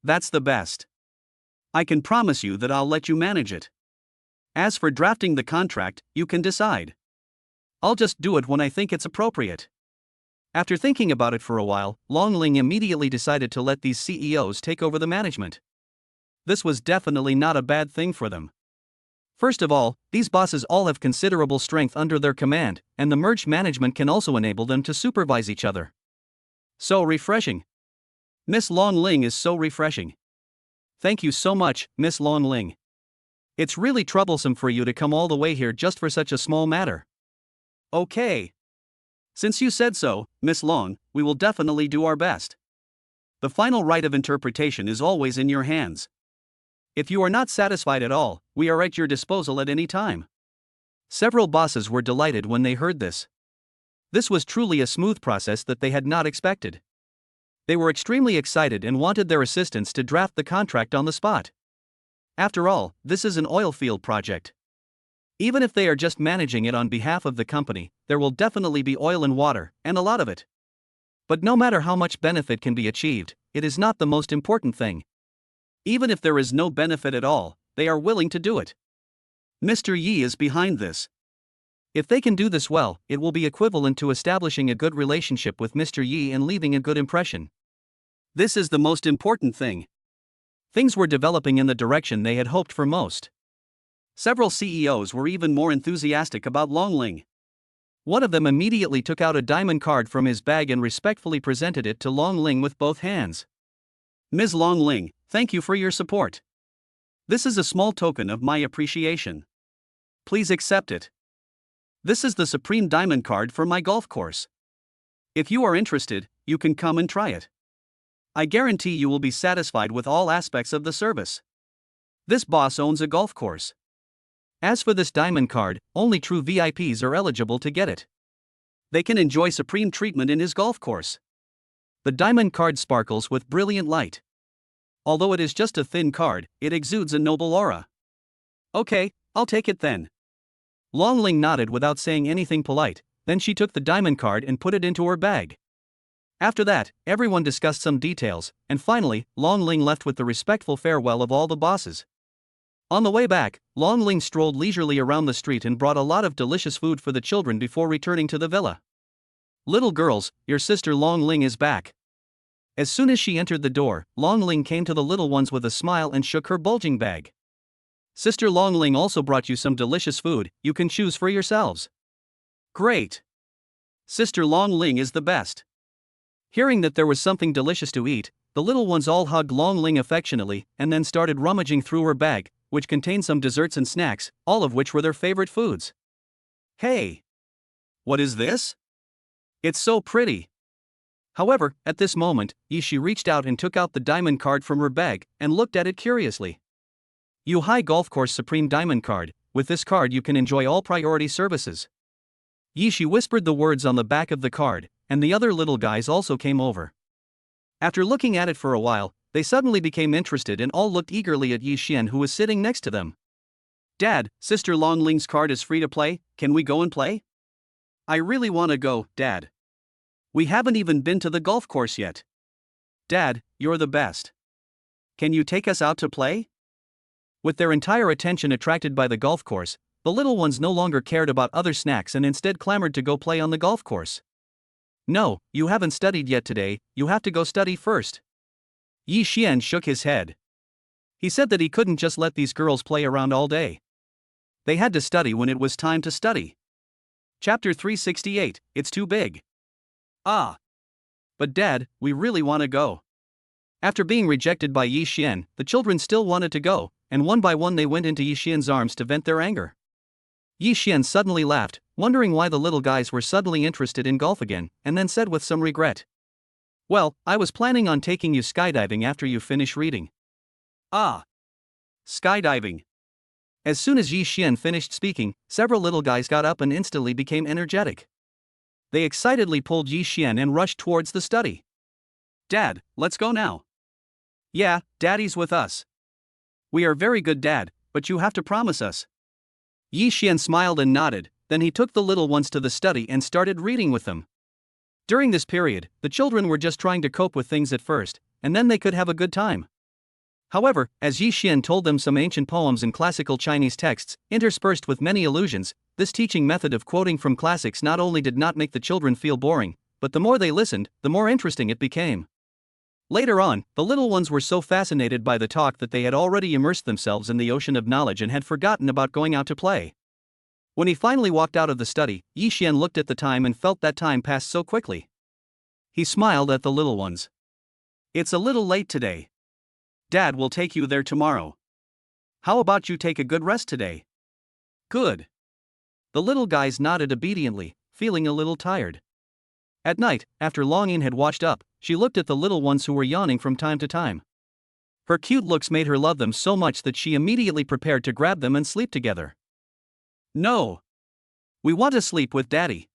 That's the best. I can promise you that I'll let you manage it. As for drafting the contract, you can decide. I'll just do it when I think it's appropriate. After thinking about it for a while, Long Ling immediately decided to let these CEOs take over the management. This was definitely not a bad thing for them. First of all, these bosses all have considerable strength under their command, and the merged management can also enable them to supervise each other. So refreshing. Miss Long Ling is so refreshing. Thank you so much, Miss Long Ling. It's really troublesome for you to come all the way here just for such a small matter. Okay. Since you said so, Miss Long, we will definitely do our best. The final right of interpretation is always in your hands. If you are not satisfied at all, we are at your disposal at any time. Several bosses were delighted when they heard this. This was truly a smooth process that they had not expected. They were extremely excited and wanted their assistants to draft the contract on the spot. After all, this is an oil field project. Even if they are just managing it on behalf of the company, there will definitely be oil and water, and a lot of it. But no matter how much benefit can be achieved, it is not the most important thing. Even if there is no benefit at all, they are willing to do it. Mr. Yi is behind this. If they can do this well, it will be equivalent to establishing a good relationship with Mr. Yi and leaving a good impression. This is the most important thing. Things were developing in the direction they had hoped for most. Several CEOs were even more enthusiastic about Long Ling. One of them immediately took out a diamond card from his bag and respectfully presented it to Long Ling with both hands. Ms. Long Ling, thank you for your support. This is a small token of my appreciation. Please accept it. This is the Supreme Diamond card for my golf course. If you are interested, you can come and try it. I guarantee you will be satisfied with all aspects of the service. This boss owns a golf course. As for this diamond card, only true VIPs are eligible to get it. They can enjoy supreme treatment in his golf course. The diamond card sparkles with brilliant light. Although it is just a thin card, it exudes a noble aura. Okay, I'll take it then. Long Ling nodded without saying anything polite, then she took the diamond card and put it into her bag. After that, everyone discussed some details, and finally, Long Ling left with the respectful farewell of all the bosses. On the way back, Long Ling strolled leisurely around the street and brought a lot of delicious food for the children before returning to the villa. Little girls, your sister Long Ling is back. As soon as she entered the door, Long Ling came to the little ones with a smile and shook her bulging bag. Sister Long Ling also brought you some delicious food, you can choose for yourselves. Great! Sister Long Ling is the best. Hearing that there was something delicious to eat, the little ones all hugged Long Ling affectionately and then started rummaging through her bag, which contained some desserts and snacks, all of which were their favorite foods. Hey! What is this? It's so pretty. However, at this moment, Yishi reached out and took out the diamond card from her bag and looked at it curiously. You High Golf Course Supreme Diamond Card, with this card you can enjoy all priority services. Yishi whispered the words on the back of the card, and the other little guys also came over. After looking at it for a while, they suddenly became interested and all looked eagerly at Yi Xian, who was sitting next to them. Dad, Sister Long Ling's card is free to play, can we go and play? I really want to go, Dad. We haven't even been to the golf course yet. Dad, you're the best. Can you take us out to play? With their entire attention attracted by the golf course, the little ones no longer cared about other snacks and instead clamored to go play on the golf course. No, you haven't studied yet today, you have to go study first. Yi Xian shook his head. He said that he couldn't just let these girls play around all day. They had to study when it was time to study. Chapter 368, It's Too Big. Ah. But Dad, we really want to go. After being rejected by Yi Xian, the children still wanted to go, and one by one they went into Yi Xian's arms to vent their anger. Yi Xian suddenly laughed, wondering why the little guys were suddenly interested in golf again, and then said with some regret. Well, I was planning on taking you skydiving after you finish reading. Ah. Skydiving. As soon as Yi Xian finished speaking, several little guys got up and instantly became energetic. They excitedly pulled Yi Xian and rushed towards the study. Dad, let's go now. Yeah, Daddy's with us. We are very good, Dad, but you have to promise us. Yi Xian smiled and nodded, then he took the little ones to the study and started reading with them. During this period, the children were just trying to cope with things at first, and then they could have a good time. However, as Yi Xian told them some ancient poems and classical Chinese texts, interspersed with many allusions, this teaching method of quoting from classics not only did not make the children feel boring, but the more they listened, the more interesting it became. Later on, the little ones were so fascinated by the talk that they had already immersed themselves in the ocean of knowledge and had forgotten about going out to play. When he finally walked out of the study, Yi Xian looked at the time and felt that time passed so quickly. He smiled at the little ones. "It's a little late today. Dad will take you there tomorrow. How about you take a good rest today?" "Good." The little guys nodded obediently, feeling a little tired. At night, after Longyin had washed up, she looked at the little ones who were yawning from time to time. Her cute looks made her love them so much that she immediately prepared to grab them and sleep together. "No. We want to sleep with Daddy."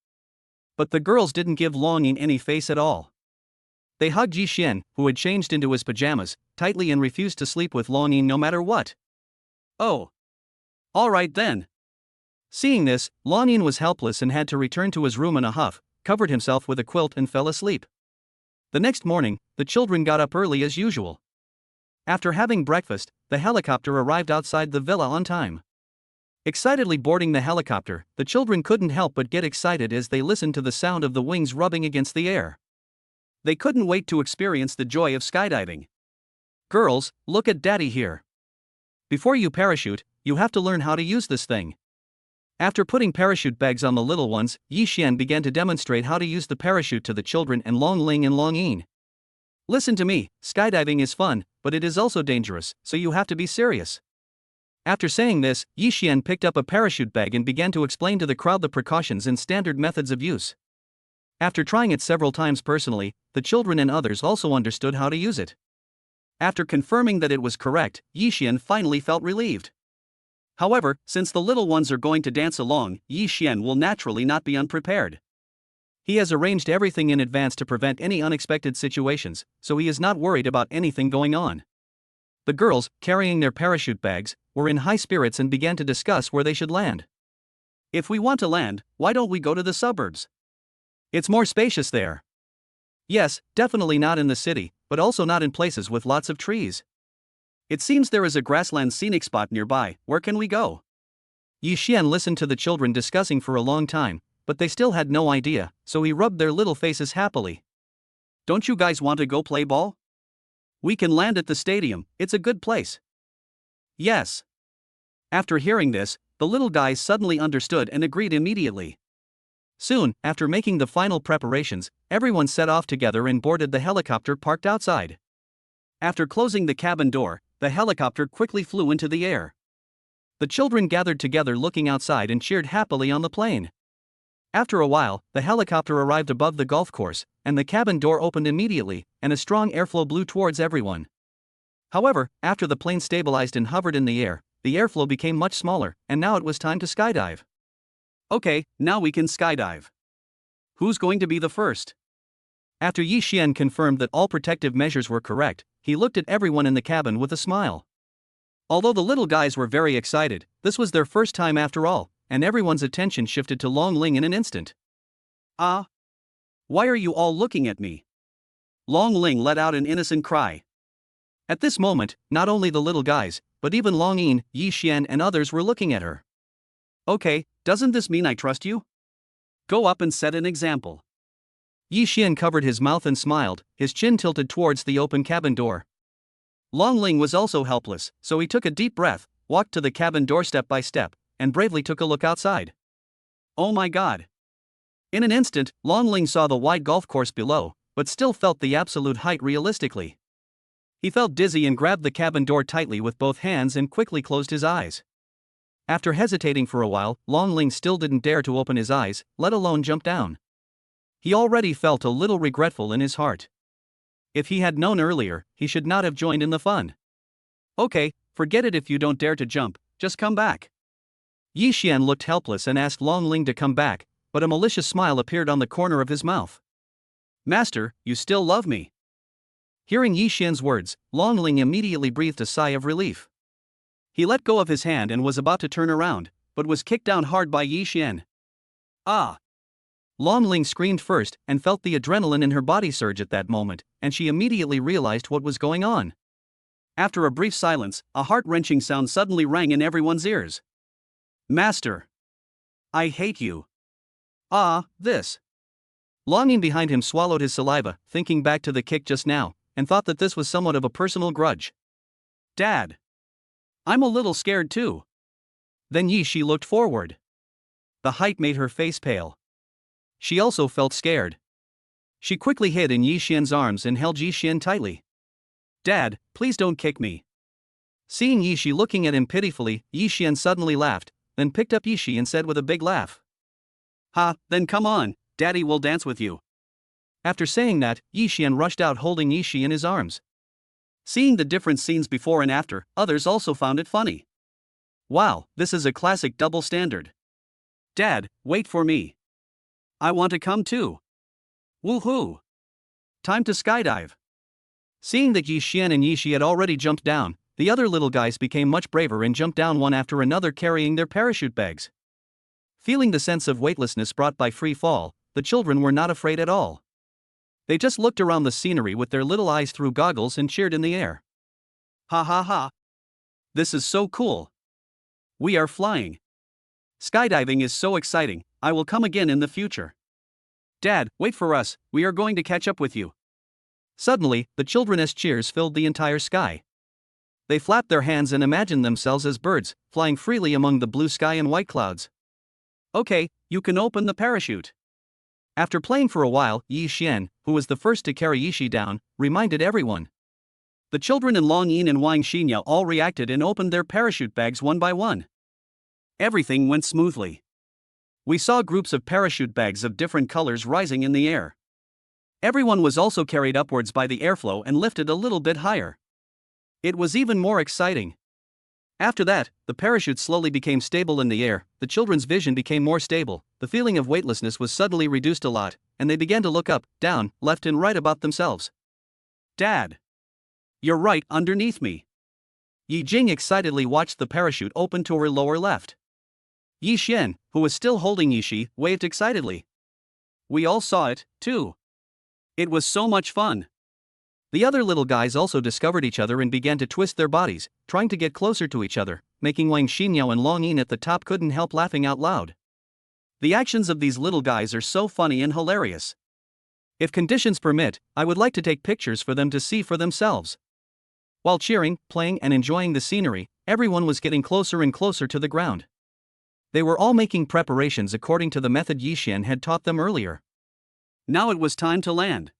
But the girls didn't give Longyin any face at all. They hugged Yi Xian, who had changed into his pajamas, tightly and refused to sleep with Longyin no matter what. "Oh. All right then." Seeing this, Longyin was helpless and had to return to his room in a huff, covered himself with a quilt and fell asleep. The next morning, the children got up early as usual. After having breakfast, the helicopter arrived outside the villa on time. Excitedly boarding the helicopter, the children couldn't help but get excited as they listened to the sound of the wings rubbing against the air. They couldn't wait to experience the joy of skydiving. "Girls, look at Daddy here. Before you parachute, you have to learn how to use this thing." After putting parachute bags on the little ones, Yi Xian began to demonstrate how to use the parachute to the children and Long Ling and Long Yin. "Listen to me, skydiving is fun, but it is also dangerous, so you have to be serious." After saying this, Yi Xian picked up a parachute bag and began to explain to the crowd the precautions and standard methods of use. After trying it several times personally, the children and others also understood how to use it. After confirming that it was correct, Yi Xian finally felt relieved. However, since the little ones are going to dance along, Yi Xian will naturally not be unprepared. He has arranged everything in advance to prevent any unexpected situations, so he is not worried about anything going on. The girls, carrying their parachute bags, were in high spirits and began to discuss where they should land. "If we want to land, why don't we go to the suburbs? It's more spacious there." "Yes, definitely not in the city, but also not in places with lots of trees. It seems there is a grassland scenic spot nearby. Where can we go?" Yi Xian listened to the children discussing for a long time, but they still had no idea, so he rubbed their little faces happily. "Don't you guys want to go play ball? We can land at the stadium, it's a good place." "Yes." After hearing this, the little guys suddenly understood and agreed immediately. Soon, after making the final preparations, everyone set off together and boarded the helicopter parked outside. After closing the cabin door, the helicopter quickly flew into the air. The children gathered together looking outside and cheered happily on the plane. After a while, the helicopter arrived above the golf course, and the cabin door opened immediately, and a strong airflow blew towards everyone. However, after the plane stabilized and hovered in the airflow became much smaller, and now it was time to skydive. "Okay, now we can skydive. Who's going to be the first?" After Yi Xian confirmed that all protective measures were correct, he looked at everyone in the cabin with a smile. Although the little guys were very excited, this was their first time after all, and everyone's attention shifted to Long Ling in an instant. "Ah? Why are you all looking at me?" Long Ling let out an innocent cry. At this moment, not only the little guys, but even Long Yin, Yi Xian and others were looking at her. "Okay, doesn't this mean I trust you? Go up and set an example." Yi Xian covered his mouth and smiled, his chin tilted towards the open cabin door. Long Ling was also helpless, so he took a deep breath, walked to the cabin door step by step, and bravely took a look outside. Oh my god! In an instant, Long Ling saw the wide golf course below, but still felt the absolute height realistically. He felt dizzy and grabbed the cabin door tightly with both hands and quickly closed his eyes. After hesitating for a while, Long Ling still didn't dare to open his eyes, let alone jump down. He already felt a little regretful in his heart. If he had known earlier, he should not have joined in the fun. "Okay, forget it if you don't dare to jump, just come back." Yi Xian looked helpless and asked Long Ling to come back, but a malicious smile appeared on the corner of his mouth. "Master, you still love me." Hearing Yi Xian's words, Long Ling immediately breathed a sigh of relief. He let go of his hand and was about to turn around, but was kicked down hard by Yi Xian. "Ah!" Long Ling screamed first and felt the adrenaline in her body surge at that moment, and she immediately realized what was going on. After a brief silence, a heart-wrenching sound suddenly rang in everyone's ears. Master! I hate you. Ah, this. Longing behind him swallowed his saliva, thinking back to the kick just now, and thought that this was somewhat of a personal grudge. Dad! I'm a little scared too. Then Yi-Shi looked forward. The height made her face pale. She also felt scared. She quickly hid in Yi-Xian's arms and held Yi-Xian tightly. Dad, please don't kick me. Seeing Yi-Shi looking at him pitifully, Yi-Xian suddenly laughed, then picked up Yi-Shi and said with a big laugh. Ha, then come on, Daddy will dance with you. After saying that, Yi-Xian rushed out holding Yi-Shi in his arms. Seeing the different scenes before and after, others also found it funny. Wow, this is a classic double standard. Dad, wait for me. I want to come too. Woohoo! Time to skydive. Seeing that Yi-Xian and Yi-Shi had already jumped down, the other little guys became much braver and jumped down one after another carrying their parachute bags. Feeling the sense of weightlessness brought by free fall, the children were not afraid at all. They just looked around the scenery with their little eyes through goggles and cheered in the air. Ha ha ha! This is so cool! We are flying! Skydiving is so exciting, I will come again in the future. Dad, wait for us, we are going to catch up with you. Suddenly, the children's cheers filled the entire sky. They flapped their hands and imagined themselves as birds, flying freely among the blue sky and white clouds. Okay, you can open the parachute. After playing for a while, Yi-Xian, who was the first to carry Yi-Shi down, reminded everyone. The children in Long Yin and Wang Xinya all reacted and opened their parachute bags one by one. Everything went smoothly. We saw groups of parachute bags of different colors rising in the air. Everyone was also carried upwards by the airflow and lifted a little bit higher. It was even more exciting. After that, the parachute slowly became stable in the air, the children's vision became more stable, the feeling of weightlessness was suddenly reduced a lot, and they began to look up, down, left and right about themselves. Dad! You're right underneath me. Yi Jing excitedly watched the parachute open to her lower left. Yi Xian, who was still holding Yi-Shi, waved excitedly. We all saw it, too. It was so much fun. The other little guys also discovered each other and began to twist their bodies, trying to get closer to each other, making Wang Xinyao and Long Yin at the top couldn't help laughing out loud. The actions of these little guys are so funny and hilarious. If conditions permit, I would like to take pictures for them to see for themselves. While cheering, playing and enjoying the scenery, everyone was getting closer and closer to the ground. They were all making preparations according to the method Yi-Xian had taught them earlier. Now it was time to land.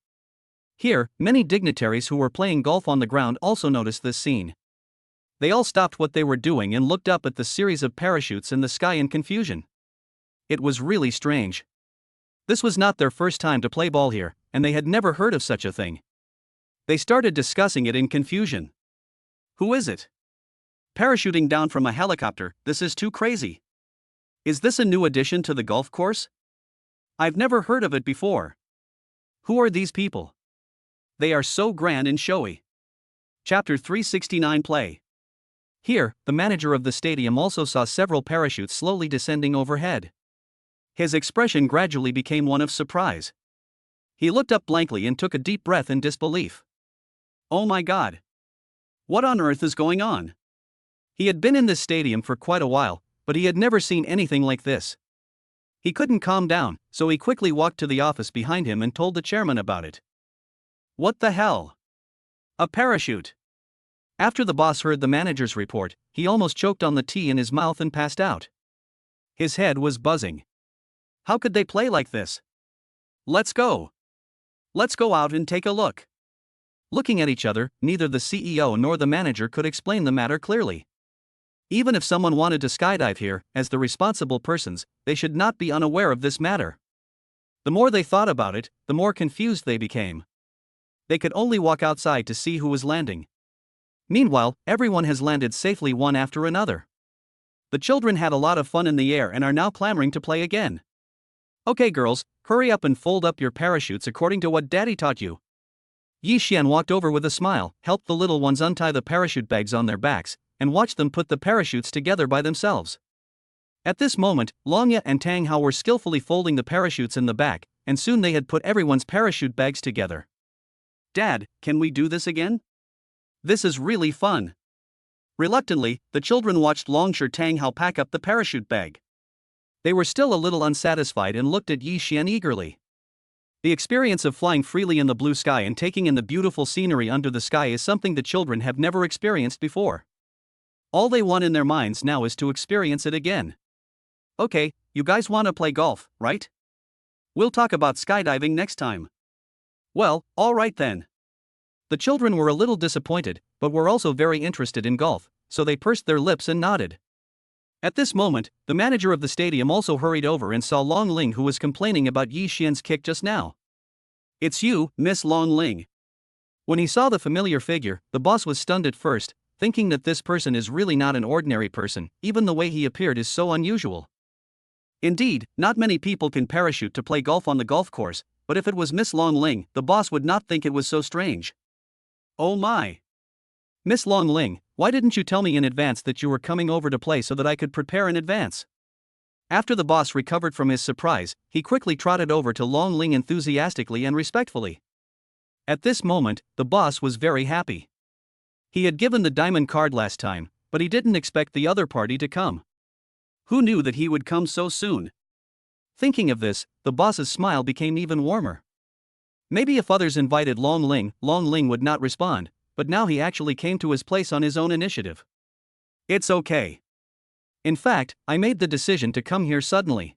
Here, many dignitaries who were playing golf on the ground also noticed this scene. They all stopped what they were doing and looked up at the series of parachutes in the sky in confusion. It was really strange. This was not their first time to play ball here, and they had never heard of such a thing. They started discussing it in confusion. Who is it? Parachuting down from a helicopter, this is too crazy. Is this a new addition to the golf course? I've never heard of it before. Who are these people? They are so grand and showy. Chapter 369 Play. Here, the manager of the stadium also saw several parachutes slowly descending overhead. His expression gradually became one of surprise. He looked up blankly and took a deep breath in disbelief. Oh my God! What on earth is going on? He had been in this stadium for quite a while, but he had never seen anything like this. He couldn't calm down, so he quickly walked to the office behind him and told the chairman about it. What the hell? A parachute! After the boss heard the manager's report, he almost choked on the tea in his mouth and passed out. His head was buzzing. How could they play like this? Let's go! Let's go out and take a look. Looking at each other, neither the CEO nor the manager could explain the matter clearly. Even if someone wanted to skydive here, as the responsible persons, they should not be unaware of this matter. The more they thought about it, the more confused they became. They could only walk outside to see who was landing. Meanwhile, everyone has landed safely one after another. The children had a lot of fun in the air and are now clamoring to play again. Okay girls, hurry up and fold up your parachutes according to what Daddy taught you. Yi Xian walked over with a smile, helped the little ones untie the parachute bags on their backs, and watched them put the parachutes together by themselves. At this moment, Longya and Tang Hao were skillfully folding the parachutes in the back, and soon they had put everyone's parachute bags together. Dad, can we do this again? This is really fun. Reluctantly, the children watched Long Tang Hao pack up the parachute bag. They were still a little unsatisfied and looked at Yi Xian eagerly. The experience of flying freely in the blue sky and taking in the beautiful scenery under the sky is something the children have never experienced before. All they want in their minds now is to experience it again. Okay, you guys want to play golf, right? We'll talk about skydiving next time. Well, alright then. The children were a little disappointed, but were also very interested in golf, so they pursed their lips and nodded. At this moment, the manager of the stadium also hurried over and saw Long Ling, who was complaining about Yi Xian's kick just now. It's you, Miss Long Ling. When he saw the familiar figure, the boss was stunned at first, thinking that this person is really not an ordinary person, even the way he appeared is so unusual. Indeed, not many people can parachute to play golf on the golf course, but if it was Miss Long Ling, the boss would not think it was so strange. Oh my! Miss Long Ling, why didn't you tell me in advance that you were coming over to play so that I could prepare in advance? After the boss recovered from his surprise, he quickly trotted over to Long Ling enthusiastically and respectfully. At this moment, the boss was very happy. He had given the diamond card last time, but he didn't expect the other party to come. Who knew that he would come so soon? Thinking of this, the boss's smile became even warmer. Maybe if others invited Long Ling would not respond, but now he actually came to his place on his own initiative. It's okay. In fact, I made the decision to come here suddenly.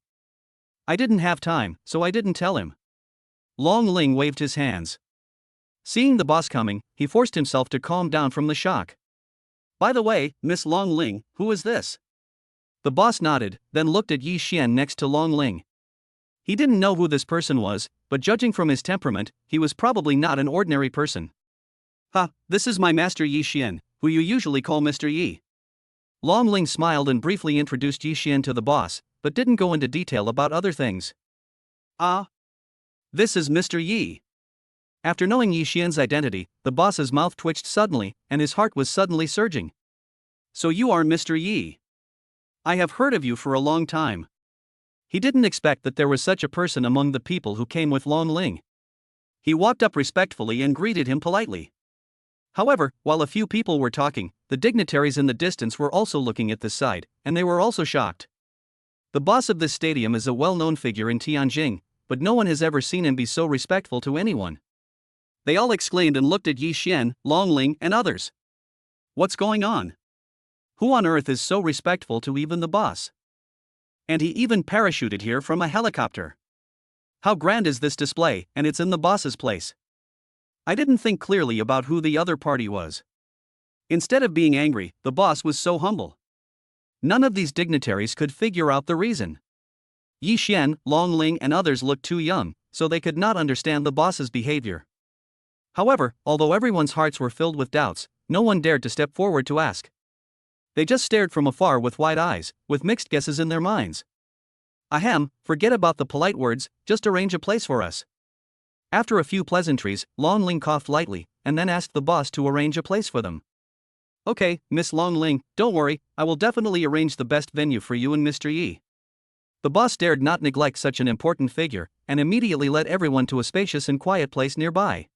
I didn't have time, so I didn't tell him. Long Ling waved his hands. Seeing the boss coming, he forced himself to calm down from the shock. By the way, Miss Long Ling, who is this? The boss nodded, then looked at Yi Xian next to Long Ling. He didn't know who this person was, but judging from his temperament, he was probably not an ordinary person. Ha, this is my master Yi Xian, who you usually call Mr. Yi. Long Ling smiled and briefly introduced Yi Xian to the boss, but didn't go into detail about other things. Ah. This is Mr. Yi. After knowing Yi Xian's identity, the boss's mouth twitched suddenly, and his heart was suddenly surging. So you are Mr. Yi. I have heard of you for a long time. He didn't expect that there was such a person among the people who came with Long Ling. He walked up respectfully and greeted him politely. However, while a few people were talking, the dignitaries in the distance were also looking at this side, and they were also shocked. The boss of this stadium is a well-known figure in Tianjin, but no one has ever seen him be so respectful to anyone. They all exclaimed and looked at Yi Xian, Long Ling, and others. What's going on? Who on earth is so respectful to even the boss? And he even parachuted here from a helicopter. How grand is this display, and it's in the boss's place. I didn't think clearly about who the other party was. Instead of being angry, the boss was so humble. None of these dignitaries could figure out the reason. Yi Xian, Long Ling, and others looked too young, so they could not understand the boss's behavior. However, although everyone's hearts were filled with doubts, no one dared to step forward to ask. They just stared from afar with wide eyes, with mixed guesses in their minds. Ahem, forget about the polite words, just arrange a place for us. After a few pleasantries, Long Ling coughed lightly, and then asked the boss to arrange a place for them. Okay, Miss Long Ling, don't worry, I will definitely arrange the best venue for you and Mr. Yi. The boss dared not neglect such an important figure, and immediately led everyone to a spacious and quiet place nearby.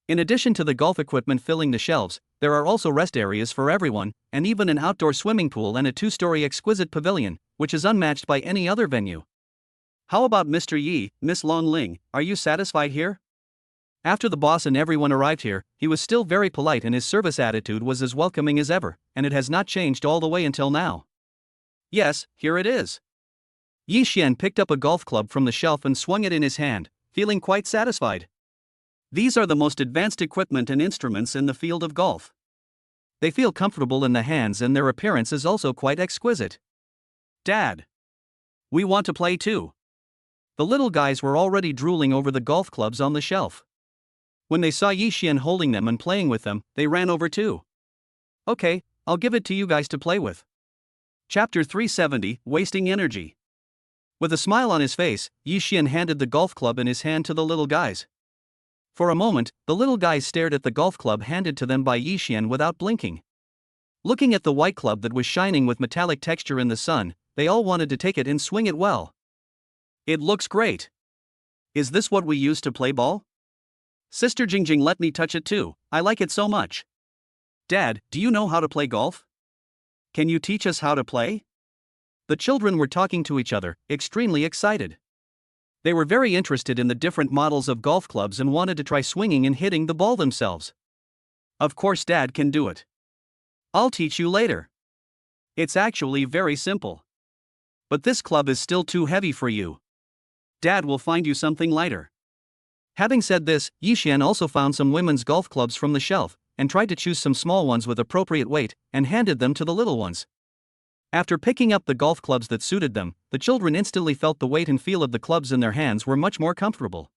In addition to the golf equipment filling the shelves, there are also rest areas for everyone, and even an outdoor swimming pool and a two-story exquisite pavilion, which is unmatched by any other venue. How about Mr. Yi, Miss Long Ling, are you satisfied here? After the boss and everyone arrived here, he was still very polite and his service attitude was as welcoming as ever, and it has not changed all the way until now. Yes, here it is. Yi Xian picked up a golf club from the shelf and swung it in his hand, feeling quite satisfied. These are the most advanced equipment and instruments in the field of golf. They feel comfortable in the hands and their appearance is also quite exquisite. Dad! We want to play too. The little guys were already drooling over the golf clubs on the shelf. When they saw Yi Xian holding them and playing with them, they ran over too. Okay, I'll give it to you guys to play with. Chapter 370, Wasting Energy. With a smile on his face, Yi Xian handed the golf club in his hand to the little guys. For a moment, the little guys stared at the golf club handed to them by Yi Xian without blinking. Looking at the white club that was shining with metallic texture in the sun, they all wanted to take it and swing it well. It looks great. Is this what we use to play ball? Sister Jingjing let me touch it too, I like it so much. Dad, do you know how to play golf? Can you teach us how to play? The children were talking to each other, extremely excited. They were very interested in the different models of golf clubs and wanted to try swinging and hitting the ball themselves. Of course, Dad can do it. I'll teach you later. It's actually very simple. But this club is still too heavy for you. Dad will find you something lighter. Having said this, Yixian also found some women's golf clubs from the shelf, and tried to choose some small ones with appropriate weight, and handed them to the little ones. After picking up the golf clubs that suited them, the children instantly felt the weight and feel of the clubs in their hands were much more comfortable.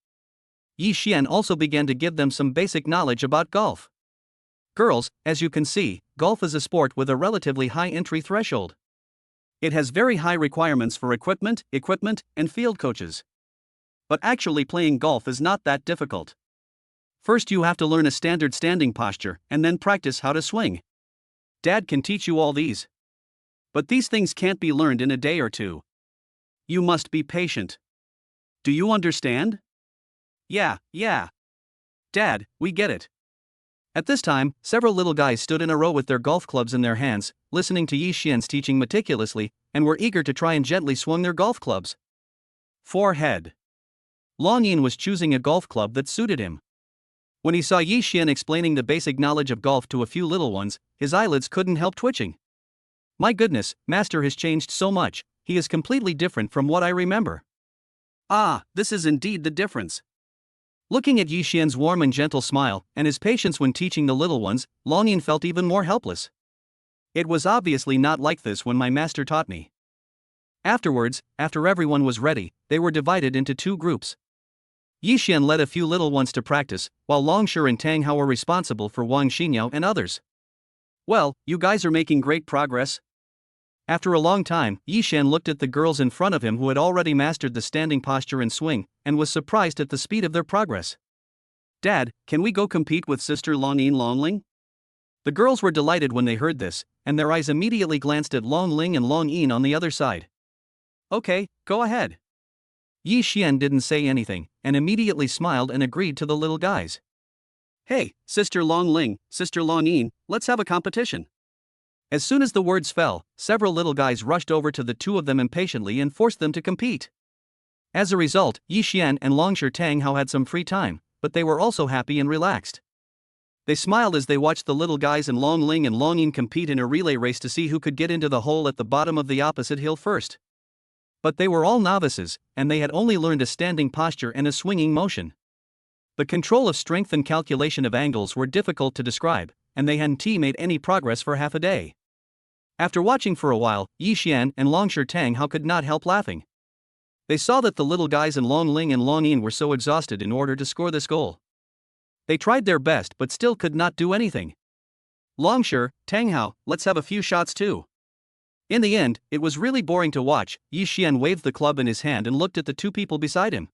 Yixian also began to give them some basic knowledge about golf. Girls, as you can see, golf is a sport with a relatively high entry threshold. It has very high requirements for equipment, and field coaches. But actually playing golf is not that difficult. First you have to learn a standard standing posture and then practice how to swing. Dad can teach you all these. But these things can't be learned in a day or two. You must be patient. Do you understand? Yeah. Dad, we get it. At this time, several little guys stood in a row with their golf clubs in their hands, listening to Yixian's teaching meticulously, and were eager to try and gently swing their golf clubs. Forehead. Long Yin was choosing a golf club that suited him. When he saw Yixian explaining the basic knowledge of golf to a few little ones, his eyelids couldn't help twitching. My goodness, Master has changed so much, he is completely different from what I remember. Ah, this is indeed the difference. Looking at Yixian's warm and gentle smile, and his patience when teaching the little ones, Long Yin felt even more helpless. It was obviously not like this when my master taught me. Afterwards, after everyone was ready, they were divided into two groups. Yixian led a few little ones to practice, while Longshi and Tang Hao were responsible for Wang Xinyo and others. Well, you guys are making great progress. After a long time, Yixian looked at the girls in front of him who had already mastered the standing posture and swing, and was surprised at the speed of their progress. Dad, can we go compete with Sister Longyin Longling? The girls were delighted when they heard this, and their eyes immediately glanced at Longling and Longyin on the other side. Okay, go ahead. Yixian didn't say anything, and immediately smiled and agreed to the little guys. Hey, Sister Longling, Sister Longyin, let's have a competition. As soon as the words fell, several little guys rushed over to the two of them impatiently and forced them to compete. As a result, Yixian and Longshi Tang Hao had some free time, but they were also happy and relaxed. They smiled as they watched the little guys and Longling and Longyin compete in a relay race to see who could get into the hole at the bottom of the opposite hill first. But they were all novices, and they had only learned a standing posture and a swinging motion. The control of strength and calculation of angles were difficult to describe, and they hadn't made any progress for half a day. After watching for a while, Yixian and Longshi Tang Hao could not help laughing. They saw that the little guys and Longling and Longyin were so exhausted in order to score this goal. They tried their best but still could not do anything. Longshi, Tang Hao, let's have a few shots too. In the end, it was really boring to watch. Yixian waved the club in his hand and looked at the two people beside him.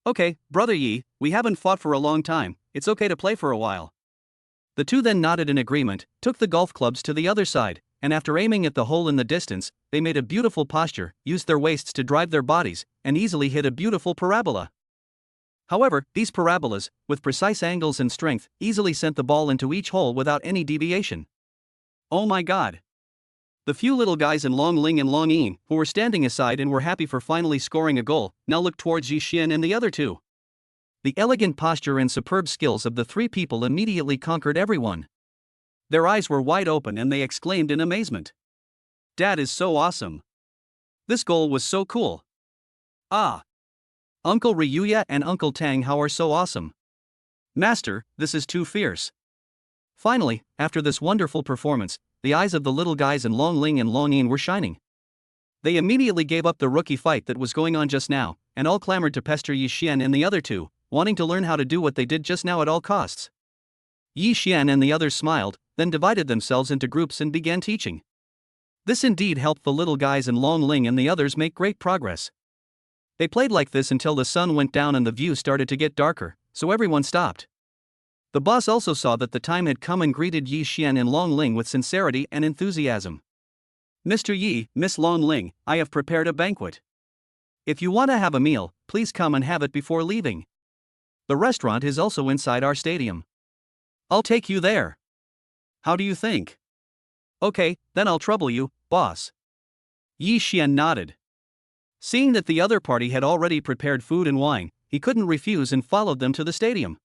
Okay, Brother Yi, we haven't fought for a long time, it's okay to play for a while. The two then nodded in agreement, took the golf clubs to the other side, and after aiming at the hole in the distance, they made a beautiful posture, used their waists to drive their bodies, and easily hit a beautiful parabola. However, these parabolas, with precise angles and strength, easily sent the ball into each hole without any deviation. Oh my god! The few little guys in Longling and Longyin, who were standing aside and were happy for finally scoring a goal, now looked towards Yixian and the other two. The elegant posture and superb skills of the three people immediately conquered everyone. Their eyes were wide open and they exclaimed in amazement. Dad is so awesome. This goal was so cool. Ah! Uncle Ryuya and Uncle Tang Hao are so awesome. Master, this is too fierce. Finally, after this wonderful performance, the eyes of the little guys in Longling and Longyin were shining. They immediately gave up the rookie fight that was going on just now, and all clamored to pester Yixian and the other two, wanting to learn how to do what they did just now at all costs. Yixian and the others smiled, then divided themselves into groups and began teaching. This indeed helped the little guys in Longling and the others make great progress. They played like this until the sun went down and the view started to get darker, so everyone stopped. The boss also saw that the time had come and greeted Yixian and Longling with sincerity and enthusiasm. Mr. Yi, Miss Longling, I have prepared a banquet. If you want to have a meal, please come and have it before leaving. The restaurant is also inside our stadium. I'll take you there. How do you think? Okay, then I'll trouble you, boss. Yi Xian nodded. Seeing that the other party had already prepared food and wine, he couldn't refuse and followed them to the stadium.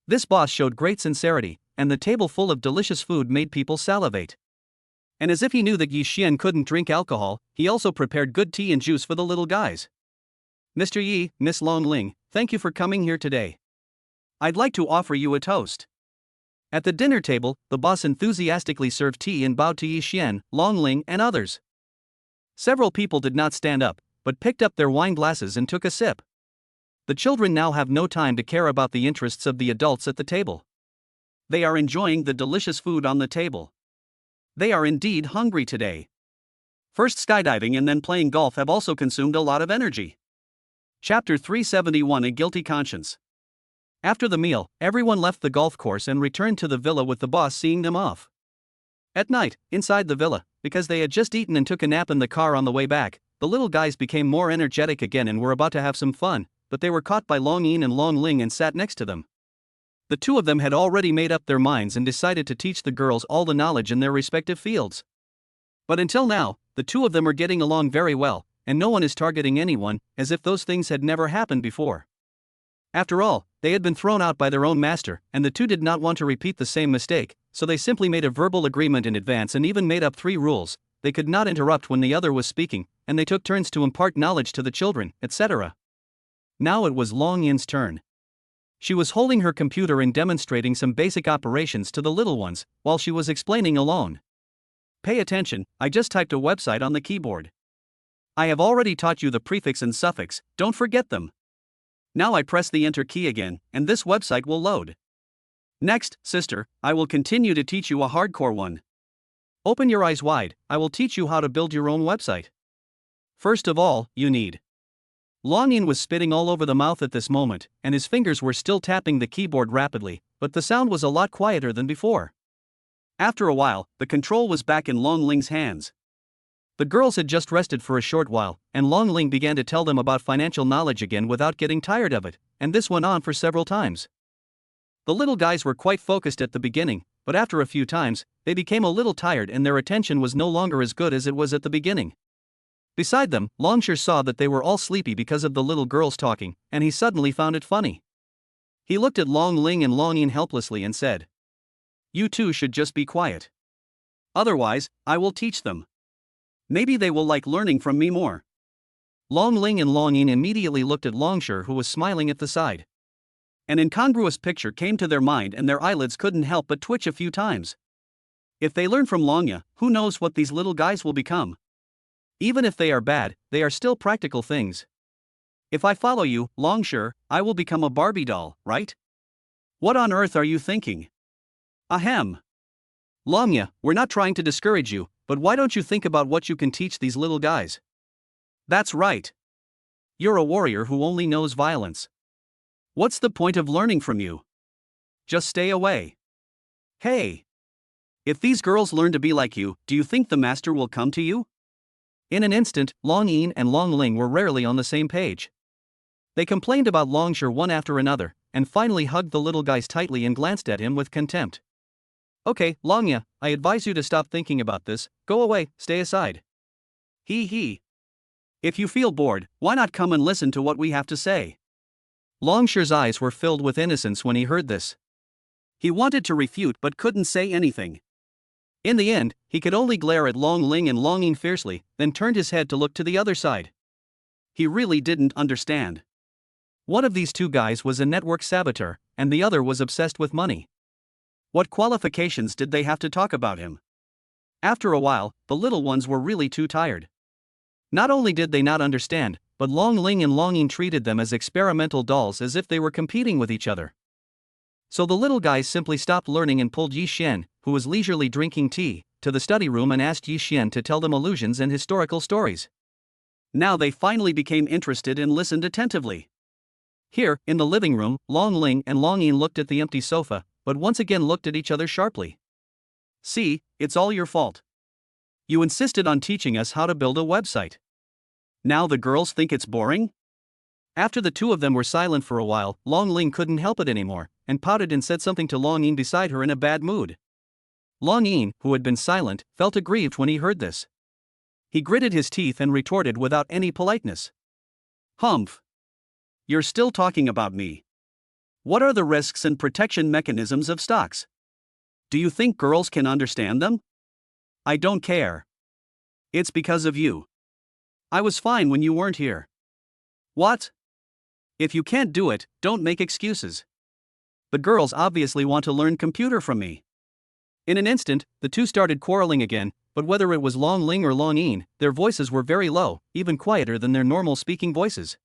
This boss showed great sincerity, and the table full of delicious food made people salivate. And as if he knew that Yi Xian couldn't drink alcohol, he also prepared good tea and juice for the little guys. Mr. Yi, Miss Long Ling, thank you for coming here today. I'd like to offer you a toast. At the dinner table, the boss enthusiastically served tea and bowed to Yi Xian, Long Ling, and others. Several people did not stand up, but picked up their wine glasses and took a sip. The children now have no time to care about the interests of the adults at the table. They are enjoying the delicious food on the table. They are indeed hungry today. First skydiving and then playing golf have also consumed a lot of energy. Chapter 371: A Guilty Conscience. After the meal, everyone left the golf course and returned to the villa with the boss seeing them off. At night, inside the villa, because they had just eaten and took a nap in the car on the way back, the little guys became more energetic again and were about to have some fun, but they were caught by Long Yin and Long Ling and sat next to them. The two of them had already made up their minds and decided to teach the girls all the knowledge in their respective fields. But until now, the two of them are getting along very well, and no one is targeting anyone, as if those things had never happened before. After all, they had been thrown out by their own master, and the two did not want to repeat the same mistake, so they simply made a verbal agreement in advance and even made up 3 rules: they could not interrupt when the other was speaking, and they took turns to impart knowledge to the children, etc. Now it was Long Yin's turn. She was holding her computer and demonstrating some basic operations to the little ones, while she was explaining alone. Pay attention, I just typed a website on the keyboard. I have already taught you the prefix and suffix, don't forget them. Now I press the enter key again, and this website will load. Next, sister, I will continue to teach you a hardcore one. Open your eyes wide, I will teach you how to build your own website. First of all, you need. Long Yin was spitting all over the mouth at this moment, and his fingers were still tapping the keyboard rapidly, but the sound was a lot quieter than before. After a while, the control was back in Long Ling's hands. The girls had just rested for a short while, and Long Ling began to tell them about financial knowledge again without getting tired of it, and this went on for several times. The little guys were quite focused at the beginning, but after a few times, they became a little tired and their attention was no longer as good as it was at the beginning. Beside them, Longshire saw that they were all sleepy because of the little girls talking, and he suddenly found it funny. He looked at Long Ling and Long Yin helplessly and said, "You two should just be quiet. Otherwise, I will teach them. Maybe they will like learning from me more." Long Ling and Long Yin immediately looked at Longshire, who was smiling at the side. An incongruous picture came to their mind and their eyelids couldn't help but twitch a few times. If they learn from Longya, who knows what these little guys will become? Even if they are bad, they are still practical things. If I follow you, Longshire, I will become a Barbie doll, right? What on earth are you thinking? Ahem. Longya, we're not trying to discourage you, but why don't you think about what you can teach these little guys? That's right. You're a warrior who only knows violence. What's the point of learning from you? Just stay away. Hey. If these girls learn to be like you, do you think the master will come to you? In an instant, Long Yin and Long Ling were rarely on the same page. They complained about Longshire one after another, and finally hugged the little guys tightly and glanced at him with contempt. Okay, Longya, I advise you to stop thinking about this, go away, stay aside. He. If you feel bored, why not come and listen to what we have to say? Longshire's eyes were filled with innocence when he heard this. He wanted to refute but couldn't say anything. In the end, he could only glare at Long Ling and Long Yin fiercely, then turned his head to look to the other side. He really didn't understand. One of these two guys was a network saboteur, and the other was obsessed with money. What qualifications did they have to talk about him? After a while, the little ones were really too tired. Not only did they not understand, but Long Ling and Long Yin treated them as experimental dolls as if they were competing with each other. So the little guys simply stopped learning and pulled Yi Xian, who was leisurely drinking tea, to the study room and asked Yi Xian to tell them illusions and historical stories. Now they finally became interested and listened attentively. Here, in the living room, Long Ling and Long Yin looked at the empty sofa, but once again looked at each other sharply. See, it's all your fault. You insisted on teaching us how to build a website. Now the girls think it's boring? After the two of them were silent for a while, Long Ling couldn't help it anymore, and pouted and said something to Long Yin beside her in a bad mood. Long Yin, who had been silent, felt aggrieved when he heard this. He gritted his teeth and retorted without any politeness. Humph. You're still talking about me. What are the risks and protection mechanisms of stocks? Do you think girls can understand them? I don't care. It's because of you. I was fine when you weren't here. What? If you can't do it, don't make excuses. The girls obviously want to learn computer from me. In an instant, the two started quarreling again, but whether it was Long Ling or Long Yin, their voices were very low, even quieter than their normal speaking voices.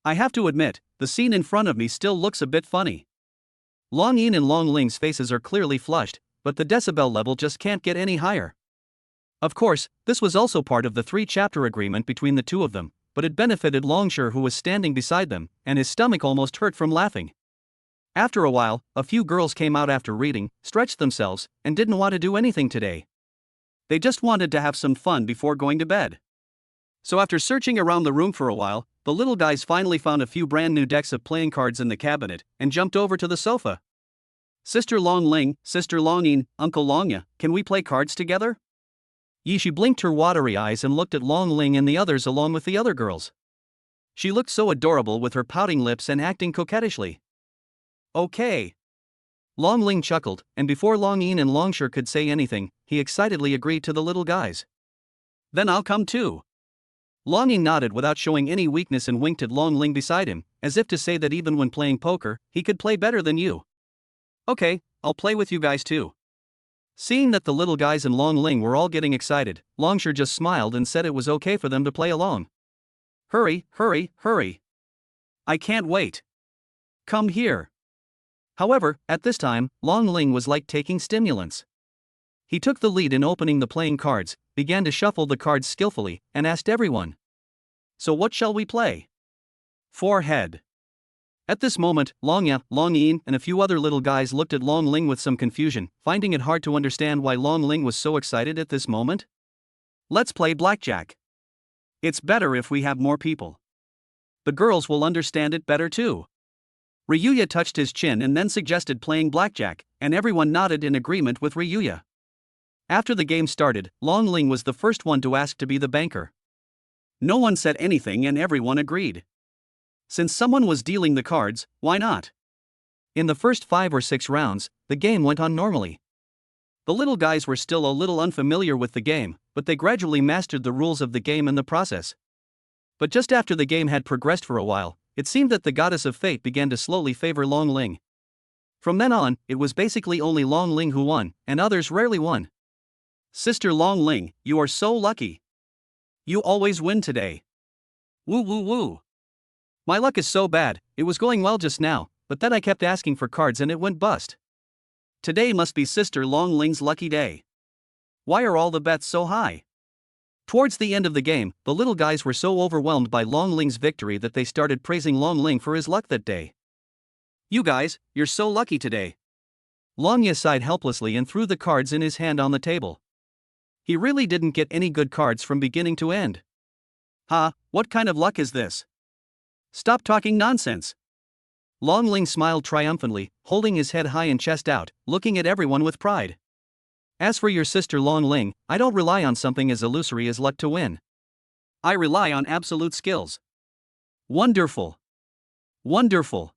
I have to admit, the scene in front of me still looks a bit funny. Long Yin and Long Ling's faces are clearly flushed, but the decibel level just can't get any higher. Of course, this was also part of the 3-chapter agreement between the two of them, but it benefited Longshire, who was standing beside them, and his stomach almost hurt from laughing. After a while, a few girls came out after reading, stretched themselves, and didn't want to do anything today. They just wanted to have some fun before going to bed. So after searching around the room for a while, the little guys finally found a few brand new decks of playing cards in the cabinet, and jumped over to the sofa. Sister Long Ling, Sister Long Yin, Uncle Longya, can we play cards together? Yishi blinked her watery eyes and looked at Long Ling and the others along with the other girls. She looked so adorable with her pouting lips and acting coquettishly. Okay. Long Ling chuckled, and before Long Yin and Longshire could say anything, he excitedly agreed to the little guys. Then I'll come too. Long Yin nodded without showing any weakness and winked at Long Ling beside him, as if to say that even when playing poker, he could play better than you. Okay, I'll play with you guys too. Seeing that the little guys and Long Ling were all getting excited, Longshire just smiled and said it was okay for them to play along. Hurry, hurry, hurry. I can't wait. Come here. However, at this time, Long Ling was like taking stimulants. He took the lead in opening the playing cards, began to shuffle the cards skillfully, and asked everyone. So what shall we play? Forehead. At this moment, Longya, Long Yin, and a few other little guys looked at Long Ling with some confusion, finding it hard to understand why Long Ling was so excited at this moment. Let's play blackjack. It's better if we have more people. The girls will understand it better too. Ryuya touched his chin and then suggested playing blackjack, and everyone nodded in agreement with Ryuya. After the game started, Long Ling was the first one to ask to be the banker. No one said anything and everyone agreed. Since someone was dealing the cards, why not? In the first 5 or 6 rounds, the game went on normally. The little guys were still a little unfamiliar with the game, but they gradually mastered the rules of the game in the process. But just after the game had progressed for a while, it seemed that the goddess of fate began to slowly favor Long Ling. From then on, it was basically only Long Ling who won, and others rarely won. Sister Long Ling, you are so lucky. You always win today. Woo woo woo. My luck is so bad, it was going well just now, but then I kept asking for cards and it went bust. Today must be Sister Long Ling's lucky day. Why are all the bets so high? Towards the end of the game, the little guys were so overwhelmed by Long Ling's victory that they started praising Long Ling for his luck that day. You guys, you're so lucky today. Longya sighed helplessly and threw the cards in his hand on the table. He really didn't get any good cards from beginning to end. Ha, what kind of luck is this? Stop talking nonsense. Long Ling smiled triumphantly, holding his head high and chest out, looking at everyone with pride. As for your sister Long Ling, I don't rely on something as illusory as luck to win. I rely on absolute skills. Wonderful. Wonderful.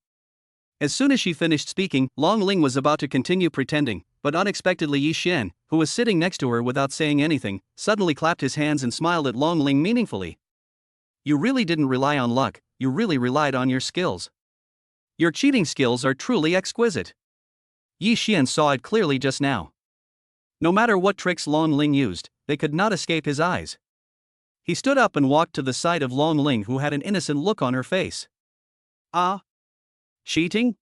As soon as she finished speaking, Long Ling was about to continue pretending, but unexpectedly Yi Xian, who was sitting next to her without saying anything, suddenly clapped his hands and smiled at Long Ling meaningfully. You really didn't rely on luck, you really relied on your skills. Your cheating skills are truly exquisite. Yi Xian saw it clearly just now. No matter what tricks Long Ling used, they could not escape his eyes. He stood up and walked to the side of Long Ling, who had an innocent look on her face. Ah? Cheating?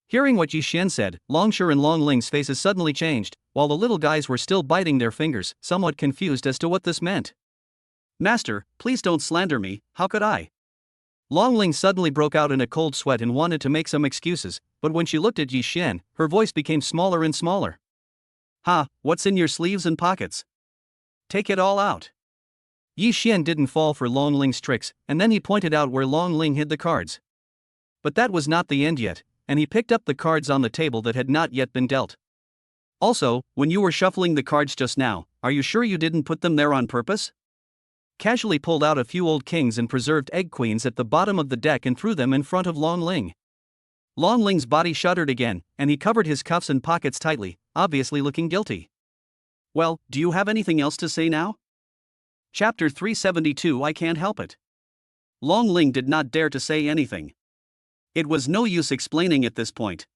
Hearing what Yi Xian said, Longshire and Long Ling's faces suddenly changed, while the little guys were still biting their fingers, somewhat confused as to what this meant. Master, please don't slander me, how could I? Long Ling suddenly broke out in a cold sweat and wanted to make some excuses, but when she looked at Yi Xian, her voice became smaller and smaller. Ha, what's in your sleeves and pockets? Take it all out. Yi Xian didn't fall for Long Ling's tricks, and then he pointed out where Long Ling hid the cards. But that was not the end yet, and he picked up the cards on the table that had not yet been dealt. Also, when you were shuffling the cards just now, are you sure you didn't put them there on purpose? Casually pulled out a few old kings and preserved egg queens at the bottom of the deck and threw them in front of Long Ling. Long Ling's body shuddered again, and he covered his cuffs and pockets tightly, obviously looking guilty. Well, do you have anything else to say now? Chapter 372. I can't help it. Long Ling did not dare to say anything. It was no use explaining at this point.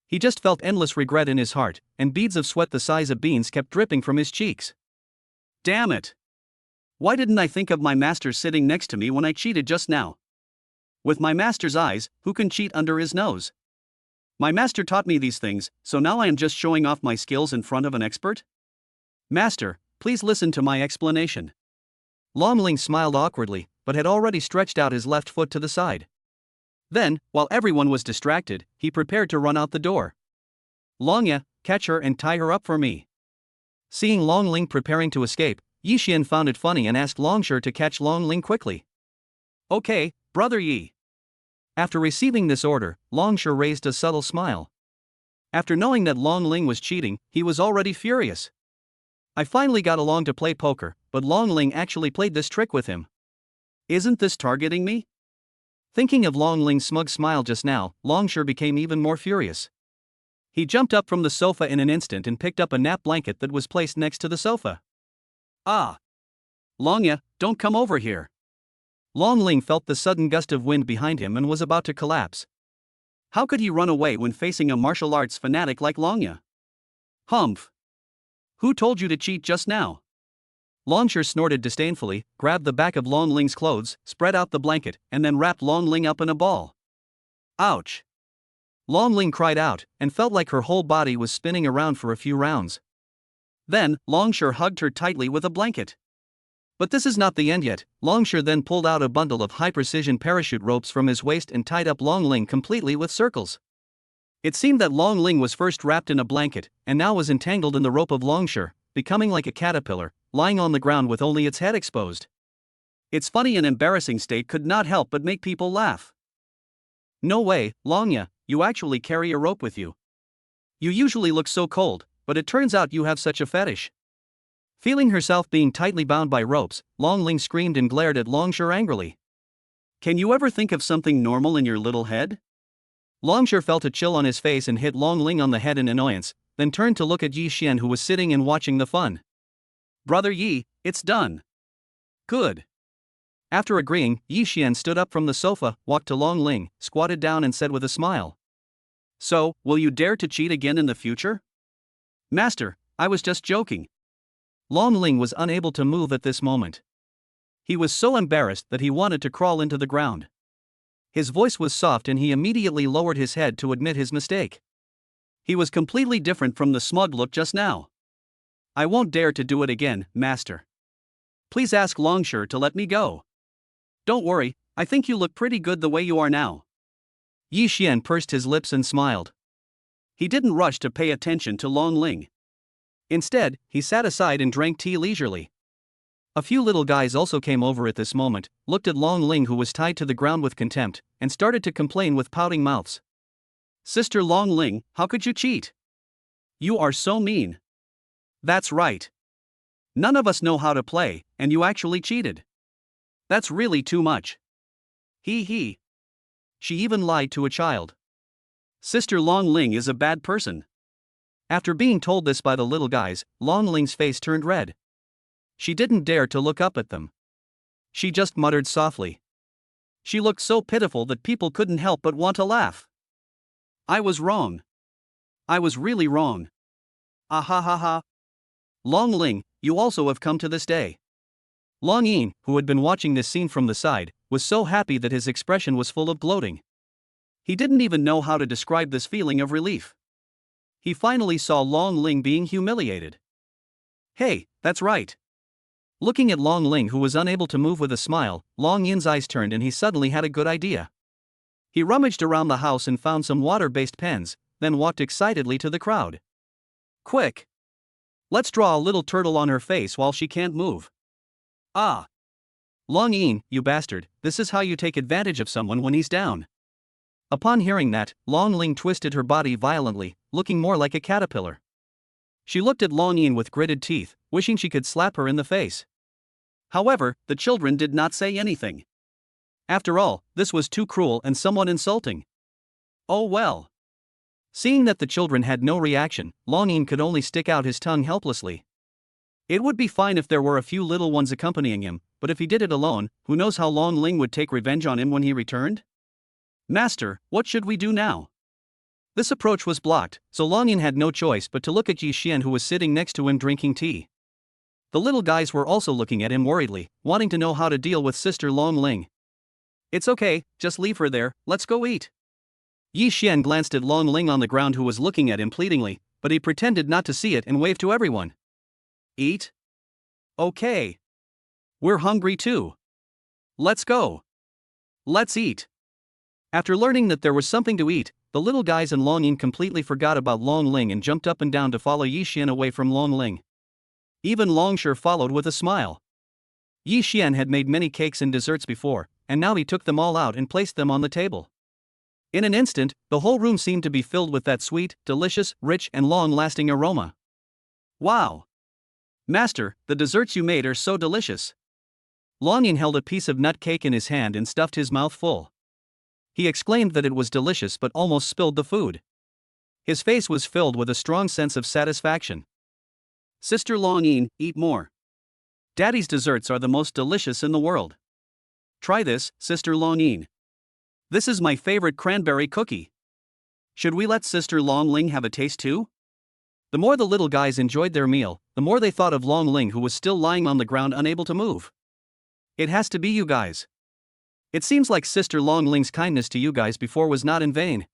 He just felt endless regret in his heart, and beads of sweat the size of beans kept dripping from his cheeks. Damn it! Why didn't I think of my master sitting next to me when I cheated just now? With my master's eyes, who can cheat under his nose? My master taught me these things, so now I am just showing off my skills in front of an expert? Master, please listen to my explanation. Long Ling smiled awkwardly, but had already stretched out his left foot to the side. Then, while everyone was distracted, he prepared to run out the door. Longya, catch her and tie her up for me. Seeing Long Ling preparing to escape, Yi Xian found it funny and asked Longshur to catch Long Ling quickly. Okay, brother Yi. After receiving this order, Longshur raised a subtle smile. After knowing that Long Ling was cheating, he was already furious. I finally got along to play poker, but Long Ling actually played this trick with him. Isn't this targeting me? Thinking of Long Ling's smug smile just now, Longshur became even more furious. He jumped up from the sofa in an instant and picked up a nap blanket that was placed next to the sofa. Ah! Longya, don't come over here. Long Ling felt the sudden gust of wind behind him and was about to collapse. How could he run away when facing a martial arts fanatic like Longya? Humph! Who told you to cheat just now? Longshur snorted disdainfully, grabbed the back of Long Ling's clothes, spread out the blanket, and then wrapped Long Ling up in a ball. Ouch! Long Ling cried out, and felt like her whole body was spinning around for a few rounds. Then, Longshur hugged her tightly with a blanket. But this is not the end yet. Longshur then pulled out a bundle of high-precision parachute ropes from his waist and tied up Long Ling completely with circles. It seemed that Long Ling was first wrapped in a blanket, and now was entangled in the rope of Longshur, becoming like a caterpillar, lying on the ground with only its head exposed. Its funny and embarrassing state could not help but make people laugh. No way, Longya, you actually carry a rope with you. You usually look so cold, but it turns out you have such a fetish. Feeling herself being tightly bound by ropes, Long Ling screamed and glared at Longshur angrily. Can you ever think of something normal in your little head? Longshur felt a chill on his face and hit Long Ling on the head in annoyance, then turned to look at Yi Xian, who was sitting and watching the fun. Brother Yi, it's done. Good. After agreeing, Yi Xian stood up from the sofa, walked to Long Ling, squatted down and said with a smile. So, will you dare to cheat again in the future? Master, I was just joking. Long Ling was unable to move at this moment. He was so embarrassed that he wanted to crawl into the ground. His voice was soft and he immediately lowered his head to admit his mistake. He was completely different from the smug look just now. I won't dare to do it again, master. Please ask Longshur to let me go. Don't worry, I think you look pretty good the way you are now. Yi Xian pursed his lips and smiled. He didn't rush to pay attention to Long Ling. Instead, he sat aside and drank tea leisurely. A few little guys also came over at this moment, looked at Long Ling, who was tied to the ground, with contempt, and started to complain with pouting mouths. Sister Long Ling, how could you cheat? You are so mean. That's right. None of us know how to play, and you actually cheated. That's really too much. He. She even lied to a child. Sister Long Ling is a bad person. After being told this by the little guys, Long Ling's face turned red. She didn't dare to look up at them. She just muttered softly. She looked so pitiful that people couldn't help but want to laugh. I was wrong. I was really wrong. Ah ha ha ha. Long Ling, you also have come to this day. Long Yin, who had been watching this scene from the side, was so happy that his expression was full of gloating. He didn't even know how to describe this feeling of relief. He finally saw Long Ling being humiliated. Hey, that's right. Looking at Long Ling, who was unable to move, with a smile, Long Yin's eyes turned and he suddenly had a good idea. He rummaged around the house and found some water-based pens, then walked excitedly to the crowd. Quick! Let's draw a little turtle on her face while she can't move. Ah! Long Yin, you bastard, this is how you take advantage of someone when he's down. Upon hearing that, Long Ling twisted her body violently, looking more like a caterpillar. She looked at Long Yin with gritted teeth, wishing she could slap her in the face. However, the children did not say anything. After all, this was too cruel and somewhat insulting. Oh well. Seeing that the children had no reaction, Long Yin could only stick out his tongue helplessly. It would be fine if there were a few little ones accompanying him, but if he did it alone, who knows how Long Ling would take revenge on him when he returned? Master, what should we do now? This approach was blocked, so Long Yin had no choice but to look at Yi Xian, who was sitting next to him drinking tea. The little guys were also looking at him worriedly, wanting to know how to deal with Sister Long Ling. It's okay, just leave her there, let's go eat. Yi Xian glanced at Long Ling on the ground, who was looking at him pleadingly, but he pretended not to see it and waved to everyone. Eat? Okay. We're hungry too. Let's go. Let's eat. After learning that there was something to eat, the little guys and Long Yin completely forgot about Long Ling and jumped up and down to follow Yi Xian away from Long Ling. Even Long Shi followed with a smile. Yi Xian had made many cakes and desserts before, and now he took them all out and placed them on the table. In an instant, the whole room seemed to be filled with that sweet, delicious, rich, and long-lasting aroma. Wow! Master, the desserts you made are so delicious. Long Yin held a piece of nut cake in his hand and stuffed his mouth full. He exclaimed that it was delicious but almost spilled the food. His face was filled with a strong sense of satisfaction. Sister Long Yin, eat more. Daddy's desserts are the most delicious in the world. Try this, Sister Long Yin. This is my favorite cranberry cookie. Should we let Sister Long Ling have a taste too? The more the little guys enjoyed their meal, the more they thought of Long Ling, who was still lying on the ground unable to move. It has to be you guys. It seems like Sister Long Ling's kindness to you guys before was not in vain.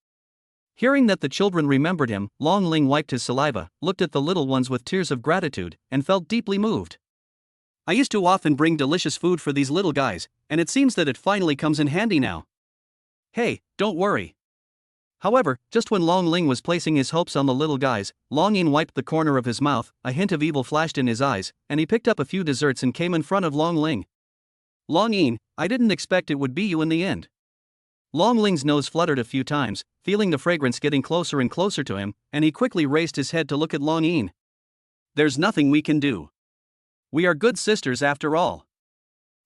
Hearing that the children remembered him, Long Ling wiped his saliva, looked at the little ones with tears of gratitude, and felt deeply moved. I used to often bring delicious food for these little guys, and it seems that it finally comes in handy now. Hey, don't worry. However, just when Long Ling was placing his hopes on the little guys, Long Yin wiped the corner of his mouth, a hint of evil flashed in his eyes, and he picked up a few desserts and came in front of Long Ling. Long Yin, I didn't expect it would be you in the end. Long Ling's nose fluttered a few times, feeling the fragrance getting closer and closer to him, and he quickly raised his head to look at Long Yin. There's nothing we can do. We are good sisters after all.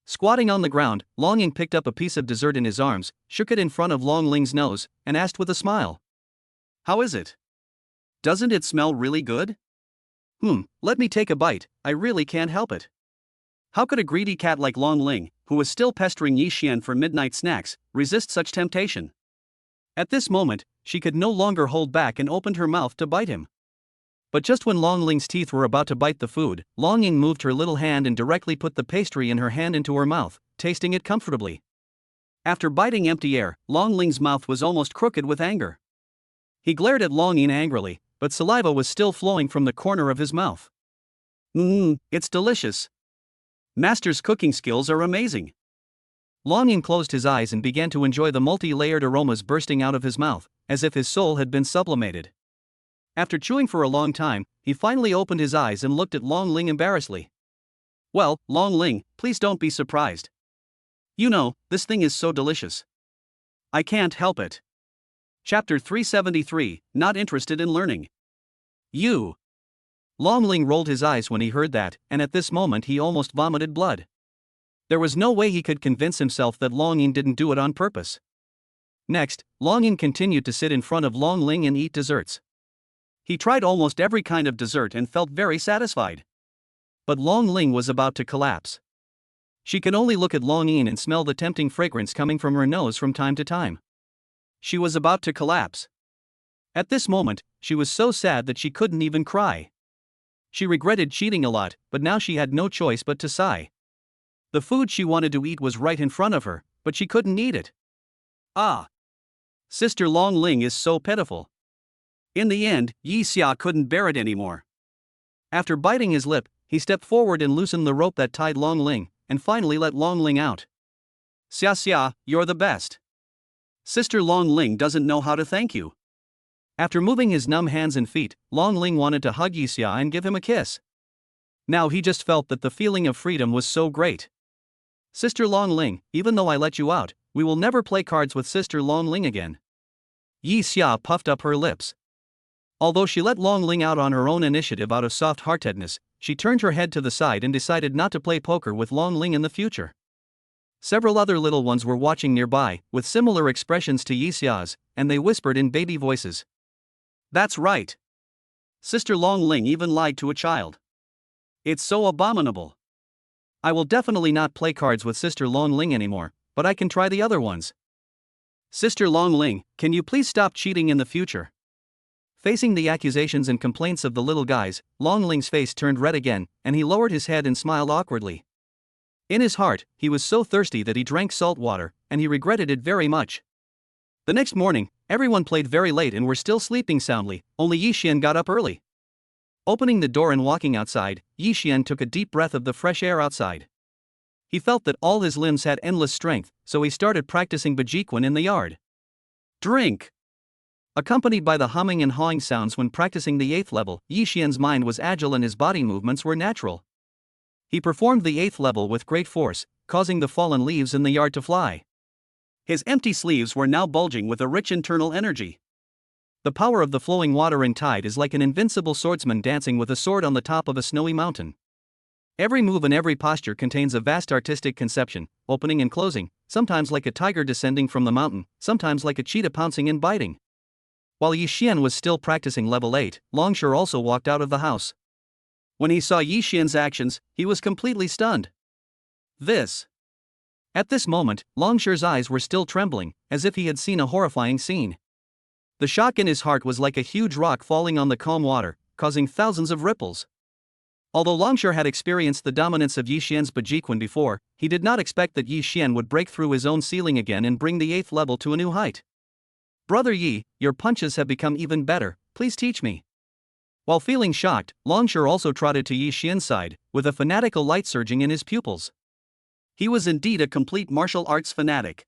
Squatting on the ground, Long Yin picked up a piece of dessert in his arms, shook it in front of Long Ling's nose, and asked with a smile. How is it? Doesn't it smell really good? Let me take a bite, I really can't help it. How could a greedy cat like Long Ling, who was still pestering Yi Xian for midnight snacks, resist such temptation? At this moment, she could no longer hold back and opened her mouth to bite him. But just when Long Ling's teeth were about to bite the food, Long Yin moved her little hand and directly put the pastry in her hand into her mouth, tasting it comfortably. After biting empty air, Long Ling's mouth was almost crooked with anger. He glared at Long Yin angrily, but saliva was still flowing from the corner of his mouth. It's delicious. Master's cooking skills are amazing. Long Yin closed his eyes and began to enjoy the multi-layered aromas bursting out of his mouth, as if his soul had been sublimated. After chewing for a long time, he finally opened his eyes and looked at Long Ling embarrassedly. Well, Long Ling, please don't be surprised. You know, this thing is so delicious. I can't help it. Chapter 373, Not Interested in Learning. You. Long Ling rolled his eyes when he heard that, and at this moment he almost vomited blood. There was no way he could convince himself that Long Yin didn't do it on purpose. Next, Long Yin continued to sit in front of Long Ling and eat desserts. He tried almost every kind of dessert and felt very satisfied. But Long Ling was about to collapse. She could only look at Long Yin and smell the tempting fragrance coming from her nose from time to time. She was about to collapse. At this moment, she was so sad that she couldn't even cry. She regretted cheating a lot, but now she had no choice but to sigh. The food she wanted to eat was right in front of her, but she couldn't eat it. Ah! Sister Long Ling is so pitiful. In the end, Yi Xia couldn't bear it anymore. After biting his lip, he stepped forward and loosened the rope that tied Long Ling, and finally let Long Ling out. Xia Xia, you're the best. Sister Long Ling doesn't know how to thank you. After moving his numb hands and feet, Long Ling wanted to hug Yi Xia and give him a kiss. Now he just felt that the feeling of freedom was so great. Sister Long Ling, even though I let you out, we will never play cards with Sister Long Ling again. Yi Xia puffed up her lips. Although she let Long Ling out on her own initiative out of soft-heartedness, she turned her head to the side and decided not to play poker with Long Ling in the future. Several other little ones were watching nearby, with similar expressions to Yi Xia's, and they whispered in baby voices. That's right. Sister Long Ling even lied to a child. It's so abominable. I will definitely not play cards with Sister Long Ling anymore, but I can try the other ones. Sister Long Ling, can you please stop cheating in the future? Facing the accusations and complaints of the little guys, Long Ling's face turned red again, and he lowered his head and smiled awkwardly. In his heart, he was so thirsty that he drank salt water, and he regretted it very much. The next morning, everyone played very late and were still sleeping soundly, only Yi Xian got up early. Opening the door and walking outside, Yi Xian took a deep breath of the fresh air outside. He felt that all his limbs had endless strength, so he started practicing becom in the yard. Drink! Accompanied by the humming and hawing sounds when practicing the 8th level, Yi Xian's mind was agile and his body movements were natural. He performed the 8th level with great force, causing the fallen leaves in the yard to fly. His empty sleeves were now bulging with a rich internal energy. The power of the flowing water and tide is like an invincible swordsman dancing with a sword on the top of a snowy mountain. Every move and every posture contains a vast artistic conception, opening and closing, sometimes like a tiger descending from the mountain, sometimes like a cheetah pouncing and biting. While Yi Xian was still practicing level 8, Longshur also walked out of the house. When he saw Yi Xian's actions, he was completely stunned. At this moment, Longshur's eyes were still trembling, as if he had seen a horrifying scene. The shock in his heart was like a huge rock falling on the calm water, causing thousands of ripples. Although Longshur had experienced the dominance of Yi Xian's becom before, he did not expect that Yi Xian would break through his own ceiling again and bring the 8th level to a new height. Brother Yi, your punches have become even better, please teach me. While feeling shocked, Longshur also trotted to Yi Xian's side, with a fanatical light surging in his pupils. He was indeed a complete martial arts fanatic.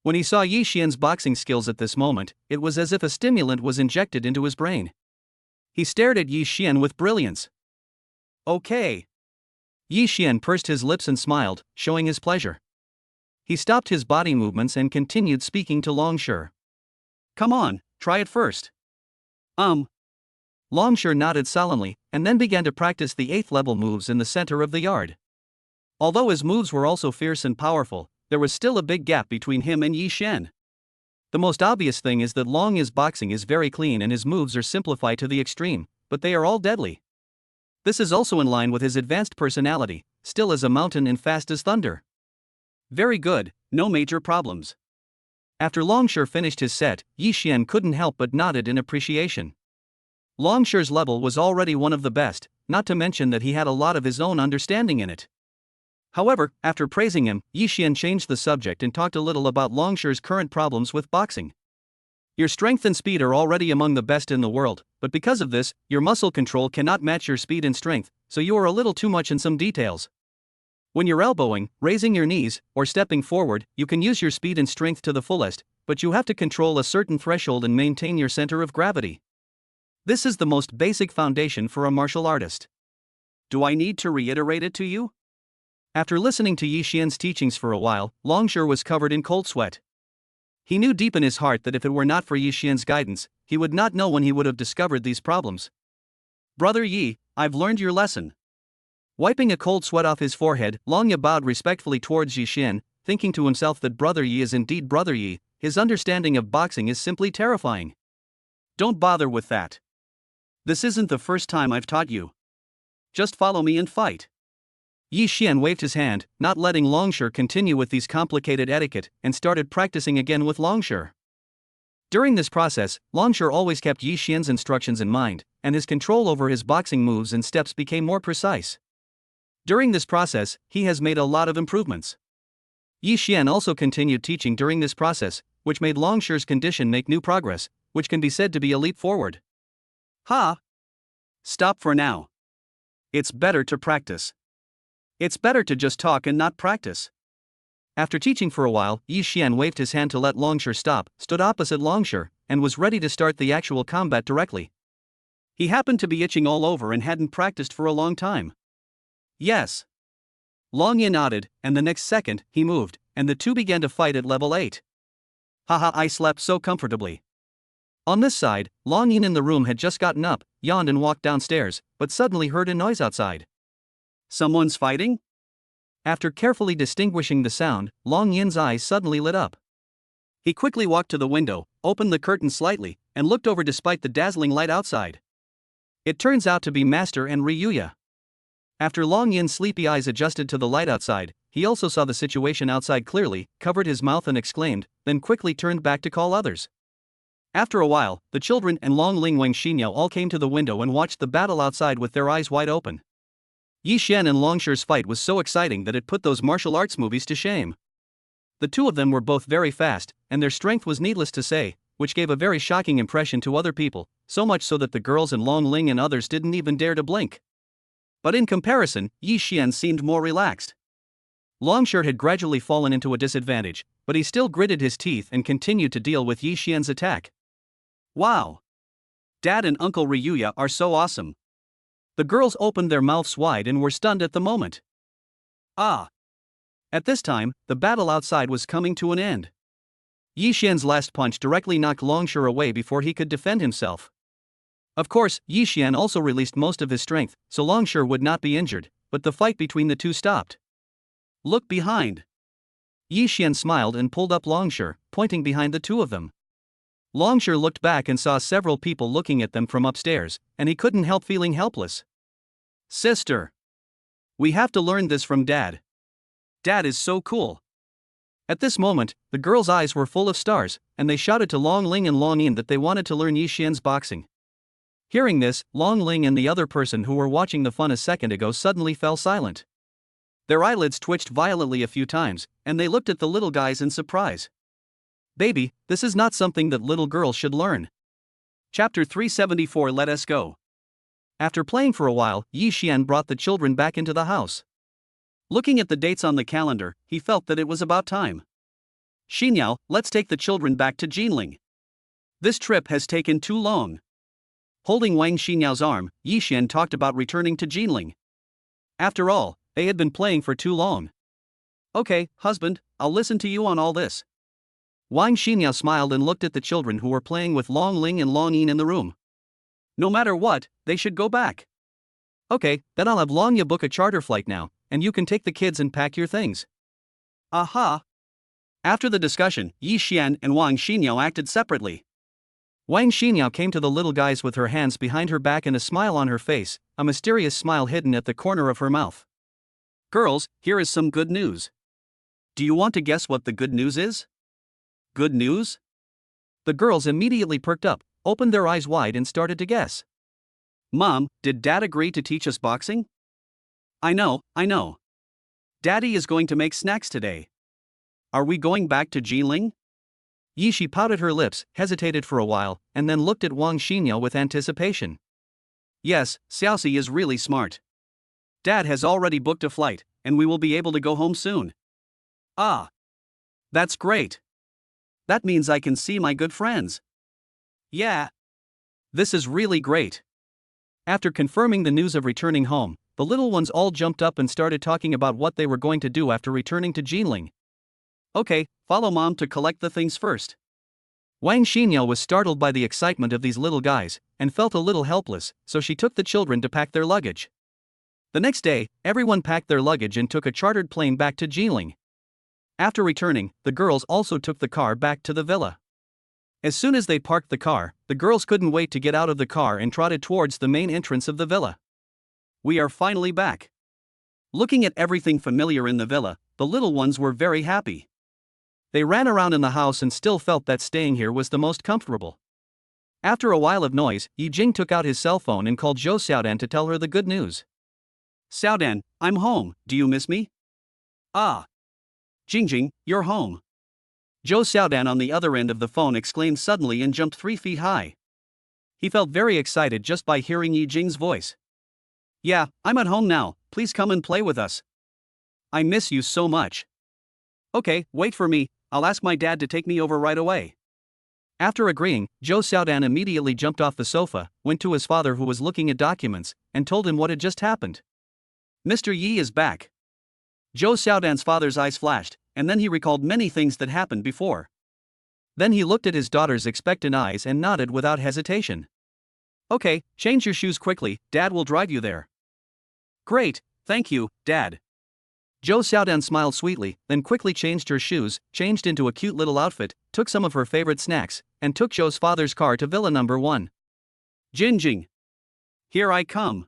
When he saw Yi Xian's boxing skills at this moment, it was as if a stimulant was injected into his brain. He stared at Yi Xian with brilliance. Okay. Yi Xian pursed his lips and smiled, showing his pleasure. He stopped his body movements and continued speaking to Longshur. Come on, try it first. Longshur nodded solemnly, and then began to practice the 8th level moves in the center of the yard. Although his moves were also fierce and powerful, there was still a big gap between him and Yi Xian. The most obvious thing is that Long's boxing is very clean and his moves are simplified to the extreme, but they are all deadly. This is also in line with his advanced personality, still as a mountain and fast as thunder. Very good, no major problems. After Longshur finished his set, Yi Xian couldn't help but nodded in appreciation. Longshur's level was already one of the best, not to mention that he had a lot of his own understanding in it. However, after praising him, Yi Xian changed the subject and talked a little about Longshur's current problems with boxing. Your strength and speed are already among the best in the world, but because of this, your muscle control cannot match your speed and strength, so you are a little too much in some details. When you're elbowing, raising your knees, or stepping forward, you can use your speed and strength to the fullest, but you have to control a certain threshold and maintain your center of gravity. This is the most basic foundation for a martial artist. Do I need to reiterate it to you? After listening to Yi Xian's teachings for a while, Longshur was covered in cold sweat. He knew deep in his heart that if it were not for Yi Xian's guidance, he would not know when he would have discovered these problems. Brother Yi, I've learned your lesson. Wiping a cold sweat off his forehead, Long Yi bowed respectfully towards Yi Xian, thinking to himself that Brother Yi is indeed Brother Yi. His understanding of boxing is simply terrifying. Don't bother with that. This isn't the first time I've taught you. Just follow me and fight. Yi Xian waved his hand, not letting Longshur continue with these complicated etiquette, and started practicing again with Longshur. During this process, Longshur always kept Yi Xian's instructions in mind, and his control over his boxing moves and steps became more precise. During this process, he has made a lot of improvements. Yi Xian also continued teaching during this process, which made Longshur's condition make new progress, which can be said to be a leap forward. Stop for now. It's better to practice. It's better to just talk and not practice. After teaching for a while, Yi Xian waved his hand to let Longshur stop, stood opposite Longshur, and was ready to start the actual combat directly. He happened to be itching all over and hadn't practiced for a long time. Yes. Long Yi nodded, and the next second, he moved, and the two began to fight at level 8. Haha, I slept so comfortably. On this side, Long Yin in the room had just gotten up, yawned and walked downstairs, but suddenly heard a noise outside. Someone's fighting? After carefully distinguishing the sound, Long Yin's eyes suddenly lit up. He quickly walked to the window, opened the curtain slightly, and looked over despite the dazzling light outside. It turns out to be Master and Ryuya. After Long Yin's sleepy eyes adjusted to the light outside, he also saw the situation outside clearly, covered his mouth and exclaimed, then quickly turned back to call others. After a while, the children and Long Ling Wang Xinyao all came to the window and watched the battle outside with their eyes wide open. Yi Xian and Long Shi's fight was so exciting that it put those martial arts movies to shame. The two of them were both very fast, and their strength was needless to say, which gave a very shocking impression to other people, so much so that the girls and Long Ling and others didn't even dare to blink. But in comparison, Yi Xian seemed more relaxed. Longshirt had gradually fallen into a disadvantage, but he still gritted his teeth and continued to deal with Yi Xian's attack. Wow! Dad and Uncle Ryuya are so awesome. The girls opened their mouths wide and were stunned at the moment. Ah! At this time, the battle outside was coming to an end. Yi Xian's last punch directly knocked Longshire away before he could defend himself. Of course, Yi Xian also released most of his strength, so Longshire would not be injured, but the fight between the two stopped. Look behind. Yi Xian smiled and pulled up Longshire, pointing behind the two of them. Longshire looked back and saw several people looking at them from upstairs, and he couldn't help feeling helpless. Sister! We have to learn this from Dad. Dad is so cool. At this moment, the girls' eyes were full of stars, and they shouted to Long Ling and Long Yin that they wanted to learn Yi Xian's boxing. Hearing this, Long Ling and the other person who were watching the fun a second ago suddenly fell silent. Their eyelids twitched violently a few times, and they looked at the little guys in surprise. Baby, this is not something that little girls should learn. Chapter 374. Let us go. After playing for a while, Yi Xian brought the children back into the house. Looking at the dates on the calendar, he felt that it was about time. Xinyao, let's take the children back to Jinling. This trip has taken too long. Holding Wang Xinyao's arm, Yi Xian talked about returning to Jinling. After all, they had been playing for too long. Okay, husband, I'll listen to you on all this. Wang Xinyao smiled and looked at the children who were playing with Long Ling and Long Yin in the room. No matter what, they should go back. Okay, then I'll have Long Ya book a charter flight now, and you can take the kids and pack your things. Aha! After the discussion, Yi Xian and Wang Xinyao acted separately. Wang Xinyao came to the little guys with her hands behind her back and a smile on her face, a mysterious smile hidden at the corner of her mouth. Girls, here is some good news. Do you want to guess what the good news is? Good news? The girls immediately perked up, opened their eyes wide and started to guess. Mom, did Dad agree to teach us boxing? I know. Daddy is going to make snacks today. Are we going back to Jiling? Yishi pouted her lips, hesitated for a while, and then looked at Wang Xinyao with anticipation. Yes, Xiaoxi is really smart. Dad has already booked a flight, and we will be able to go home soon. Ah! That's great. That means I can see my good friends. Yeah. This is really great. After confirming the news of returning home, the little ones all jumped up and started talking about what they were going to do after returning to Jinling. Okay, follow Mom to collect the things first. Wang Xinyao was startled by the excitement of these little guys, and felt a little helpless, so she took the children to pack their luggage. The next day, everyone packed their luggage and took a chartered plane back to Jiling. After returning, the girls also took the car back to the villa. As soon as they parked the car, the girls couldn't wait to get out of the car and trotted towards the main entrance of the villa. We are finally back. Looking at everything familiar in the villa, the little ones were very happy. They ran around in the house and still felt that staying here was the most comfortable. After a while of noise, Yi Jing took out his cell phone and called Zhou Xiaodan to tell her the good news. Xiaodan, I'm home, do you miss me? Ah. Jingjing, you're home. Zhou Xiaodan on the other end of the phone exclaimed suddenly and jumped 3 feet high. He felt very excited just by hearing Yi Jing's voice. Yeah, I'm at home now, please come and play with us. I miss you so much. Okay, wait for me, I'll ask my dad to take me over right away. After agreeing, Zhou Xiaodan immediately jumped off the sofa, went to his father who was looking at documents, and told him what had just happened. Mr. Yi is back. Zhou Xiaodan's father's eyes flashed, and then he recalled many things that happened before. Then he looked at his daughter's expectant eyes and nodded without hesitation. Okay, change your shoes quickly, Dad will drive you there. Great, thank you, Dad. Zhou Xiaodan smiled sweetly, then quickly changed her shoes, changed into a cute little outfit, took some of her favorite snacks, and took Zhou's father's car to Villa number 1. Jinjing. Here I come.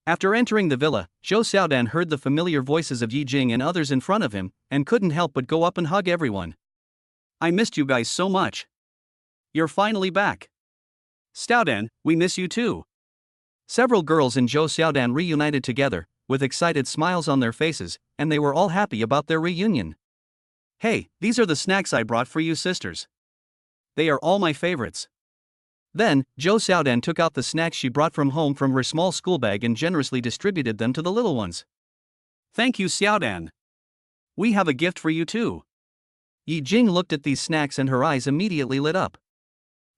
After entering the villa, Zhou Xiaodan heard the familiar voices of Yi Jing and others in front of him, and couldn't help but go up and hug everyone. I missed you guys so much. You're finally back. Xiaodan, we miss you too. Several girls in Zhou Xiaodan reunited together, with excited smiles on their faces, and they were all happy about their reunion. Hey, these are the snacks I brought for you sisters. They are all my favorites. Then, Zhou Xiaodan took out the snacks she brought from home from her small school bag and generously distributed them to the little ones. Thank you, Xiaodan. We have a gift for you too. Yi Jing looked at these snacks and her eyes immediately lit up.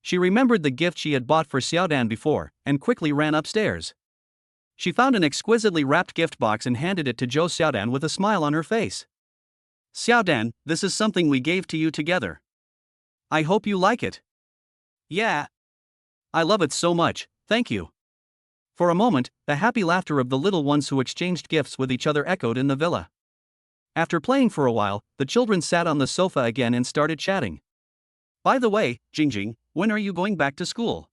She remembered the gift she had bought for Xiaodan before, and quickly ran upstairs. She found an exquisitely wrapped gift box and handed it to Zhou Xiaodan with a smile on her face. Xiaodan, this is something we gave to you together. I hope you like it. Yeah. I love it so much, thank you. For a moment, the happy laughter of the little ones who exchanged gifts with each other echoed in the villa. After playing for a while, the children sat on the sofa again and started chatting. By the way, Jingjing, when are you going back to school?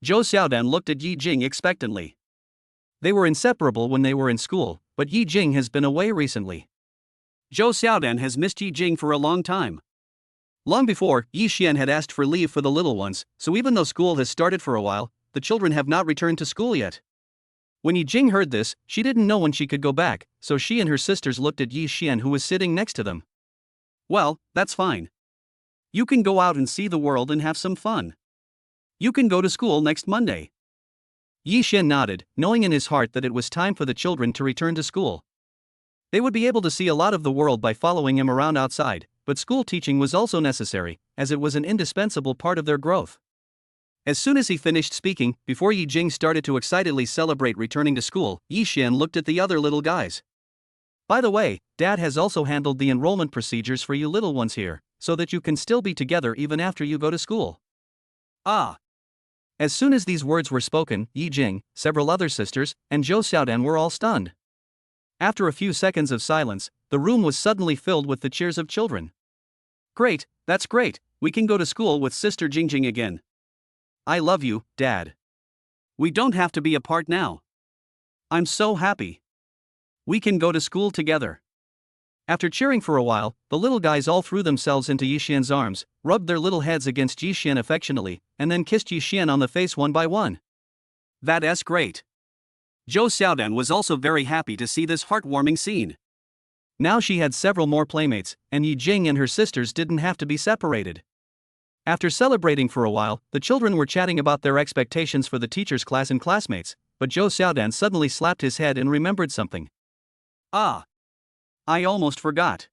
Zhou Xiaodan looked at Yi Jing expectantly. They were inseparable when they were in school, but Yi Jing has been away recently. Zhou Xiaodan has missed Yi Jing for a long time. Long before, Yi Xian had asked for leave for the little ones, so even though school has started for a while, the children have not returned to school yet. When Yi Jing heard this, she didn't know when she could go back, so she and her sisters looked at Yi Xian who was sitting next to them. Well, that's fine. You can go out and see the world and have some fun. You can go to school next Monday. Yi Xian nodded, knowing in his heart that it was time for the children to return to school. They would be able to see a lot of the world by following him around outside, but school teaching was also necessary, as it was an indispensable part of their growth. As soon as he finished speaking, before Yi Jing started to excitedly celebrate returning to school, Yi Xian looked at the other little guys. By the way, Dad has also handled the enrollment procedures for you little ones here, so that you can still be together even after you go to school. Ah. As soon as these words were spoken, Yi Jing, several other sisters, and Zhou Xiaodan were all stunned. After a few seconds of silence, the room was suddenly filled with the cheers of children. Great, that's great, we can go to school with Sister Jingjing again. I love you, Dad. We don't have to be apart now. I'm so happy. We can go to school together. After cheering for a while, the little guys all threw themselves into Yi Xian's arms, rubbed their little heads against Yi Xian affectionately, and then kissed Yi Xian on the face one by one. That's great. Zhou Xiaodan was also very happy to see this heartwarming scene. Now she had several more playmates, and Yi Jing and her sisters didn't have to be separated. After celebrating for a while, the children were chatting about their expectations for the teacher's class and classmates, but Zhou Xiaodan suddenly slapped his head and remembered something. Ah! I almost forgot.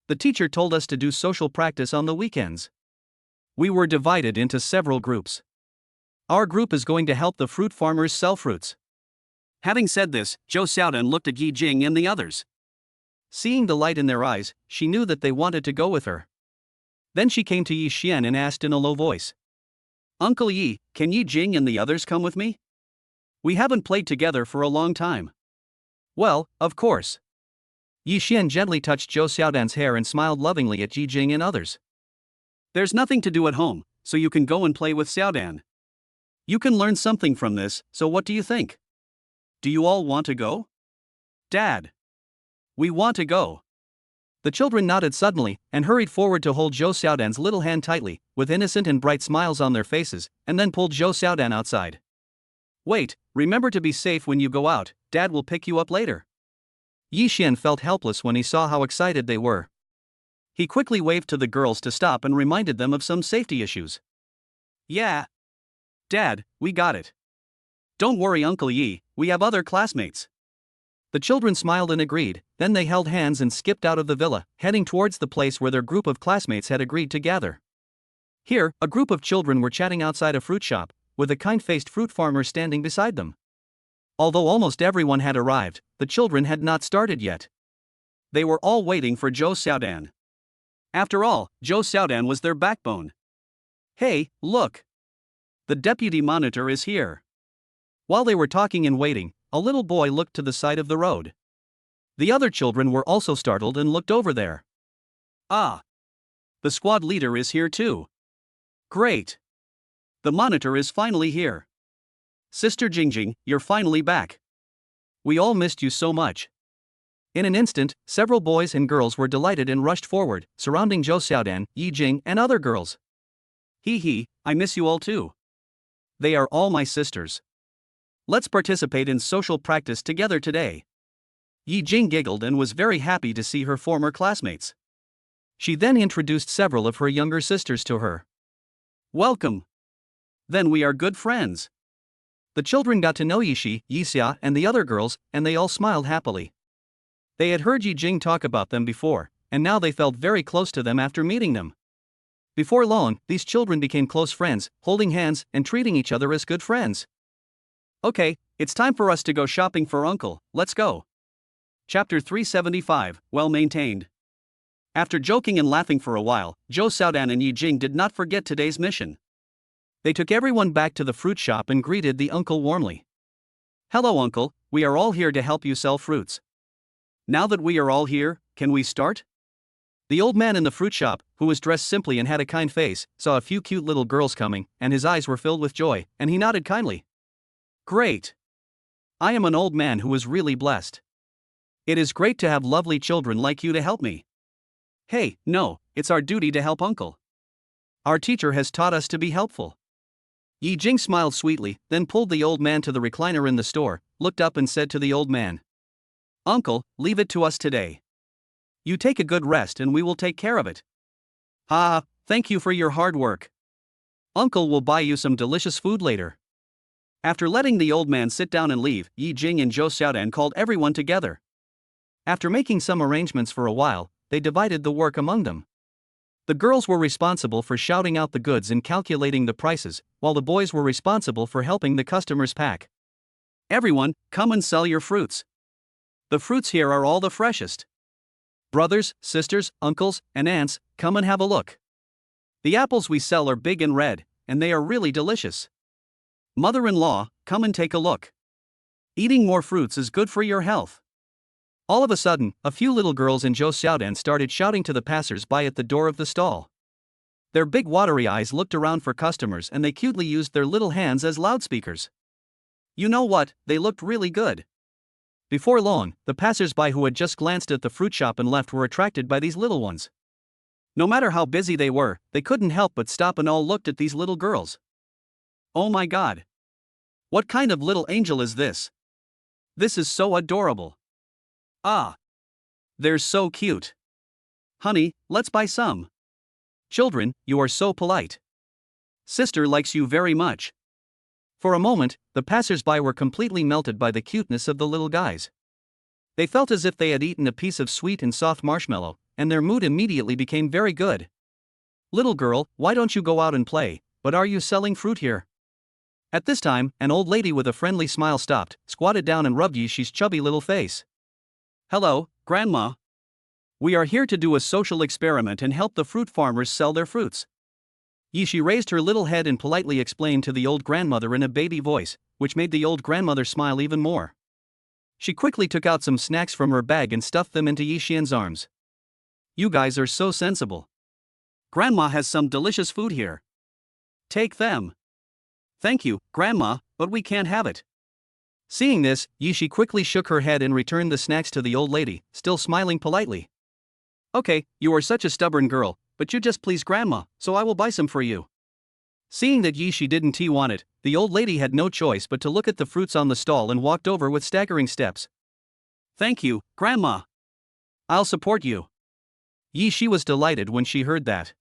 The teacher told us to do social practice on the weekends. We were divided into several groups. Our group is going to help the fruit farmers sell fruits. Having said this, Zhou Xiaodan looked at Yi Jing and the others. Seeing the light in their eyes, she knew that they wanted to go with her. Then she came to Yi Xian and asked in a low voice. Uncle Yi, can Yi Jing and the others come with me? We haven't played together for a long time. Well, of course. Yi Xian gently touched Zhou Xiaodan's hair and smiled lovingly at Yi Jing and others. There's nothing to do at home, so you can go and play with Xiaodan. You can learn something from this, so what do you think? Do you all want to go? Dad. We want to go. The children nodded suddenly, and hurried forward to hold Zhou Xiaodan's little hand tightly, with innocent and bright smiles on their faces, and then pulled Zhou Xiaodan outside. Wait, remember to be safe when you go out, Dad will pick you up later. Yi Xian felt helpless when he saw how excited they were. He quickly waved to the girls to stop and reminded them of some safety issues. Yeah. Dad, we got it. Don't worry, Uncle Yi, we have other classmates. The children smiled and agreed, then they held hands and skipped out of the villa, heading towards the place where their group of classmates had agreed to gather. Here, a group of children were chatting outside a fruit shop, with a kind-faced fruit farmer standing beside them. Although almost everyone had arrived, the children had not started yet. They were all waiting for Zhou Xiaodan. After all, Zhou Xiaodan was their backbone. Hey, look! The deputy monitor is here. While they were talking and waiting, a little boy looked to the side of the road. The other children were also startled and looked over there. Ah! The squad leader is here too. Great! The monitor is finally here. Sister Jingjing, you're finally back. We all missed you so much. In an instant, several boys and girls were delighted and rushed forward, surrounding Zhou Xiaodan, Yi Jing, and other girls. Hee, I miss you all too. They are all my sisters. Let's participate in social practice together today. Yi Jing giggled and was very happy to see her former classmates. She then introduced several of her younger sisters to her. Welcome. Then we are good friends. The children got to know Yishi, Yixia, and the other girls, and they all smiled happily. They had heard Yi Jing talk about them before, and now they felt very close to them after meeting them. Before long, these children became close friends, holding hands and treating each other as good friends. Okay, it's time for us to go shopping for Uncle, let's go. Chapter 375, Well Maintained. After joking and laughing for a while, Zhou Xiaodan and Yi Jing did not forget today's mission. They took everyone back to the fruit shop and greeted the uncle warmly. Hello uncle, we are all here to help you sell fruits. Now that we are all here, can we start? The old man in the fruit shop, who was dressed simply and had a kind face, saw a few cute little girls coming, and his eyes were filled with joy, and he nodded kindly. Great! I am an old man who is really blessed. It is great to have lovely children like you to help me. Hey, no, it's our duty to help uncle. Our teacher has taught us to be helpful. Yi Jing smiled sweetly, then pulled the old man to the recliner in the store, looked up and said to the old man, Uncle, leave it to us today. You take a good rest and we will take care of it. Thank you for your hard work. Uncle will buy you some delicious food later. After letting the old man sit down and leave, Yi Jing and Zhou Xiaodan called everyone together. After making some arrangements for a while, they divided the work among them. The girls were responsible for shouting out the goods and calculating the prices, while the boys were responsible for helping the customers pack. Everyone, come and sell your fruits. The fruits here are all the freshest. Brothers, sisters, uncles, and aunts, come and have a look. The apples we sell are big and red, and they are really delicious. Mother-in-law, come and take a look. Eating more fruits is good for your health. All of a sudden, a few little girls in Zhou Xiaodan started shouting to the passers-by at the door of the stall. Their big watery eyes looked around for customers and they cutely used their little hands as loudspeakers. You know what, they looked really good. Before long, the passers-by who had just glanced at the fruit shop and left were attracted by these little ones. No matter how busy they were, they couldn't help but stop and all looked at these little girls. Oh my God! What kind of little angel is this? This is so adorable. Ah! They're so cute. Honey, let's buy some. Children, you are so polite. Sister likes you very much. For a moment, the passers-by were completely melted by the cuteness of the little guys. They felt as if they had eaten a piece of sweet and soft marshmallow, and their mood immediately became very good. Little girl, why don't you go out and play, but are you selling fruit here? At this time, an old lady with a friendly smile stopped, squatted down and rubbed Yishi's chubby little face. Hello, Grandma. We are here to do a social experiment and help the fruit farmers sell their fruits. Yishi raised her little head and politely explained to the old grandmother in a baby voice, which made the old grandmother smile even more. She quickly took out some snacks from her bag and stuffed them into Yishian's arms. You guys are so sensible. Grandma has some delicious food here. Take them. Thank you, Grandma, but we can't have it. Seeing this, Yishi quickly shook her head and returned the snacks to the old lady, still smiling politely. Okay, you are such a stubborn girl, but you just please Grandma, so I will buy some for you. Seeing that Yishi didn't want it, the old lady had no choice but to look at the fruits on the stall and walked over with staggering steps. Thank you, Grandma. I'll support you. Yishi was delighted when she heard that.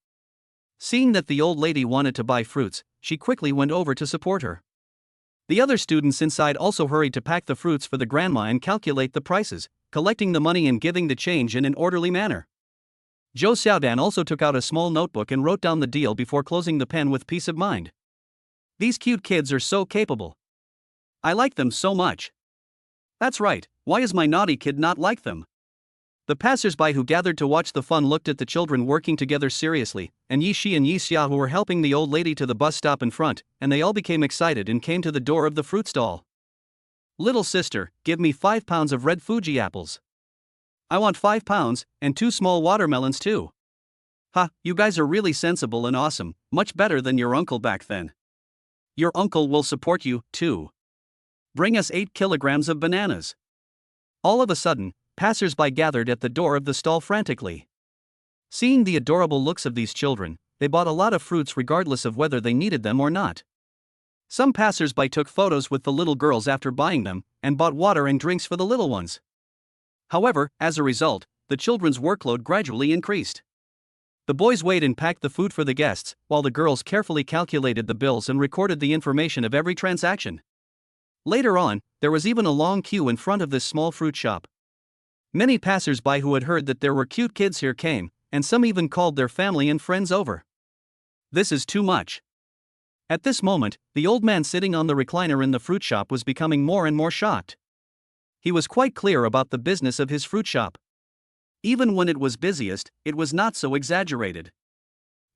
Seeing that the old lady wanted to buy fruits, she quickly went over to support her. The other students inside also hurried to pack the fruits for the grandma and calculate the prices, collecting the money and giving the change in an orderly manner. Zhou Xiaodan also took out a small notebook and wrote down the deal before closing the pen with peace of mind. These cute kids are so capable. I like them so much. That's right, why is my naughty kid not like them? The passersby who gathered to watch the fun looked at the children working together seriously, and Yi Shi and Yi Xia who were helping the old lady to the bus stop in front, and they all became excited and came to the door of the fruit stall. "Little sister, give me 5 pounds of red Fuji apples." "I want 5 pounds, and 2 small watermelons too." "Ha, you guys are really sensible and awesome, much better than your uncle back then. Your uncle will support you, too. Bring us 8 kilograms of bananas." All of a sudden, passers-by gathered at the door of the stall frantically. Seeing the adorable looks of these children, they bought a lot of fruits regardless of whether they needed them or not. Some passers-by took photos with the little girls after buying them, and bought water and drinks for the little ones. However, as a result, the children's workload gradually increased. The boys weighed and packed the food for the guests, while the girls carefully calculated the bills and recorded the information of every transaction. Later on, there was even a long queue in front of this small fruit shop. Many passers-by who had heard that there were cute kids here came, and some even called their family and friends over. "This is too much." At this moment, the old man sitting on the recliner in the fruit shop was becoming more and more shocked. He was quite clear about the business of his fruit shop. Even when it was busiest, it was not so exaggerated.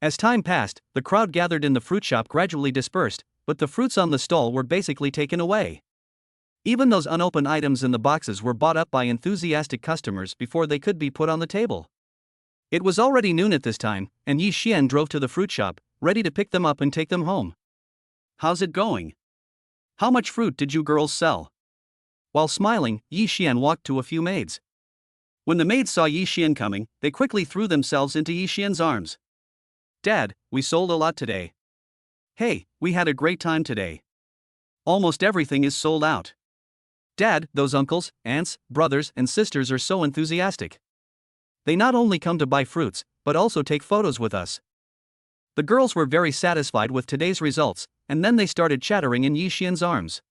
As time passed, the crowd gathered in the fruit shop gradually dispersed, but the fruits on the stall were basically taken away. Even those unopened items in the boxes were bought up by enthusiastic customers before they could be put on the table. It was already noon at this time, and Yi Xian drove to the fruit shop, ready to pick them up and take them home. "How's it going? How much fruit did you girls sell?" While smiling, Yi Xian walked to a few maids. When the maids saw Yi Xian coming, they quickly threw themselves into Yi Xian's arms. "Dad, we sold a lot today." "Hey, we had a great time today. Almost everything is sold out." "Dad, those uncles, aunts, brothers, and sisters are so enthusiastic. They not only come to buy fruits, but also take photos with us." The girls were very satisfied with today's results, and then they started chattering in Yi Xian's arms.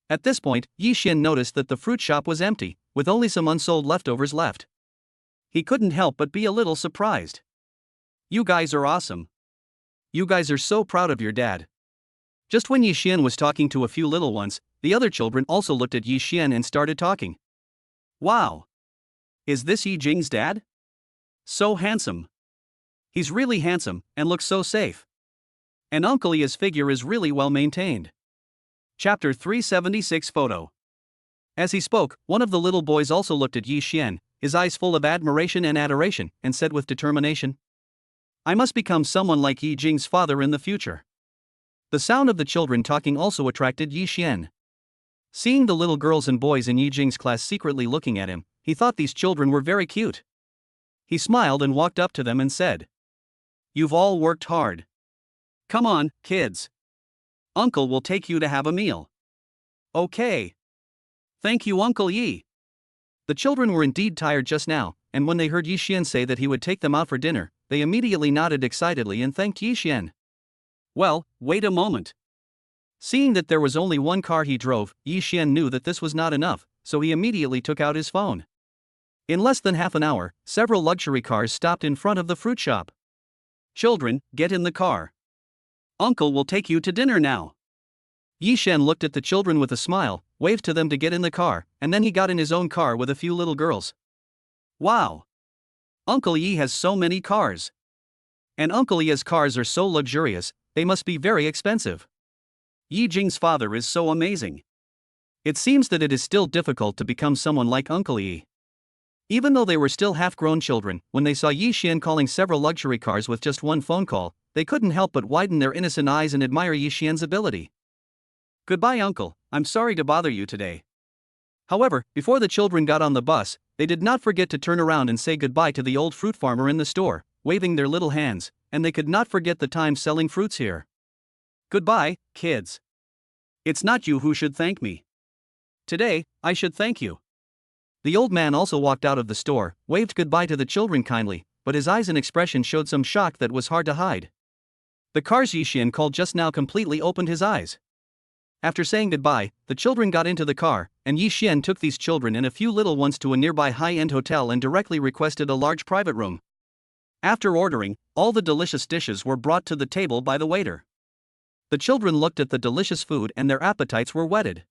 At this point, Yi Xian noticed that the fruit shop was empty, with only some unsold leftovers left. He couldn't help but be a little surprised. "You guys are awesome. You guys are so proud of your dad." Just when Yi Xian was talking to a few little ones, the other children also looked at Yi Xian and started talking. "Wow! Is this Yi Jing's dad? So handsome. He's really handsome, and looks so safe. And Uncle Yi's figure is really well maintained." Chapter 376 Photo. As he spoke, one of the little boys also looked at Yi Xian, his eyes full of admiration and adoration, and said with determination, "I must become someone like Yi Jing's father in the future." The sound of the children talking also attracted Yi Xian. Seeing the little girls and boys in Yi Jing's class secretly looking at him, he thought these children were very cute. He smiled and walked up to them and said, "You've all worked hard. Come on, kids. Uncle will take you to have a meal." "Okay. Thank you, Uncle Yi." The children were indeed tired just now, and when they heard Yi Xian say that he would take them out for dinner, they immediately nodded excitedly and thanked Yi Xian. Well, wait a moment. Seeing that there was only one car he drove, Yi Xian knew that this was not enough, so he immediately took out his phone. In less than half an hour, several luxury cars stopped in front of the fruit shop. "Children, get in the car. Uncle will take you to dinner now." Yi Xian looked at the children with a smile, waved to them to get in the car, and then he got in his own car with a few little girls. "Wow! Uncle Yi has so many cars. And Uncle Yi's cars are so luxurious, they must be very expensive. Yi Jing's father is so amazing. It seems that it is still difficult to become someone like Uncle Yi." Even though they were still half-grown children, when they saw Yi Xian calling several luxury cars with just one phone call, they couldn't help but widen their innocent eyes and admire Yi Xian's ability. "Goodbye, Uncle, I'm sorry to bother you today." However, before the children got on the bus, they did not forget to turn around and say goodbye to the old fruit farmer in the store, waving their little hands, and they could not forget the time selling fruits here. "Goodbye, kids. It's not you who should thank me. Today, I should thank you." The old man also walked out of the store, waved goodbye to the children kindly, but his eyes and expression showed some shock that was hard to hide. The cars Yi Xian called just now completely opened his eyes. After saying goodbye, the children got into the car, and Yi Xian took these children and a few little ones to a nearby high-end hotel and directly requested a large private room. After ordering, all the delicious dishes were brought to the table by the waiter. The children looked at the delicious food and their appetites were whetted.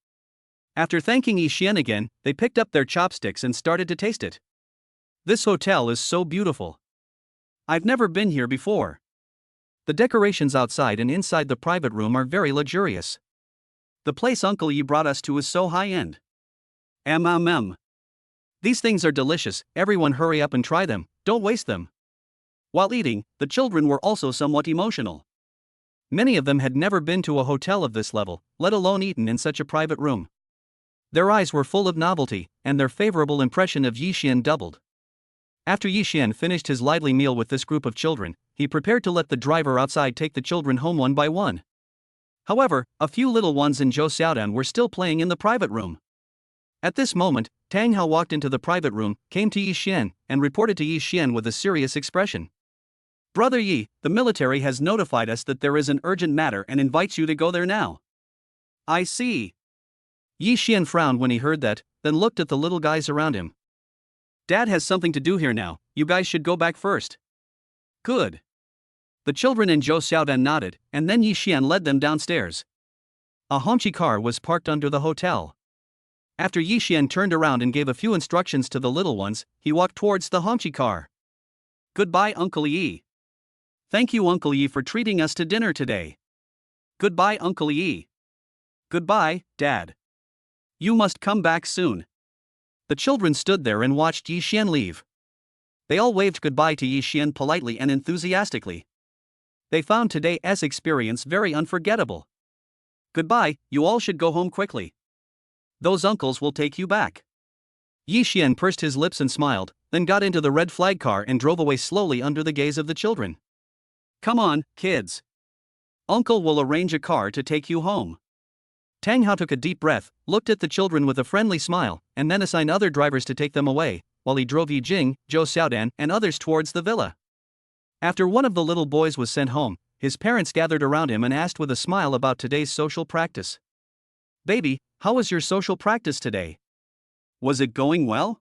After thanking Yi Xian again, they picked up their chopsticks and started to taste it. This hotel is so beautiful. I've never been here before. The decorations outside and inside the private room are very luxurious. The place Uncle Yi brought us to is so high-end. These things are delicious, everyone hurry up and try them, don't waste them. While eating, the children were also somewhat emotional. Many of them had never been to a hotel of this level, let alone eaten in such a private room. Their eyes were full of novelty, and their favorable impression of Yi Xian doubled. After Yi Xian finished his lively meal with this group of children, he prepared to let the driver outside take the children home one by one. However, a few little ones in Zhou Xiaodan were still playing in the private room. At this moment, Tang Hao walked into the private room, came to Yi Xian, and reported to Yi Xian with a serious expression. Brother Yi, the military has notified us that there is an urgent matter and invites you to go there now. I see. Yi Xian frowned when he heard that, then looked at the little guys around him. Dad has something to do here now, you guys should go back first. Good. The children in Zhou Xiaodan nodded, and then Yi Xian led them downstairs. A Hongqi car was parked under the hotel. After Yi Xian turned around and gave a few instructions to the little ones, he walked towards the Hongqi car. Goodbye, Uncle Yi. Thank you, Uncle Yi, for treating us to dinner today. Goodbye, Uncle Yi. Goodbye, Dad. You must come back soon. The children stood there and watched Yi Xian leave. They all waved goodbye to Yi Xian politely and enthusiastically. They found today's experience very unforgettable. Goodbye, you all should go home quickly. Those uncles will take you back. Yi Xian pursed his lips and smiled, then got into the red flag car and drove away slowly under the gaze of the children. Come on, kids. Uncle will arrange a car to take you home. Tang Hao took a deep breath, looked at the children with a friendly smile, and then assigned other drivers to take them away, while he drove Yi Jing, Zhou Xiaodan, and others towards the villa. After one of the little boys was sent home, his parents gathered around him and asked with a smile about today's social practice. Baby, how was your social practice today? Was it going well?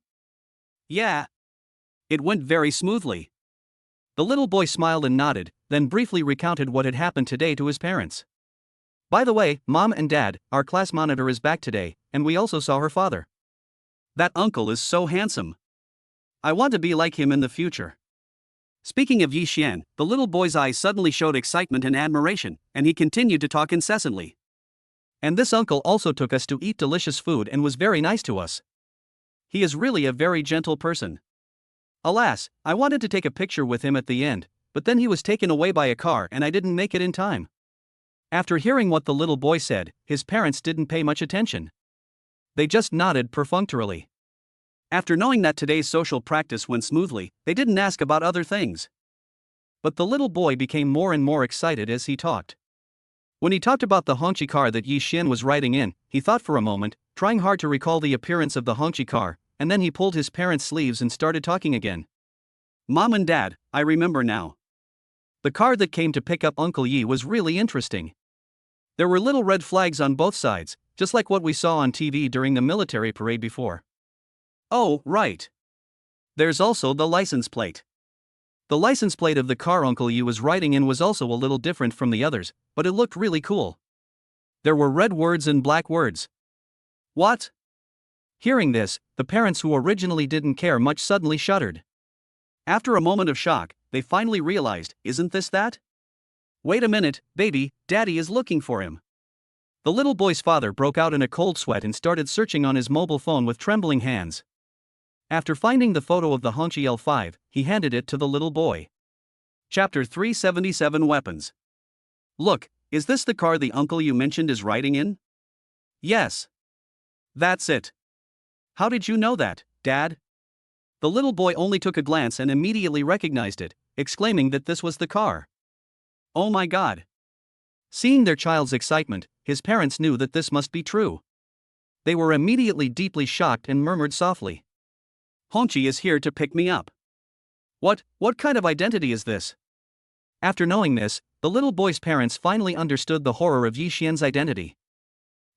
Yeah. It went very smoothly. The little boy smiled and nodded, then briefly recounted what had happened today to his parents. By the way, Mom and Dad, our class monitor is back today, and we also saw her father. That uncle is so handsome. I want to be like him in the future. Speaking of Yi Xian, the little boy's eyes suddenly showed excitement and admiration, and he continued to talk incessantly. And this uncle also took us to eat delicious food and was very nice to us. He is really a very gentle person. Alas, I wanted to take a picture with him at the end, but then he was taken away by a car and I didn't make it in time. After hearing what the little boy said, his parents didn't pay much attention. They just nodded perfunctorily. After knowing that today's social practice went smoothly, they didn't ask about other things. But the little boy became more and more excited as he talked. When he talked about the Hongqi car that Yi Xian was riding in, he thought for a moment, trying hard to recall the appearance of the Hongqi car, and then he pulled his parents' sleeves and started talking again. Mom and Dad, I remember now. The car that came to pick up Uncle Yi was really interesting. There were little red flags on both sides, just like what we saw on TV during the military parade before. Oh, right. There's also the license plate. The license plate of the car Uncle Yi was riding in was also a little different from the others, but it looked really cool. There were red words and black words. What? Hearing this, the parents who originally didn't care much suddenly shuddered. After a moment of shock, they finally realized, isn't this that? Wait a minute, baby, Daddy is looking for him. The little boy's father broke out in a cold sweat and started searching on his mobile phone with trembling hands. After finding the photo of the Hongqi L5, he handed it to the little boy. Chapter 377 Weapons. Look, is this the car the uncle you mentioned is riding in? Yes. That's it. How did you know that, Dad? The little boy only took a glance and immediately recognized it, exclaiming that this was the car. Oh my God. Seeing their child's excitement, his parents knew that this must be true. They were immediately deeply shocked and murmured softly. Hongqi is here to pick me up. What kind of identity is this? After knowing this, the little boy's parents finally understood the horror of Yi Xian's identity.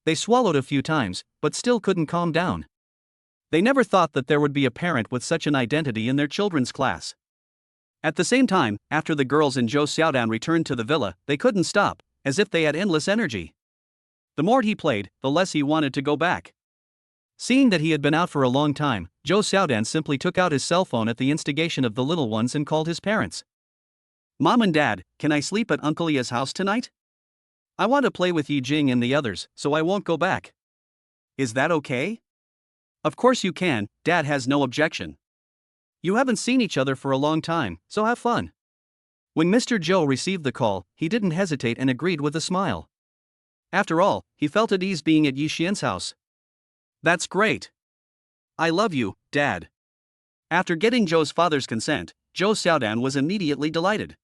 They swallowed a few times, but still couldn't calm down. They never thought that there would be a parent with such an identity in their children's class. At the same time, after the girls in Zhou Xiaodan returned to the villa, they couldn't stop, as if they had endless energy. The more he played, the less he wanted to go back. Seeing that he had been out for a long time, Zhou Xiaodan simply took out his cell phone at the instigation of the little ones and called his parents. Mom and Dad, can I sleep at Uncle Ya's house tonight? I want to play with Yi Jing and the others, so I won't go back. Is that okay? Of course you can, Dad has no objection. You haven't seen each other for a long time, so have fun. When Mr. Zhou received the call, he didn't hesitate and agreed with a smile. After all, he felt at ease being at Yi Xian's house. That's great. I love you, Dad. After getting Zhou's father's consent, Zhou Xiaodan was immediately delighted.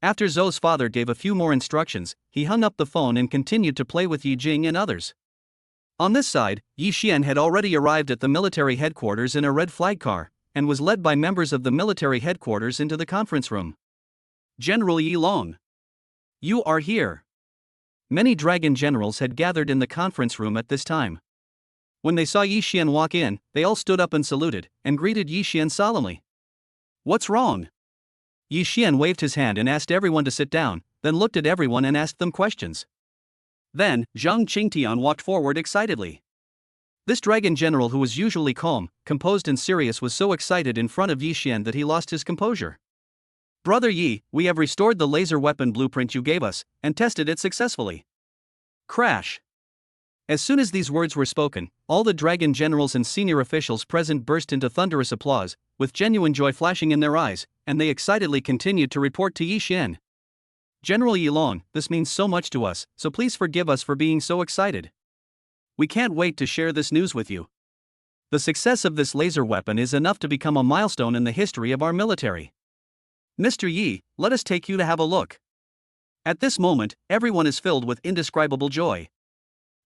After Zhou's father gave a few more instructions, he hung up the phone and continued to play with Yi Jing and others. On this side, Yi Xian had already arrived at the military headquarters in a red flag car, and was led by members of the military headquarters into the conference room. General Yi Long. You are here. Many dragon generals had gathered in the conference room at this time. When they saw Yi Xian walk in, they all stood up and saluted, and greeted Yi Xian solemnly. What's wrong? Yi Xian waved his hand and asked everyone to sit down, then looked at everyone and asked them questions. Then, Zhang Qingtian walked forward excitedly. This dragon general, who was usually calm, composed and serious, was so excited in front of Yi Xian that he lost his composure. Brother Yi, we have restored the laser weapon blueprint you gave us, and tested it successfully. Crash. As soon as these words were spoken, all the dragon generals and senior officials present burst into thunderous applause, with genuine joy flashing in their eyes, and they excitedly continued to report to Yi Xian. General Yi Long, this means so much to us, so please forgive us for being so excited. We can't wait to share this news with you. The success of this laser weapon is enough to become a milestone in the history of our military. Mr. Yi, let us take you to have a look. At this moment, everyone is filled with indescribable joy.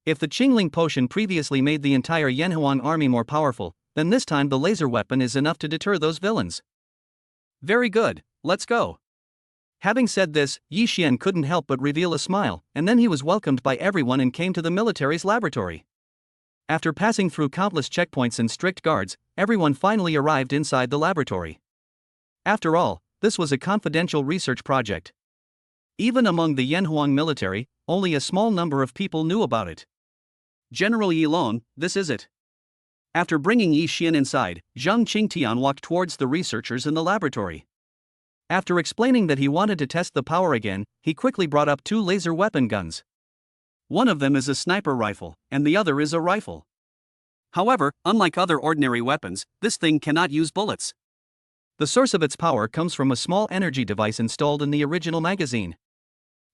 If the Qingling potion previously made the entire Yanhuang army more powerful, then this time the laser weapon is enough to deter those villains. Very good, let's go. Having said this, Yi Xian couldn't help but reveal a smile, and then he was welcomed by everyone and came to the military's laboratory. After passing through countless checkpoints and strict guards, everyone finally arrived inside the laboratory. After all, this was a confidential research project. Even among the Yanhuang military, only a small number of people knew about it. General Yi Long, this is it. After bringing Yi Xian inside, Zhang Qingtian walked towards the researchers in the laboratory. After explaining that he wanted to test the power again, he quickly brought up 2 laser weapon guns. One of them is a sniper rifle, and the other is a rifle. However, unlike other ordinary weapons, this thing cannot use bullets. The source of its power comes from a small energy device installed in the original magazine.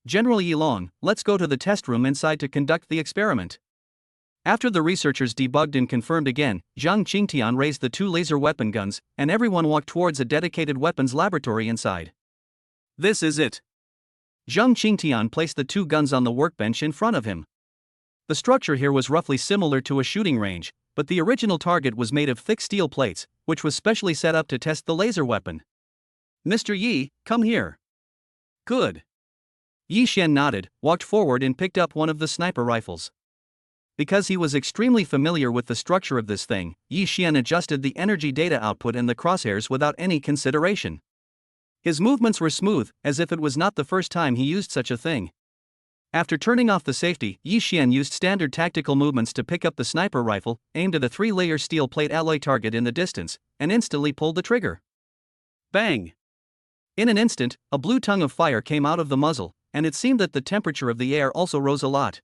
General Yi Long, let's go to the test room inside to conduct the experiment. After the researchers debugged and confirmed again, Zhang Qingtian raised the 2 laser weapon guns, and everyone walked towards a dedicated weapons laboratory inside. This is it. Zhang Qingtian placed the 2 guns on the workbench in front of him. The structure here was roughly similar to a shooting range, but the original target was made of thick steel plates, which was specially set up to test the laser weapon. Mr. Yi, come here. Good. Yi Xian nodded, walked forward and picked up one of the sniper rifles. Because he was extremely familiar with the structure of this thing, Yi Xian adjusted the energy data output and the crosshairs without any consideration. His movements were smooth, as if it was not the first time he used such a thing. After turning off the safety, Yi Xian used standard tactical movements to pick up the sniper rifle, aimed at a 3-layer steel plate alloy target in the distance, and instantly pulled the trigger. Bang! In an instant, a blue tongue of fire came out of the muzzle, and it seemed that the temperature of the air also rose a lot.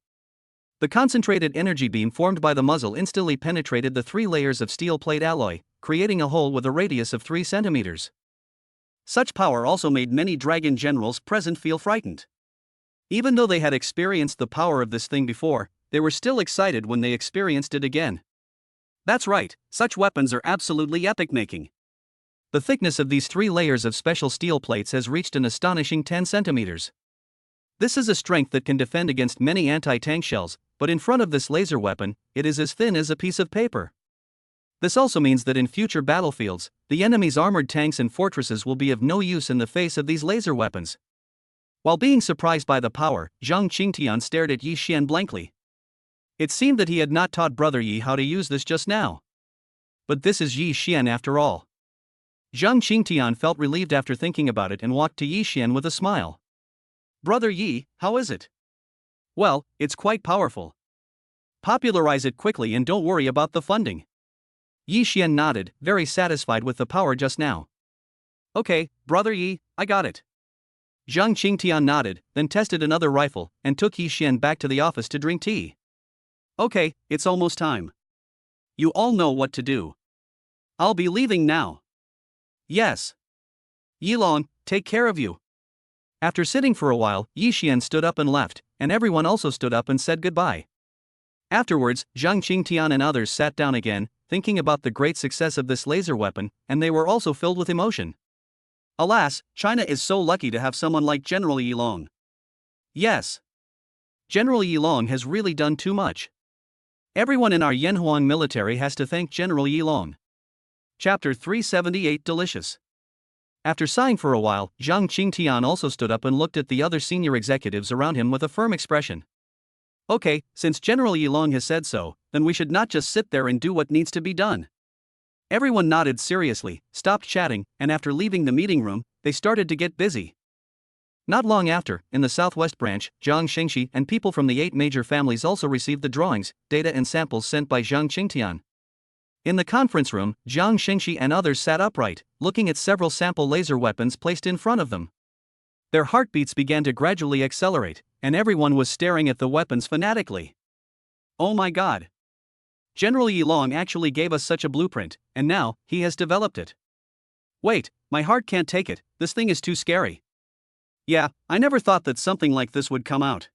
The concentrated energy beam formed by the muzzle instantly penetrated the 3 layers of steel plate alloy, creating a hole with a radius of 3 centimeters. Such power also made many dragon generals present feel frightened. Even though they had experienced the power of this thing before, they were still excited when they experienced it again. That's right, such weapons are absolutely epic-making. The thickness of these 3 layers of special steel plates has reached an astonishing 10 centimeters. This is a strength that can defend against many anti-tank shells, but in front of this laser weapon, it is as thin as a piece of paper. This also means that in future battlefields, the enemy's armored tanks and fortresses will be of no use in the face of these laser weapons. While being surprised by the power, Zhang Qingtian stared at Yi Xian blankly. It seemed that he had not taught Brother Yi how to use this just now. But this is Yi Xian after all. Zhang Qingtian felt relieved after thinking about it and walked to Yi Xian with a smile. Brother Yi, how is it? Well, it's quite powerful. Popularize it quickly and don't worry about the funding. Yi Xian nodded, very satisfied with the power just now. Okay, brother Yi, I got it. Zhang Qingtian nodded, then tested another rifle, and took Yi Xian back to the office to drink tea. Okay, it's almost time. You all know what to do. I'll be leaving now. Yes. Yilong, take care of you. After sitting for a while, Yi Xian stood up and left, and everyone also stood up and said goodbye. Afterwards, Zhang Qingtian and others sat down again, thinking about the great success of this laser weapon, and they were also filled with emotion. Alas, China is so lucky to have someone like General Yilong. Yes. General Yilong has really done too much. Everyone in our Yanhuang military has to thank General Yilong. Chapter 378 Delicious. After sighing for a while, Zhang Qingtian also stood up and looked at the other senior executives around him with a firm expression. Okay, since General Yilong has said so, then we should not just sit there and do what needs to be done. Everyone nodded seriously, stopped chatting, and after leaving the meeting room, they started to get busy. Not long after, in the southwest branch, Zhang Xingxi and people from the 8 major families also received the drawings, data and samples sent by Zhang Qingtian. In the conference room, Zhang Xingxi and others sat upright, looking at several sample laser weapons placed in front of them. Their heartbeats began to gradually accelerate, and everyone was staring at the weapons fanatically. Oh my god! General Yilong actually gave us such a blueprint, and now, he has developed it. Wait, my heart can't take it, this thing is too scary. Yeah, I never thought that something like this would come out.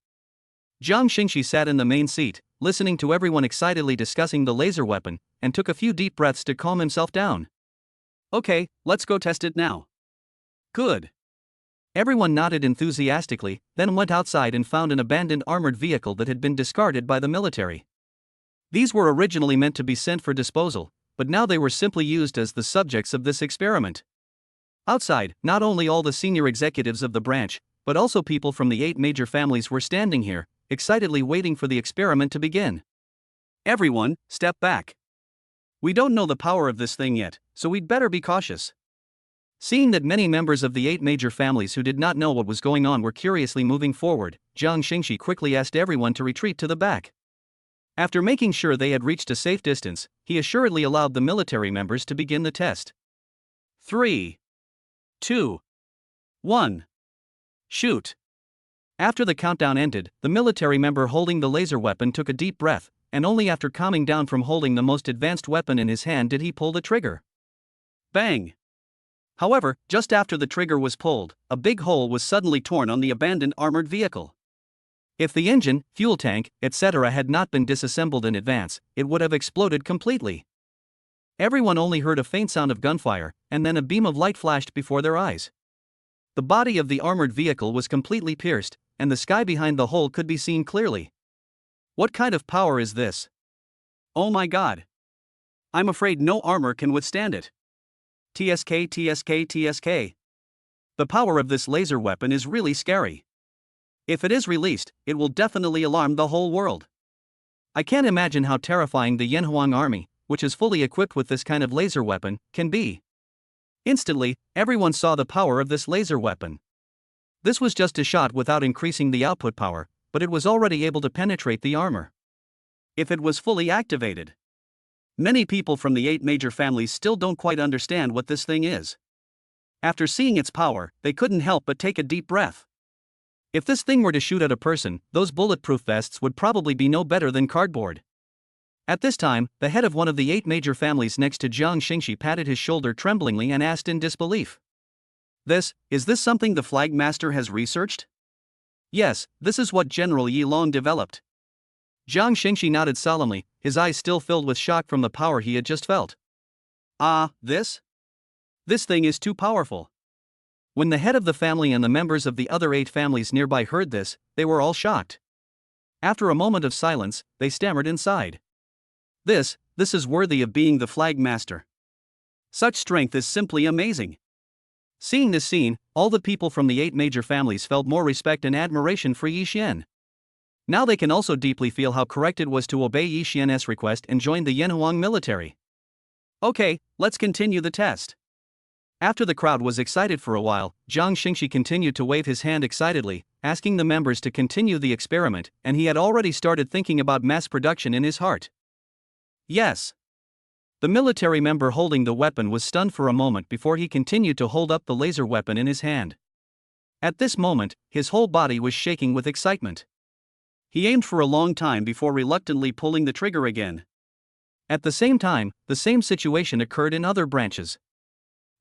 Zhang Xingxi sat in the main seat, listening to everyone excitedly discussing the laser weapon, and took a few deep breaths to calm himself down. Okay, let's go test it now. Good. Everyone nodded enthusiastically, then went outside and found an abandoned armored vehicle that had been discarded by the military. These were originally meant to be sent for disposal, but now they were simply used as the subjects of this experiment. Outside, not only all the senior executives of the branch, but also people from the 8 major families were standing here, excitedly waiting for the experiment to begin. Everyone, step back. We don't know the power of this thing yet, so we'd better be cautious. Seeing that many members of the 8 major families who did not know what was going on were curiously moving forward, Zhang Xingxi quickly asked everyone to retreat to the back. After making sure they had reached a safe distance, he assuredly allowed the military members to begin the test. 3, 2, 1. Shoot. After the countdown ended, the military member holding the laser weapon took a deep breath, and only after calming down from holding the most advanced weapon in his hand did he pull the trigger. Bang! However, just after the trigger was pulled, a big hole was suddenly torn on the abandoned armored vehicle. If the engine, fuel tank, etc. had not been disassembled in advance, it would have exploded completely. Everyone only heard a faint sound of gunfire, and then a beam of light flashed before their eyes. The body of the armored vehicle was completely pierced, and the sky behind the hole could be seen clearly. What kind of power is this? Oh my god! I'm afraid no armor can withstand it. TSK, TSK, TSK. The power of this laser weapon is really scary. If it is released, it will definitely alarm the whole world. I can't imagine how terrifying the Yanhuang army, which is fully equipped with this kind of laser weapon, can be. Instantly, everyone saw the power of this laser weapon. This was just a shot without increasing the output power, but it was already able to penetrate the armor. If it was fully activated. Many people from the 8 major families still don't quite understand what this thing is. After seeing its power, they couldn't help but take a deep breath. If this thing were to shoot at a person, those bulletproof vests would probably be no better than cardboard. At this time, the head of one of the 8 major families next to Zhang Xingxi patted his shoulder tremblingly and asked in disbelief. Is this something the Flag Master has researched? Yes, this is what General Yilong developed. Zhang Xingxi nodded solemnly, his eyes still filled with shock from the power he had just felt. This? This thing is too powerful. When the head of the family and the members of the other 8 families nearby heard this, they were all shocked. After a moment of silence, they stammered inside. This is worthy of being the Flag Master. Such strength is simply amazing. Seeing this scene, all the people from the 8 major families felt more respect and admiration for Yi Xian. Now they can also deeply feel how correct it was to obey Yi Xian's request and join the Yanhuang military. Okay, let's continue the test. After the crowd was excited for a while, Jiang Xingxi continued to wave his hand excitedly, asking the members to continue the experiment, and he had already started thinking about mass production in his heart. Yes. The military member holding the weapon was stunned for a moment before he continued to hold up the laser weapon in his hand. At this moment, his whole body was shaking with excitement. He aimed for a long time before reluctantly pulling the trigger again. At the same time, the same situation occurred in other branches.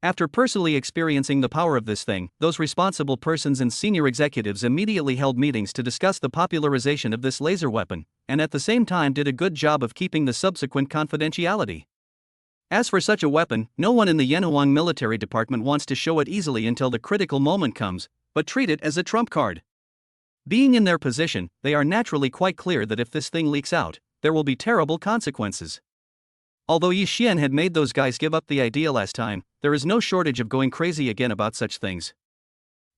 After personally experiencing the power of this thing, those responsible persons and senior executives immediately held meetings to discuss the popularization of this laser weapon, and at the same time did a good job of keeping the subsequent confidentiality. As for such a weapon, no one in the Yanhuang military department wants to show it easily until the critical moment comes, but treat it as a trump card. Being in their position, they are naturally quite clear that if this thing leaks out, there will be terrible consequences. Although Yi Xian had made those guys give up the idea last time, there is no shortage of going crazy again about such things.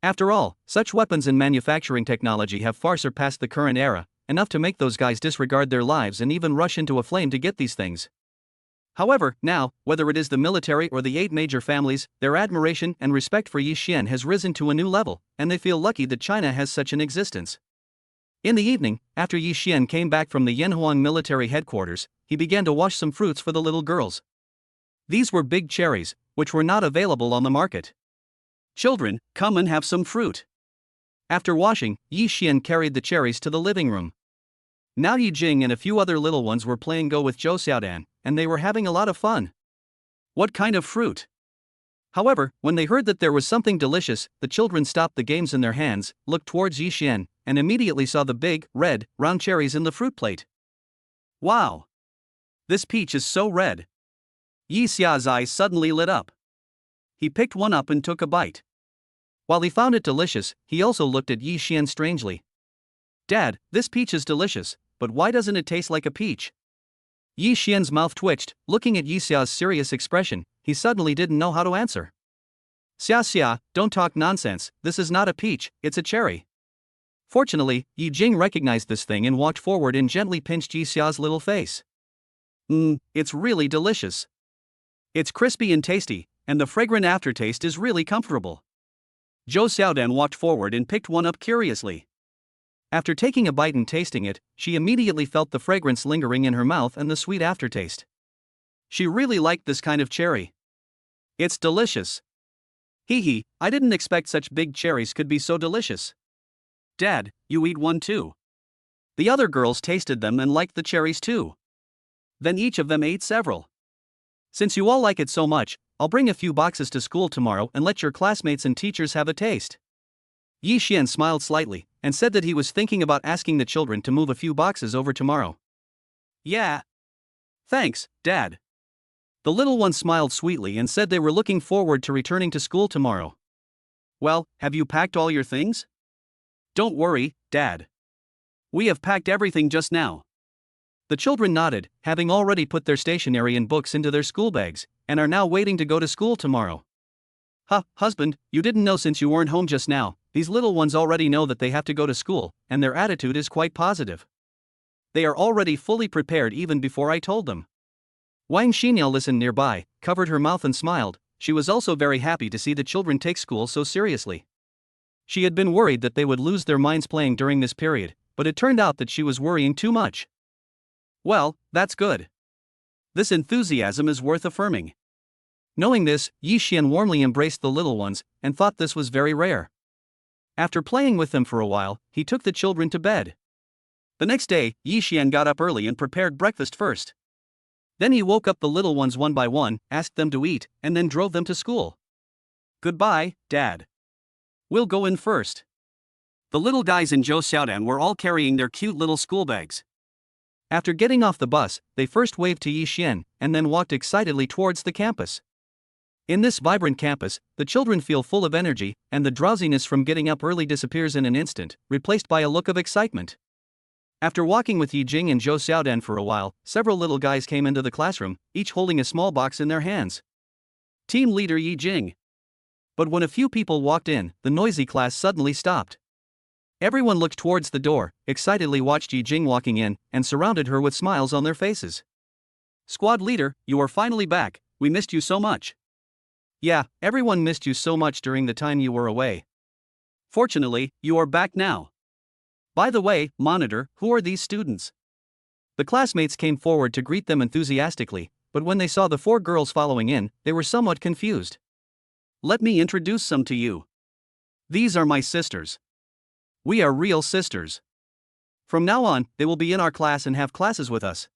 After all, such weapons and manufacturing technology have far surpassed the current era, enough to make those guys disregard their lives and even rush into a flame to get these things. However, now, whether it is the military or the 8 major families, their admiration and respect for Yi Xian has risen to a new level, and they feel lucky that China has such an existence. In the evening, after Yi Xian came back from the Yanhuang military headquarters, he began to wash some fruits for the little girls. These were big cherries, which were not available on the market. "Children, come and have some fruit." After washing, Yi Xian carried the cherries to the living room. Now Yi Jing and a few other little ones were playing Go with Zhou Xiaodan, and they were having a lot of fun. What kind of fruit? However, when they heard that there was something delicious, the children stopped the games in their hands, looked towards Yi Xian, and immediately saw the big, red, round cherries in the fruit plate. Wow! This peach is so red. Yi Xia's eyes suddenly lit up. He picked one up and took a bite. While he found it delicious, he also looked at Yi Xian strangely. "Dad, this peach is delicious, but why doesn't it taste like a peach?" Yi Xian's mouth twitched, looking at Yi Xia's serious expression. He suddenly didn't know how to answer. "Xia, don't talk nonsense, this is not a peach, it's a cherry." Fortunately, Yi Jing recognized this thing and walked forward and gently pinched Yi Xia's little face. It's really delicious. It's crispy and tasty, and the fragrant aftertaste is really comfortable." Zhou Xiaodan walked forward and picked one up curiously. After taking a bite and tasting it, she immediately felt the fragrance lingering in her mouth and the sweet aftertaste. She really liked this kind of cherry. "It's delicious." "Hee, I didn't expect such big cherries could be so delicious." "Dad, you eat one too." The other girls tasted them and liked the cherries too. Then each of them ate several. "Since you all like it so much, I'll bring a few boxes to school tomorrow and let your classmates and teachers have a taste." Yi Xian smiled slightly, and said that he was thinking about asking the children to move a few boxes over tomorrow. "Yeah. Thanks, Dad." The little ones smiled sweetly and said they were looking forward to returning to school tomorrow. "Well, have you packed all your things?" "Don't worry, Dad. We have packed everything just now." The children nodded, having already put their stationery and books into their school bags, and are now waiting to go to school tomorrow. Husband, you didn't know since you weren't home just now, these little ones already know that they have to go to school, and their attitude is quite positive. They are already fully prepared even before I told them. Wang Xinyao listened nearby, covered her mouth and smiled. She was also very happy to see the children take school so seriously. She had been worried that they would lose their minds playing during this period, but it turned out that she was worrying too much. Well, that's good. This enthusiasm is worth affirming. Knowing this, Yi Xian warmly embraced the little ones, and thought this was very rare. After playing with them for a while, he took the children to bed. The next day, Yi Xian got up early and prepared breakfast first. Then he woke up the little ones one by one, asked them to eat, and then drove them to school. "Goodbye, Dad. We'll go in first." The little guys in Zhou Xiaodan were all carrying their cute little school bags. After getting off the bus, they first waved to Yi Xian, and then walked excitedly towards the campus. In this vibrant campus, the children feel full of energy, and the drowsiness from getting up early disappears in an instant, replaced by a look of excitement. After walking with Yi Jing and Zhou Xiaodan for a while, several little guys came into the classroom, each holding a small box in their hands. Team leader Yi Jing. But when a few people walked in, the noisy class suddenly stopped. Everyone looked towards the door, excitedly watched Yi Jing walking in, and surrounded her with smiles on their faces. "Squad leader, you are finally back, we missed you so much." Yeah, everyone missed you so much during the time you were away. Fortunately, you are back now. By the way, monitor, who are these students? The classmates came forward to greet them enthusiastically, but when they saw the four girls following in, they were somewhat confused. Let me introduce some to you. These are my sisters. We are real sisters. From now on, they will be in our class and have classes with us.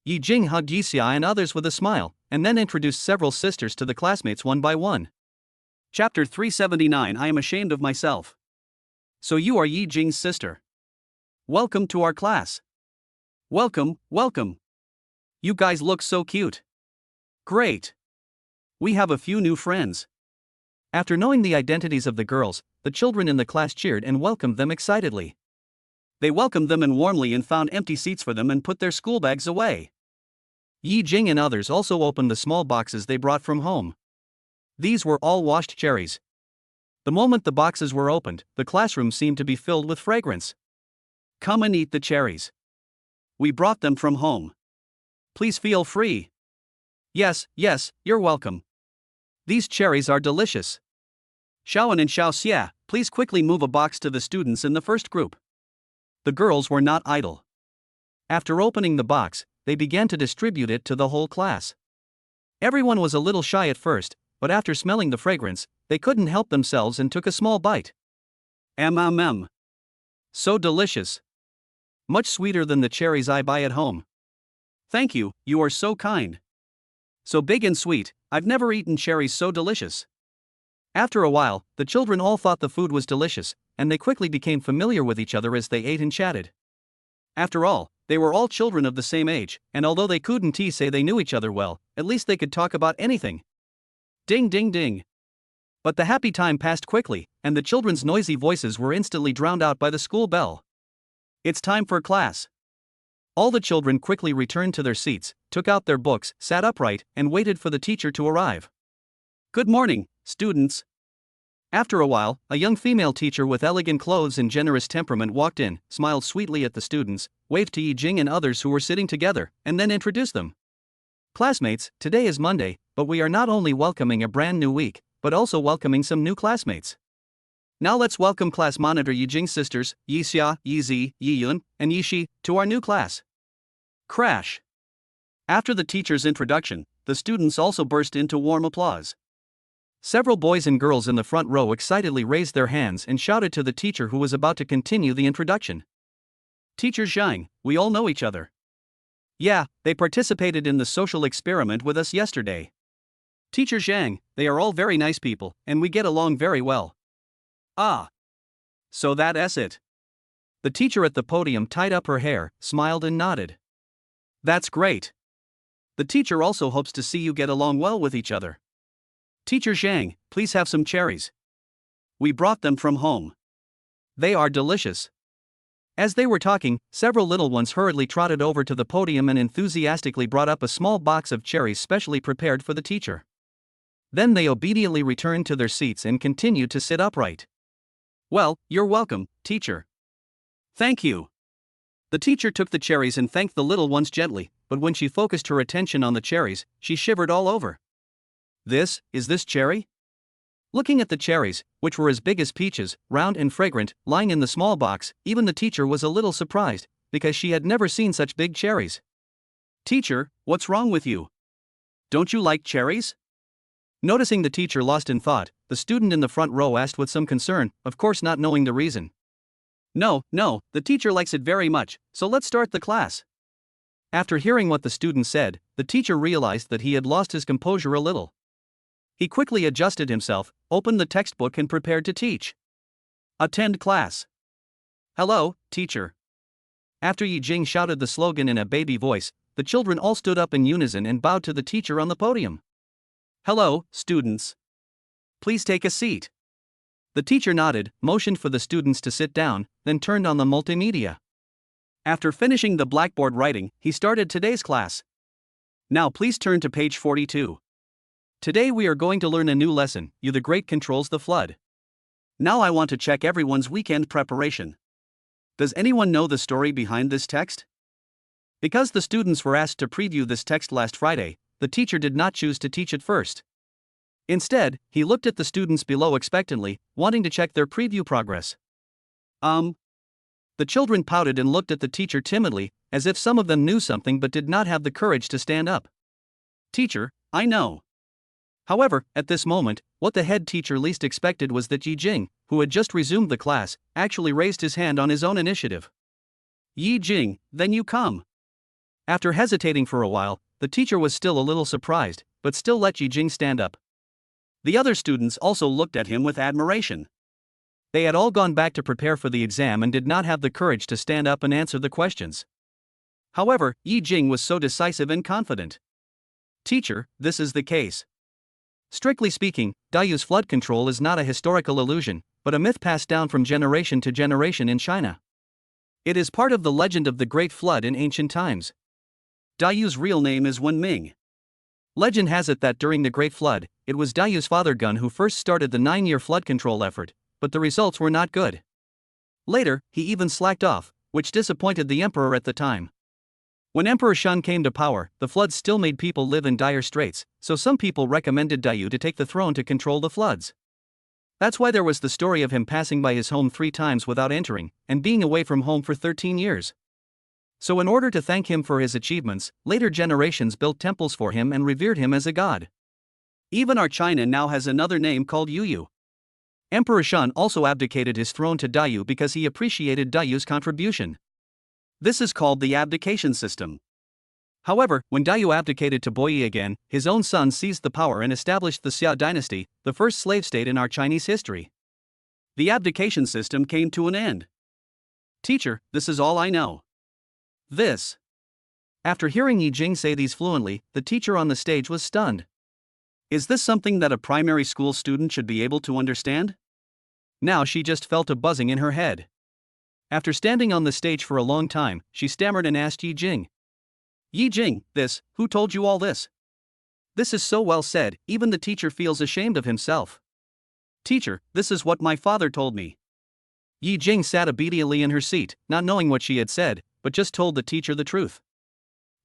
Yi Jing hugged Yixia and others with a smile, and then introduced several sisters to the classmates one by one. Chapter 379 I am ashamed of myself. So you are Yi Jing's sister. Welcome to our class. Welcome, welcome. You guys look so cute. Great. We have a few new friends. After knowing the identities of the girls, the children in the class cheered and welcomed them excitedly. They welcomed them and warmly and found empty seats for them and put their school bags away. Yi Jing and others also opened the small boxes they brought from home. These were all washed cherries. The moment the boxes were opened, the classroom seemed to be filled with fragrance. Come and eat the cherries. We brought them from home. Please feel free. Yes, you're welcome. These cherries are delicious. Xiaoan and Xiaoxia, please quickly move a box to the students in the first group. The girls were not idle. After opening the box, they began to distribute it to the whole class. Everyone was a little shy at first, but after smelling the fragrance, they couldn't help themselves and took a small bite. So delicious. Much sweeter than the cherries I buy at home. Thank you, you are so kind. So big and sweet, I've never eaten cherries so delicious. After a while, the children all thought the food was delicious, and they quickly became familiar with each other as they ate and chatted. After all, they were all children of the same age, and although they couldn't say they knew each other well, at least they could talk about anything. Ding ding ding. But the happy time passed quickly, and the children's noisy voices were instantly drowned out by the school bell. It's time for class. All the children quickly returned to their seats, took out their books, sat upright, and waited for the teacher to arrive. Good morning, students. After a while, a young female teacher with elegant clothes and generous temperament walked in, smiled sweetly at the students, waved to Yi Jing and others who were sitting together, and then introduced them. Classmates, today is Monday, but we are not only welcoming a brand new week, but also welcoming some new classmates. Now let's welcome class monitor Yi Jing's sisters, Yi Xia, Yi Zi, Yi Yun, and Yi Shi, to our new class. Crash. After the teacher's introduction, the students also burst into warm applause. Several boys and girls in the front row excitedly raised their hands and shouted to the teacher who was about to continue the introduction. Teacher Zhang, we all know each other. Yeah, they participated in the social experiment with us yesterday. Teacher Zhang, they are all very nice people, and we get along very well. Ah. So that's it. The teacher at the podium tied up her hair, smiled and nodded. That's great. The teacher also hopes to see you get along well with each other. Teacher Zhang, please have some cherries. We brought them from home. They are delicious. As they were talking, several little ones hurriedly trotted over to the podium and enthusiastically brought up a small box of cherries specially prepared for the teacher. Then they obediently returned to their seats and continued to sit upright. Well, you're welcome, teacher. Thank you. The teacher took the cherries and thanked the little ones gently, but when she focused her attention on the cherries, she shivered all over. Is this cherry? Looking at the cherries, which were as big as peaches, round and fragrant, lying in the small box, even the teacher was a little surprised, because she had never seen such big cherries. Teacher, what's wrong with you? Don't you like cherries? Noticing the teacher lost in thought, the student in the front row asked with some concern, of course not knowing the reason. No, the teacher likes it very much, so let's start the class. After hearing what the student said, the teacher realized that he had lost his composure a little. He quickly adjusted himself, opened the textbook and prepared to teach. Attend class. Hello, teacher. After Yi Jing shouted the slogan in a baby voice, the children all stood up in unison and bowed to the teacher on the podium. Hello, students. Please take a seat. The teacher nodded, motioned for the students to sit down, then turned on the multimedia. After finishing the blackboard writing, he started today's class. Now please turn to page 42. Today we are going to learn a new lesson, You the Great Controls the Flood. Now I want to check everyone's weekend preparation. Does anyone know the story behind this text? Because the students were asked to preview this text last Friday, the teacher did not choose to teach it first. Instead, he looked at the students below expectantly, wanting to check their preview progress. The children pouted and looked at the teacher timidly, as if some of them knew something but did not have the courage to stand up. Teacher, I know. However, at this moment, what the head teacher least expected was that Yi Jing, who had just resumed the class, actually raised his hand on his own initiative. Yi Jing, then you come. After hesitating for a while, the teacher was still a little surprised, but still let Yi Jing stand up. The other students also looked at him with admiration. They had all gone back to prepare for the exam and did not have the courage to stand up and answer the questions. However, Yi Jing was so decisive and confident. Teacher, this is the case. Strictly speaking, Dayu's flood control is not a historical illusion, but a myth passed down from generation to generation in China. It is part of the legend of the Great Flood in ancient times. Dayu's real name is Wen Ming. Legend has it that during the Great Flood, it was Dayu's father Gun who first started the 9-year flood control effort, but the results were not good. Later, he even slacked off, which disappointed the emperor at the time. When Emperor Shun came to power, the floods still made people live in dire straits, so some people recommended Dayu to take the throne to control the floods. That's why there was the story of him passing by his home 3 times without entering, and being away from home for 13 years. So in order to thank him for his achievements, later generations built temples for him and revered him as a god. Even our China now has another name called Yuyu. Emperor Shun also abdicated his throne to Dayu because he appreciated Dayu's contribution. This is called the abdication system. However, when Dayu abdicated to Boyi again, his own son seized the power and established the Xia dynasty, the first slave state in our Chinese history. The abdication system came to an end. Teacher, this is all I know. This. After hearing Yi Jing say these fluently, the teacher on the stage was stunned. Is this something that a primary school student should be able to understand? Now she just felt a buzzing in her head. After standing on the stage for a long time, she stammered and asked Yi Jing. Yi Jing, who told you all this? This is so well said, even the teacher feels ashamed of himself. Teacher, this is what my father told me. Yi Jing sat obediently in her seat, not knowing what she had said, but just told the teacher the truth.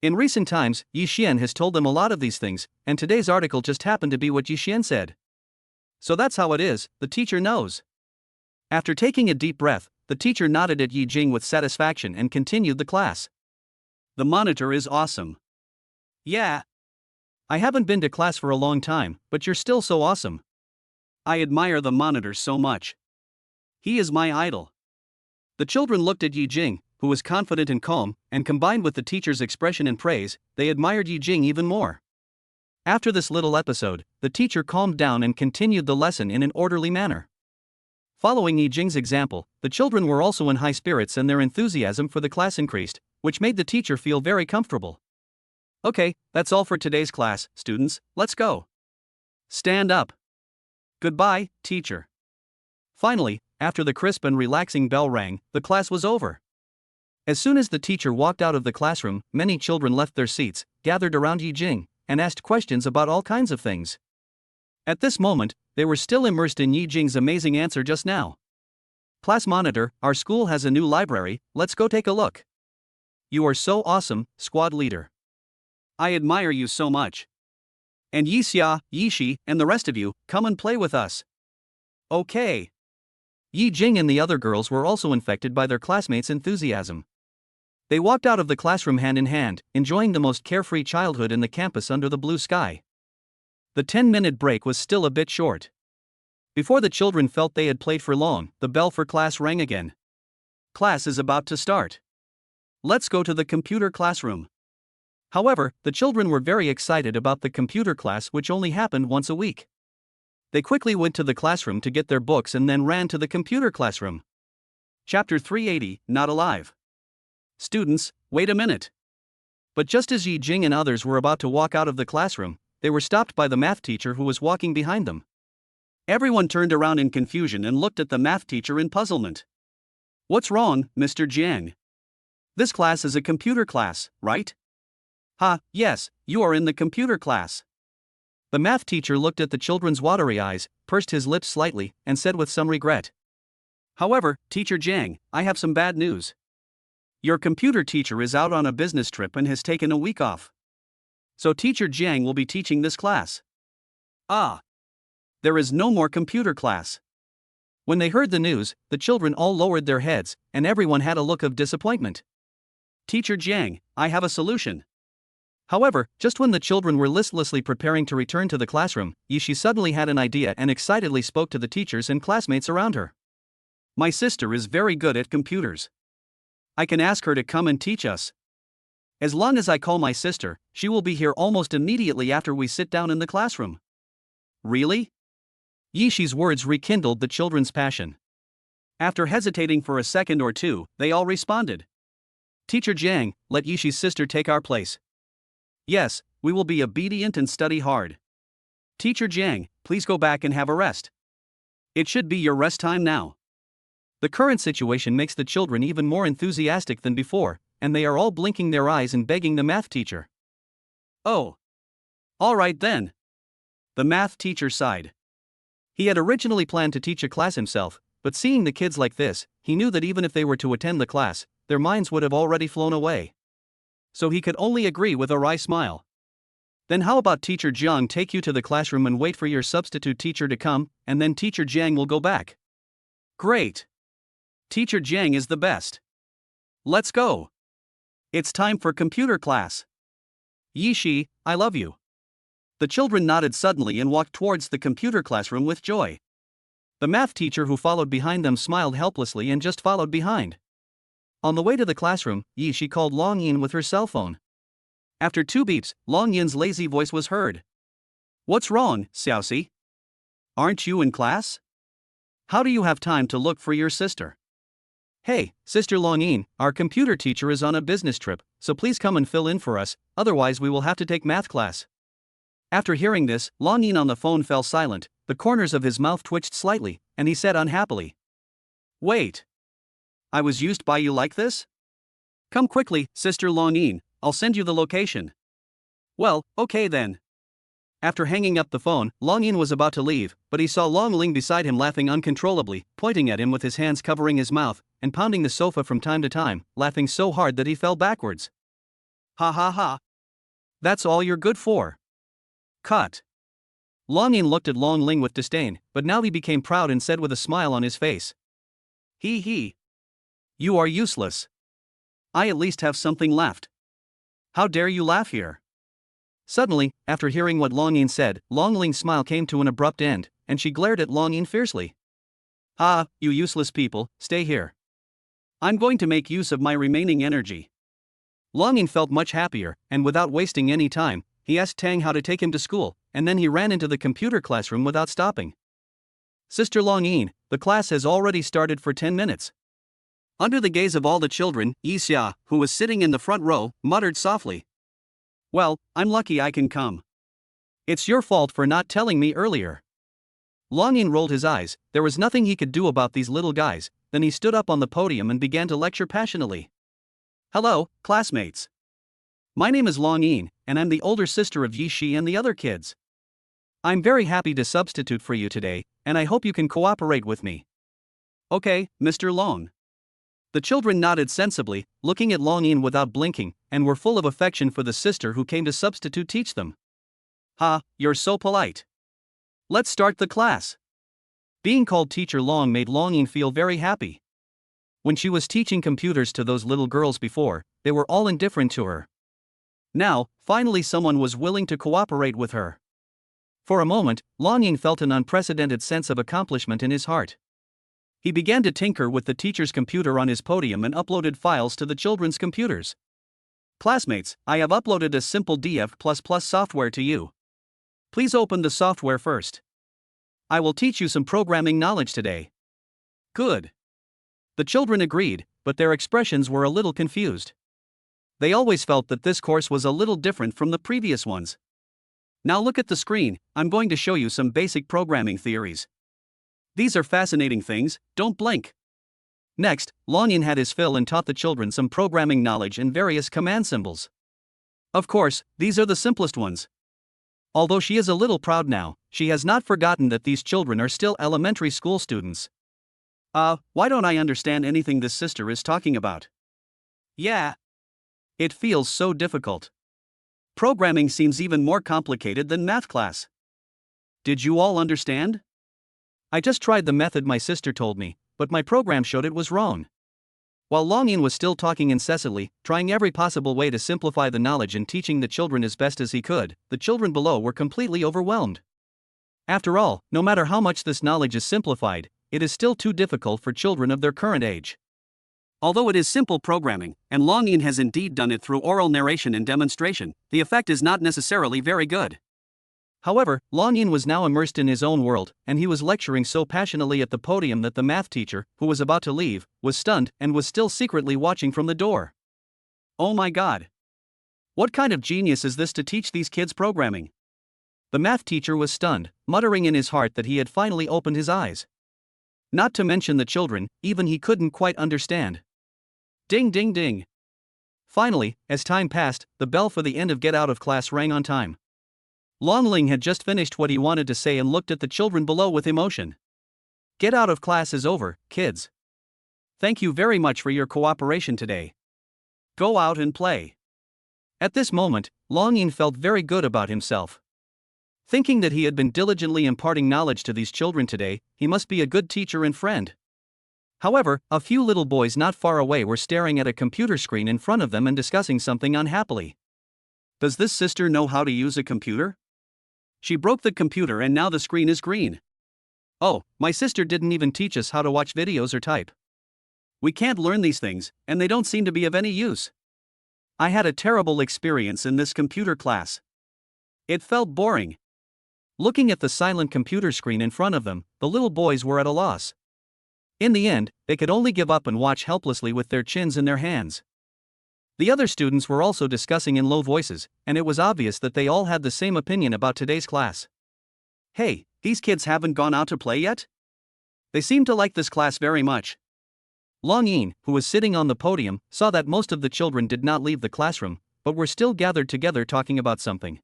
In recent times, Yi Xian has told them a lot of these things, and today's article just happened to be what Yi Xian said. So that's how it is, the teacher knows. After taking a deep breath, the teacher nodded at Yi Jing with satisfaction and continued the class. The monitor is awesome. Yeah. I haven't been to class for a long time, but you're still so awesome. I admire the monitor so much. He is my idol. The children looked at Yi Jing, who was confident and calm, and combined with the teacher's expression and praise, they admired Yi Jing even more. After this little episode, the teacher calmed down and continued the lesson in an orderly manner. Following Yi Jing's example, the children were also in high spirits and their enthusiasm for the class increased, which made the teacher feel very comfortable. Okay, that's all for today's class, students, let's go. Stand up. Goodbye, teacher. Finally, after the crisp and relaxing bell rang, the class was over. As soon as the teacher walked out of the classroom, many children left their seats, gathered around Yi Jing, and asked questions about all kinds of things. At this moment, they were still immersed in Yi Jing's amazing answer just now. Class monitor, our school has a new library, let's go take a look. You are so awesome, squad leader. I admire you so much. And Yi Xia, Yi Shi, and the rest of you, come and play with us. Okay. Yi Jing and the other girls were also infected by their classmates' enthusiasm. They walked out of the classroom hand in hand, enjoying the most carefree childhood in the campus under the blue sky. The 10-minute break was still a bit short. Before the children felt they had played for long, the bell for class rang again. Class is about to start. Let's go to the computer classroom. However, the children were very excited about the computer class, which only happened once a week. They quickly went to the classroom to get their books and then ran to the computer classroom. Chapter 380, Not Alive. Students, wait a minute. But just as Yi Jing and others were about to walk out of the classroom, they were stopped by the math teacher who was walking behind them. Everyone turned around in confusion and looked at the math teacher in puzzlement. What's wrong, Mr. Jiang? This class is a computer class, right? Yes, you are in the computer class. The math teacher looked at the children's watery eyes, pursed his lips slightly, and said with some regret. However, Teacher Jiang, I have some bad news. Your computer teacher is out on a business trip and has taken a week off. So Teacher Jiang will be teaching this class. There is no more computer class. When they heard the news, the children all lowered their heads, and everyone had a look of disappointment. Teacher Jiang, I have a solution. However, just when the children were listlessly preparing to return to the classroom, Yishi suddenly had an idea and excitedly spoke to the teachers and classmates around her. My sister is very good at computers. I can ask her to come and teach us. As long as I call my sister, she will be here almost immediately after we sit down in the classroom. Really? Yishi's words rekindled the children's passion. After hesitating for a second or two, they all responded. Teacher Jiang, let Yishi's sister take our place. Yes, we will be obedient and study hard. Teacher Jiang, please go back and have a rest. It should be your rest time now. The current situation makes the children even more enthusiastic than before, and they are all blinking their eyes and begging the math teacher. Oh. All right then. The math teacher sighed. He had originally planned to teach a class himself, but seeing the kids like this, he knew that even if they were to attend the class, their minds would have already flown away. So he could only agree with a wry smile. Then how about Teacher Jiang take you to the classroom and wait for your substitute teacher to come, and then Teacher Jiang will go back. Great. Teacher Jiang is the best. Let's go. It's time for computer class. Yishi, I love you. The children nodded suddenly and walked towards the computer classroom with joy. The math teacher who followed behind them smiled helplessly and just followed behind. On the way to the classroom, Yishi called Long Yin with her cell phone. After 2 beeps, Long Yin's lazy voice was heard. What's wrong, Xiaoxi? Aren't you in class? How do you have time to look for your sister? Hey, Sister Long Yin, our computer teacher is on a business trip, so please come and fill in for us, otherwise we will have to take math class. After hearing this, Long Yin on the phone fell silent, the corners of his mouth twitched slightly, and he said unhappily. Wait. I was used by you like this? Come quickly, Sister Long Yin, I'll send you the location. Well, okay then. After hanging up the phone, Long Yin was about to leave, but he saw Long Ling beside him laughing uncontrollably, pointing at him with his hands covering his mouth, and pounding the sofa from time to time, laughing so hard that he fell backwards. Ha ha ha. That's all you're good for. Cut. Long Yin looked at Long Ling with disdain, but now he became proud and said with a smile on his face. Hee hee. You are useless. I at least have something left. How dare you laugh here? Suddenly, after hearing what Long Yin said, Long Ling's smile came to an abrupt end, and she glared at Long Yin fiercely. Ah, you useless people, stay here. I'm going to make use of my remaining energy. Long Yin felt much happier, and without wasting any time, he asked Tang how to take him to school, and then he ran into the computer classroom without stopping. Sister Long Yin, the class has already started for 10 minutes. Under the gaze of all the children, Yixia, who was sitting in the front row, muttered softly. Well, I'm lucky I can come. It's your fault for not telling me earlier. Long Yin rolled his eyes, there was nothing he could do about these little guys, then he stood up on the podium and began to lecture passionately. Hello, classmates. My name is Long Yin, and I'm the older sister of Yishi and the other kids. I'm very happy to substitute for you today, and I hope you can cooperate with me. Okay, Mr. Long. The children nodded sensibly, looking at Long Yin without blinking, and were full of affection for the sister who came to substitute teach them. Ha, you're so polite. Let's start the class. Being called Teacher Long made Long Yin feel very happy. When she was teaching computers to those little girls before, they were all indifferent to her. Now, finally someone was willing to cooperate with her. For a moment, Long Yin felt an unprecedented sense of accomplishment in his heart. He began to tinker with the teacher's computer on his podium and uploaded files to the children's computers. Classmates, I have uploaded a simple DF++ software to you. Please open the software first. I will teach you some programming knowledge today. Good. The children agreed, but their expressions were a little confused. They always felt that this course was a little different from the previous ones. Now look at the screen, I'm going to show you some basic programming theories. These are fascinating things, don't blink. Next, Long Yin had his fill and taught the children some programming knowledge and various command symbols. Of course, these are the simplest ones. Although she is a little proud now, she has not forgotten that these children are still elementary school students. Why don't I understand anything this sister is talking about? Yeah. It feels so difficult. Programming seems even more complicated than math class. Did you all understand? I just tried the method my sister told me, but my program showed it was wrong. While Longin was still talking incessantly, trying every possible way to simplify the knowledge and teaching the children as best as he could, the children below were completely overwhelmed. After all, no matter how much this knowledge is simplified, it is still too difficult for children of their current age. Although it is simple programming, and Longin has indeed done it through oral narration and demonstration, the effect is not necessarily very good. However, Longin was now immersed in his own world, and he was lecturing so passionately at the podium that the math teacher, who was about to leave, was stunned and was still secretly watching from the door. Oh my god! What kind of genius is this to teach these kids programming? The math teacher was stunned, muttering in his heart that he had finally opened his eyes. Not to mention the children, even he couldn't quite understand. Ding ding ding! Finally, as time passed, the bell for the end of get out of class rang on time. Longling had just finished what he wanted to say and looked at the children below with emotion. Get out of class is over, kids. Thank you very much for your cooperation today. Go out and play. At this moment, Longin felt very good about himself. Thinking that he had been diligently imparting knowledge to these children today, he must be a good teacher and friend. However, a few little boys not far away were staring at a computer screen in front of them and discussing something unhappily. Does this sister know how to use a computer? She broke the computer and now the screen is green. Oh, my sister didn't even teach us how to watch videos or type. We can't learn these things, and they don't seem to be of any use. I had a terrible experience in this computer class. It felt boring. Looking at the silent computer screen in front of them, the little boys were at a loss. In the end, they could only give up and watch helplessly with their chins in their hands. The other students were also discussing in low voices, and it was obvious that they all had the same opinion about today's class. Hey, these kids haven't gone out to play yet? They seem to like this class very much. Longin, who was sitting on the podium, saw that most of the children did not leave the classroom, but were still gathered together talking about something.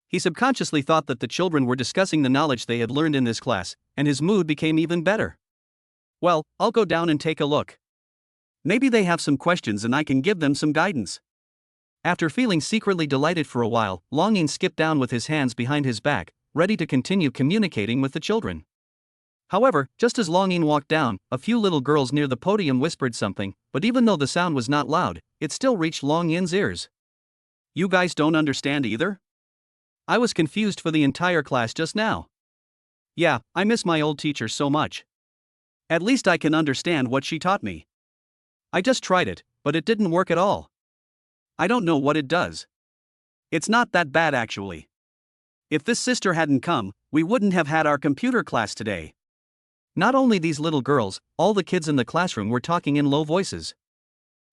He subconsciously thought that the children were discussing the knowledge they had learned in this class, and his mood became even better. Well, I'll go down and take a look. Maybe they have some questions and I can give them some guidance. After feeling secretly delighted for a while, Longin skipped down with his hands behind his back, ready to continue communicating with the children. However, just as Longin walked down, a few little girls near the podium whispered something, but even though the sound was not loud, it still reached Longin's ears. You guys don't understand either? I was confused for the entire class just now. Yeah, I miss my old teacher so much. At least I can understand what she taught me. I just tried it, but it didn't work at all. I don't know what it does. It's not that bad actually. If this sister hadn't come, we wouldn't have had our computer class today. Not only these little girls, all the kids in the classroom were talking in low voices.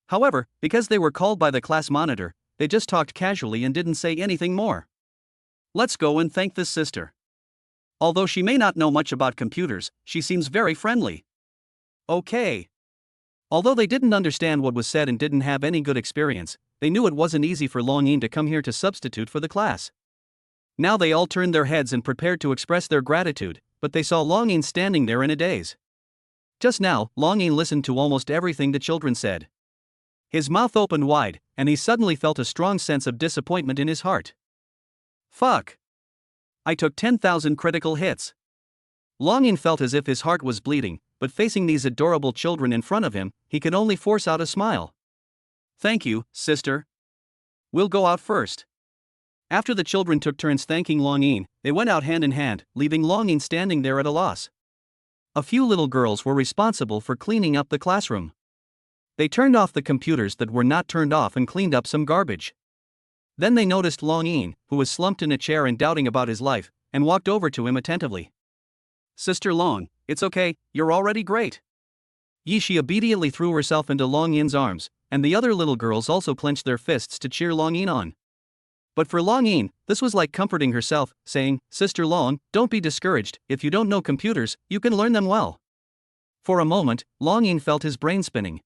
However, because they were called by the class monitor, they just talked casually and didn't say anything more. Let's go and thank this sister. Although she may not know much about computers, she seems very friendly. Okay. Although they didn't understand what was said and didn't have any good experience, they knew it wasn't easy for Longin to come here to substitute for the class. Now they all turned their heads and prepared to express their gratitude, but they saw Longin standing there in a daze. Just now, Longin listened to almost everything the children said. His mouth opened wide, and he suddenly felt a strong sense of disappointment in his heart. Fuck! I took 10,000 critical hits. Longin felt as if his heart was bleeding, but facing these adorable children in front of him, he could only force out a smile. Thank you, sister. We'll go out first. After the children took turns thanking Longin, they went out hand in hand, leaving Longin standing there at a loss. A few little girls were responsible for cleaning up the classroom. They turned off the computers that were not turned off and cleaned up some garbage. Then they noticed Longin, who was slumped in a chair and doubting about his life, and walked over to him attentively. Sister Long, it's okay, you're already great. She obediently threw herself into Longin's arms, and the other little girls also clenched their fists to cheer Longin on. But for Longin, this was like comforting herself, saying, Sister Long, don't be discouraged, if you don't know computers, you can learn them well. For a moment, Longin felt his brain spinning.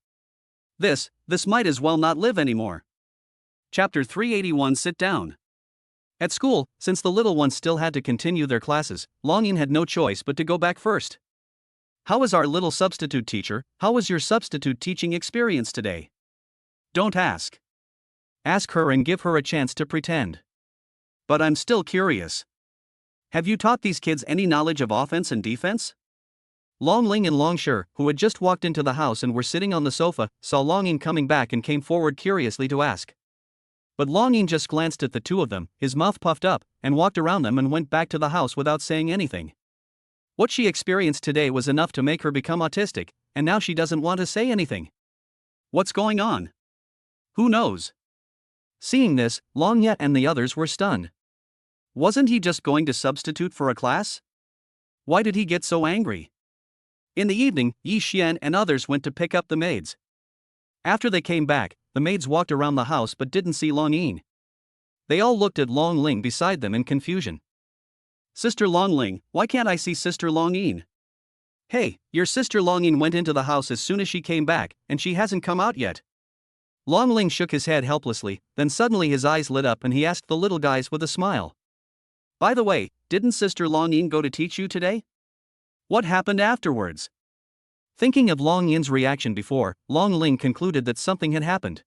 This might as well not live anymore. Chapter 381 Sit Down. At school, since the little ones still had to continue their classes, Longin had no choice but to go back first. How is our little substitute teacher? How was your substitute teaching experience today? Don't ask. Ask her and give her a chance to pretend. But I'm still curious. Have you taught these kids any knowledge of offense and defense? Long Ling and Long Shi, who had just walked into the house and were sitting on the sofa, saw Long Yin coming back and came forward curiously to ask. But Long Yin just glanced at the two of them, his mouth puffed up, and walked around them and went back to the house without saying anything. What she experienced today was enough to make her become autistic, and now she doesn't want to say anything. What's going on? Who knows? Seeing this, Long Ye and the others were stunned. Wasn't he just going to substitute for a class? Why did he get so angry? In the evening, Yi Xian and others went to pick up the maids. After they came back, the maids walked around the house but didn't see Long Yin. They all looked at Long Ling beside them in confusion. Sister Long Ling, why can't I see Sister Long Yin? Hey, your sister Long Yin went into the house as soon as she came back, and she hasn't come out yet. Long Ling shook his head helplessly, then suddenly his eyes lit up and he asked the little guys with a smile. By the way, didn't Sister Long Yin go to teach you today? What happened afterwards? Thinking of Long Yin's reaction before, Long Ling concluded that something had happened.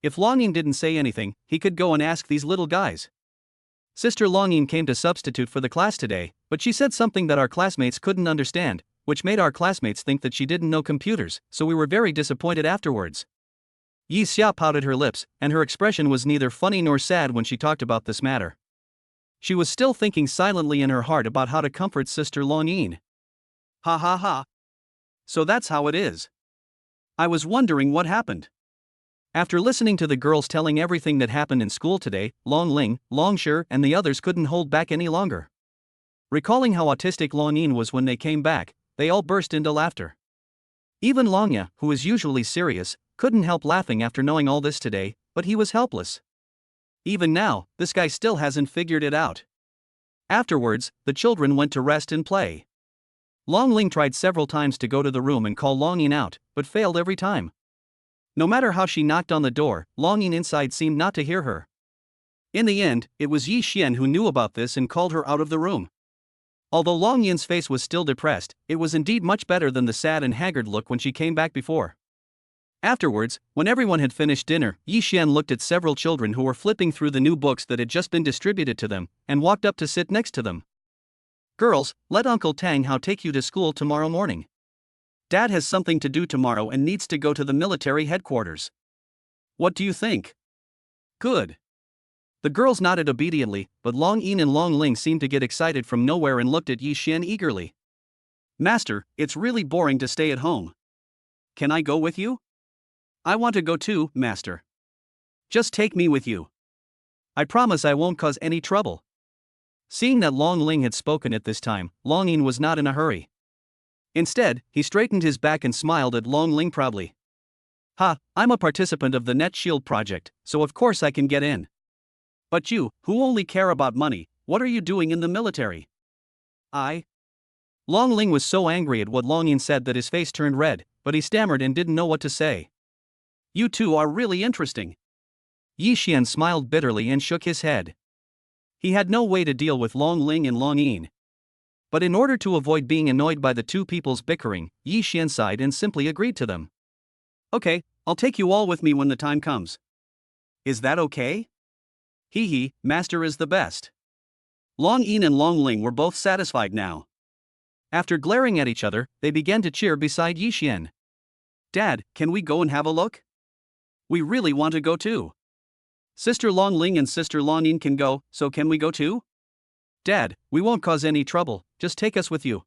If Long Yin didn't say anything, he could go and ask these little guys. Sister Long Yin came to substitute for the class today, but she said something that our classmates couldn't understand, which made our classmates think that she didn't know computers, so we were very disappointed afterwards. Yi Xia pouted her lips, and her expression was neither funny nor sad when she talked about this matter. She was still thinking silently in her heart about how to comfort Sister Long Yin. Ha ha ha. So that's how it is. I was wondering what happened. After listening to the girls telling everything that happened in school today, Long Ling, Long Shi, and the others couldn't hold back any longer. Recalling how autistic Long Yin was when they came back, they all burst into laughter. Even Long Ya, who is usually serious, couldn't help laughing after knowing all this today, but he was helpless. Even now, this guy still hasn't figured it out. Afterwards, the children went to rest and play. Long Ling tried several times to go to the room and call Long Yin out, but failed every time. No matter how she knocked on the door, Long Yin inside seemed not to hear her. In the end, it was Yi Xian who knew about this and called her out of the room. Although Long Yin's face was still depressed, it was indeed much better than the sad and haggard look when she came back before. Afterwards, when everyone had finished dinner, Yi Xian looked at several children who were flipping through the new books that had just been distributed to them, and walked up to sit next to them. Girls, let Uncle Tang Hao take you to school tomorrow morning. Dad has something to do tomorrow and needs to go to the military headquarters. What do you think? Good. The girls nodded obediently, but Long Yin and Long Ling seemed to get excited from nowhere and looked at Yi Xian eagerly. Master, it's really boring to stay at home. Can I go with you? I want to go too, Master. Just take me with you. I promise I won't cause any trouble. Seeing that Long Ling had spoken at this time, Long Yin was not in a hurry. Instead, he straightened his back and smiled at Long Ling proudly. Ha, I'm a participant of the Net Shield project, so of course I can get in. But you, who only care about money, what are you doing in the military? Long Ling was so angry at what Long Yin said that his face turned red, but he stammered and didn't know what to say. You two are really interesting. Yi Xian smiled bitterly and shook his head. He had no way to deal with Long Ling and Long Yin. But in order to avoid being annoyed by the two people's bickering, Yi Xian sighed and simply agreed to them. Okay, I'll take you all with me when the time comes. Is that okay? Hee, Master is the best. Long Yin and Long Ling were both satisfied now. After glaring at each other, they began to cheer beside Yi Xian. Dad, can we go and have a look? We really want to go too. Sister Long Ling and Sister Long Yin can go, so can we go too? Dad, we won't cause any trouble, just take us with you.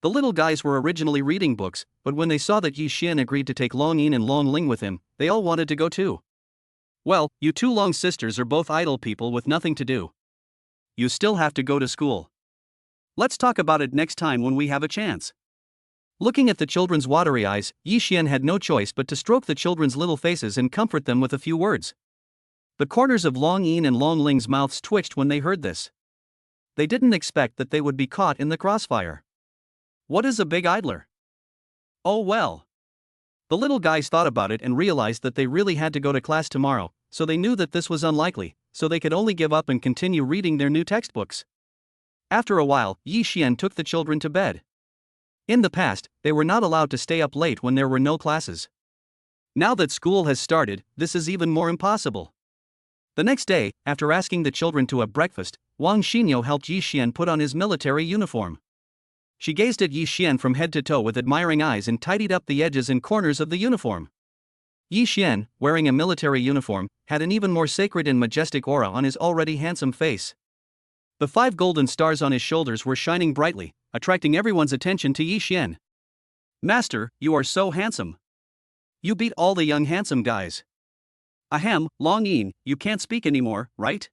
The little guys were originally reading books, but when they saw that Yi Xian agreed to take Long Yin and Long Ling with him, they all wanted to go too. Well, you two Long sisters are both idle people with nothing to do. You still have to go to school. Let's talk about it next time when we have a chance. Looking at the children's watery eyes, Yi Xian had no choice but to stroke the children's little faces and comfort them with a few words. The corners of Long Yin and Long Ling's mouths twitched when they heard this. They didn't expect that they would be caught in the crossfire. What is a big idler? Oh well. The little guys thought about it and realized that they really had to go to class tomorrow, so they knew that this was unlikely, so they could only give up and continue reading their new textbooks. After a while, Yi Xian took the children to bed. In the past, they were not allowed to stay up late when there were no classes. Now that school has started, this is even more impossible. The next day, after asking the children to have breakfast, Wang Xinyo helped Yi Xian put on his military uniform. She gazed at Yi Xian from head to toe with admiring eyes and tidied up the edges and corners of the uniform. Yi Xian, wearing a military uniform, had an even more sacred and majestic aura on his already handsome face. The 5 golden stars on his shoulders were shining brightly, attracting everyone's attention to Yi Xian. "Master, you are so handsome. You beat all the young handsome guys." "Ahem, Long Yin, you can't speak anymore, right?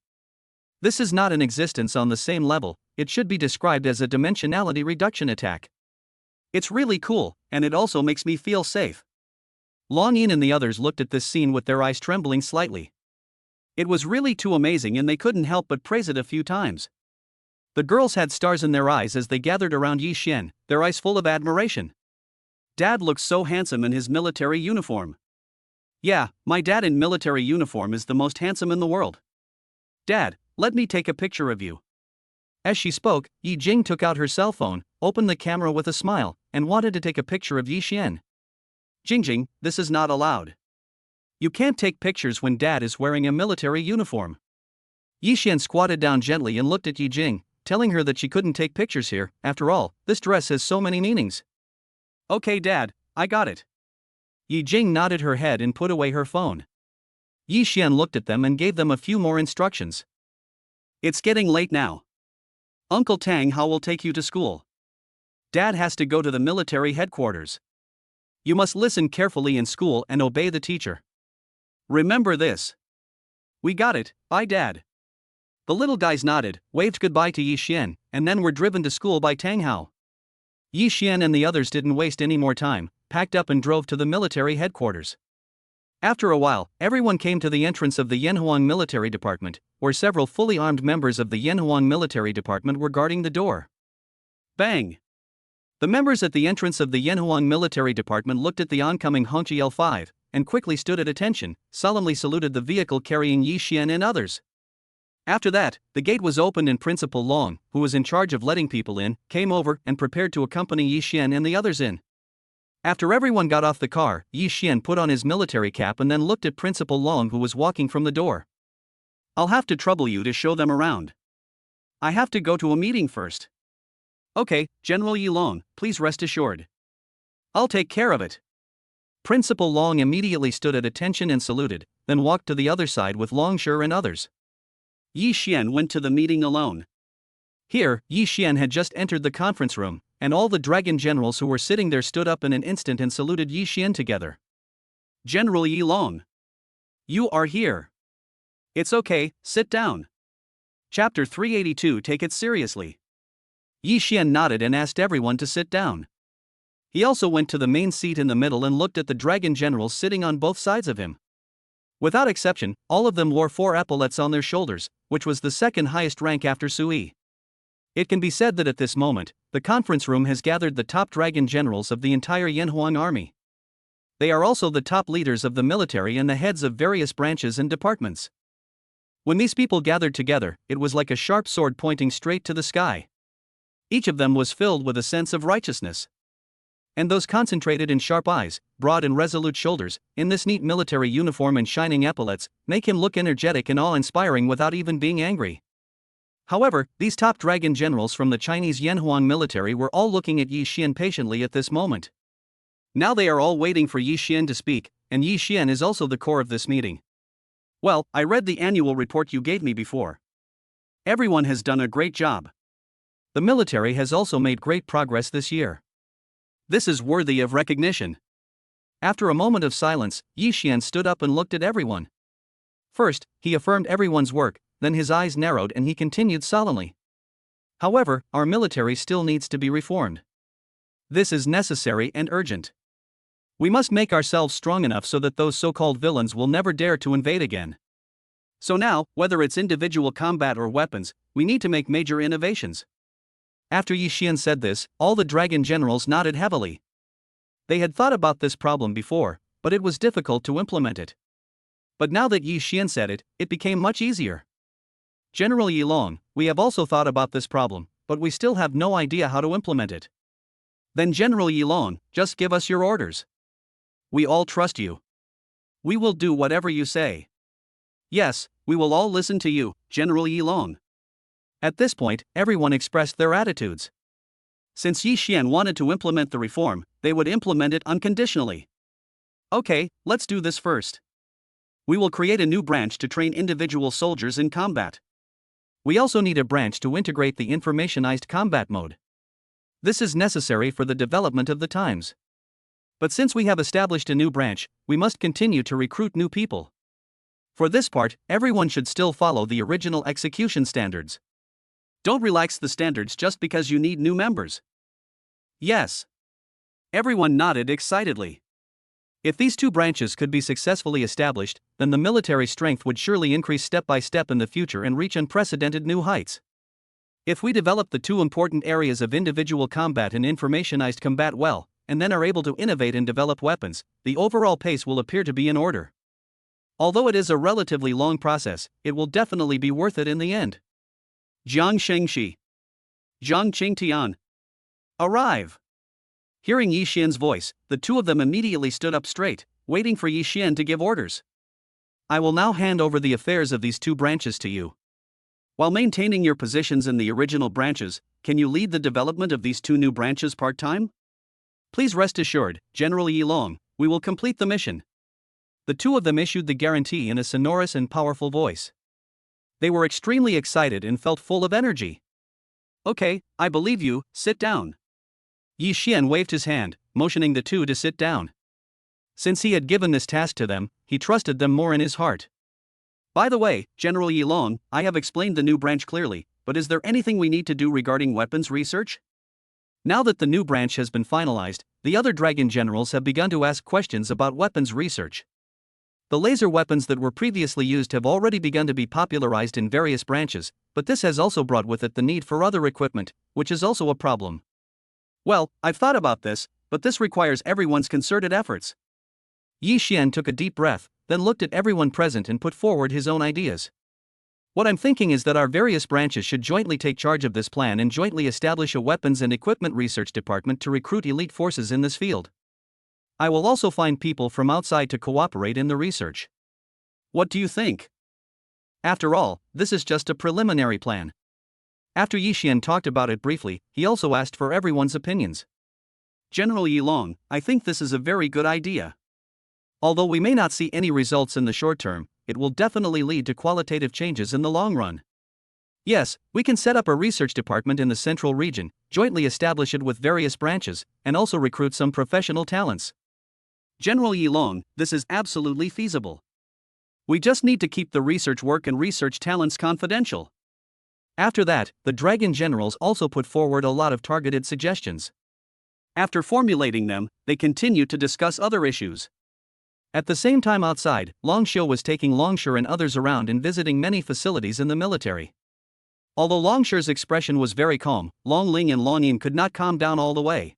This is not an existence on the same level, it should be described as a dimensionality reduction attack. It's really cool, and it also makes me feel safe." Long Yin and the others looked at this scene with their eyes trembling slightly. It was really too amazing and they couldn't help but praise it a few times. The girls had stars in their eyes as they gathered around Yi Xian, their eyes full of admiration. "Dad looks so handsome in his military uniform." "Yeah, my dad in military uniform is the most handsome in the world. Dad, let me take a picture of you." As she spoke, Yi Jing took out her cell phone, opened the camera with a smile, and wanted to take a picture of Yi Xian. "Jingjing, this is not allowed. You can't take pictures when Dad is wearing a military uniform." Yi Xian squatted down gently and looked at Yi Jing, telling her that she couldn't take pictures here. After all, this dress has so many meanings. "Okay, Dad, I got it." Yi Jing nodded her head and put away her phone. Yi Xian looked at them and gave them a few more instructions. "It's getting late now. Uncle Tang Hao will take you to school. Dad has to go to the military headquarters. You must listen carefully in school and obey the teacher. Remember this." "We got it, bye Dad." The little guys nodded, waved goodbye to Yi Xian, and then were driven to school by Tang Hao. Yi Xian and the others didn't waste any more time, packed up and drove to the military headquarters. After a while, everyone came to the entrance of the Yanhuang Military Department, where several fully armed members of the Yanhuang Military Department were guarding the door. Bang! The members at the entrance of the Yanhuang Military Department looked at the oncoming Hongqi L5, and quickly stood at attention, solemnly saluted the vehicle carrying Yi Xian and others. After that, the gate was opened and Principal Long, who was in charge of letting people in, came over and prepared to accompany Yi Xian and the others in. After everyone got off the car, Yi Xian put on his military cap and then looked at Principal Long, who was walking from the door. "I'll have to trouble you to show them around. I have to go to a meeting first." "Okay, General Yi Long, please rest assured. I'll take care of it." Principal Long immediately stood at attention and saluted, then walked to the other side with Long Shi and others. Yi Xian went to the meeting alone. Here, Yi Xian had just entered the conference room, and all the dragon generals who were sitting there stood up in an instant and saluted Yi Xian together. "General Yi Long. You are here. It's okay, sit down. Chapter 382. Take it seriously." Yi Xian nodded and asked everyone to sit down. He also went to the main seat in the middle and looked at the dragon generals sitting on both sides of him. Without exception, all of them wore 4 epaulets on their shoulders, which was the second highest rank after Sui. It can be said that at this moment, the conference room has gathered the top dragon generals of the entire Yanhuang army. They are also the top leaders of the military and the heads of various branches and departments. When these people gathered together, it was like a sharp sword pointing straight to the sky. Each of them was filled with a sense of righteousness. And those concentrated and sharp eyes, broad and resolute shoulders, in this neat military uniform and shining epaulets, make him look energetic and awe-inspiring without even being angry. However, these top dragon generals from the Chinese Yanhuang military were all looking at Yi Xian patiently at this moment. Now they are all waiting for Yi Xian to speak, and Yi Xian is also the core of this meeting. "Well, I read the annual report you gave me before. Everyone has done a great job. The military has also made great progress this year. This is worthy of recognition." After a moment of silence, Yi Xian stood up and looked at everyone. First, he affirmed everyone's work, then his eyes narrowed and he continued solemnly. "However, our military still needs to be reformed. This is necessary and urgent. We must make ourselves strong enough so that those so-called villains will never dare to invade again. So now, whether it's individual combat or weapons, we need to make major innovations." After Yi Xian said this, all the dragon generals nodded heavily. They had thought about this problem before, but it was difficult to implement it. But now that Yi Xian said it, it became much easier. "General Yi Long, we have also thought about this problem, but we still have no idea how to implement it." "Then General Yi Long, just give us your orders. We all trust you. We will do whatever you say." Yes, we will all listen to you, General Yi Long. At this point, everyone expressed their attitudes. Since Yi Xian wanted to implement the reform, they would implement it unconditionally. Okay, let's do this first. We will create a new branch to train individual soldiers in combat. We also need a branch to integrate the informationized combat mode. This is necessary for the development of the times. But since we have established a new branch, we must continue to recruit new people. For this part, everyone should still follow the original execution standards. Don't relax the standards just because you need new members. Yes. Everyone nodded excitedly. If these two branches could be successfully established, then the military strength would surely increase step by step in the future and reach unprecedented new heights. If we develop the two important areas of individual combat and informationized combat well, and then are able to innovate and develop weapons, the overall pace will appear to be in order. Although it is a relatively long process, it will definitely be worth it in the end. Jiang Shengxi. Zhang Qingtian. Arrive. Hearing Yi Xian's voice, the two of them immediately stood up straight, waiting for Yi Xian to give orders. I will now hand over the affairs of these two branches to you. While maintaining your positions in the original branches, can you lead the development of these two new branches part-time? Please rest assured, General Yi Long, we will complete the mission. The two of them issued the guarantee in a sonorous and powerful voice. They were extremely excited and felt full of energy. Okay, I believe you, sit down. Yi Xian waved his hand, motioning the two to sit down. Since he had given this task to them, he trusted them more in his heart. By the way, General Yi Long, I have explained the new branch clearly, but is there anything we need to do regarding weapons research? Now that the new branch has been finalized, the other dragon generals have begun to ask questions about weapons research. The laser weapons that were previously used have already begun to be popularized in various branches, but this has also brought with it the need for other equipment, which is also a problem. Well, I've thought about this, but this requires everyone's concerted efforts. Yi Xian took a deep breath, then looked at everyone present and put forward his own ideas. What I'm thinking is that our various branches should jointly take charge of this plan and jointly establish a weapons and equipment research department to recruit elite forces in this field. I will also find people from outside to cooperate in the research. What do you think? After all, this is just a preliminary plan. After Yi Xian talked about it briefly, he also asked for everyone's opinions. General Yi Long, I think this is a very good idea. Although we may not see any results in the short term, it will definitely lead to qualitative changes in the long run. Yes, we can set up a research department in the central region, jointly establish it with various branches, and also recruit some professional talents. General Yi Long, this is absolutely feasible. We just need to keep the research work and research talents confidential. After that, the dragon generals also put forward a lot of targeted suggestions. After formulating them, they continued to discuss other issues. At the same time outside, Long Xiu was taking Longshire and others around and visiting many facilities in the military. Although Longshire's expression was very calm, Long Ling and Long Yin could not calm down all the way.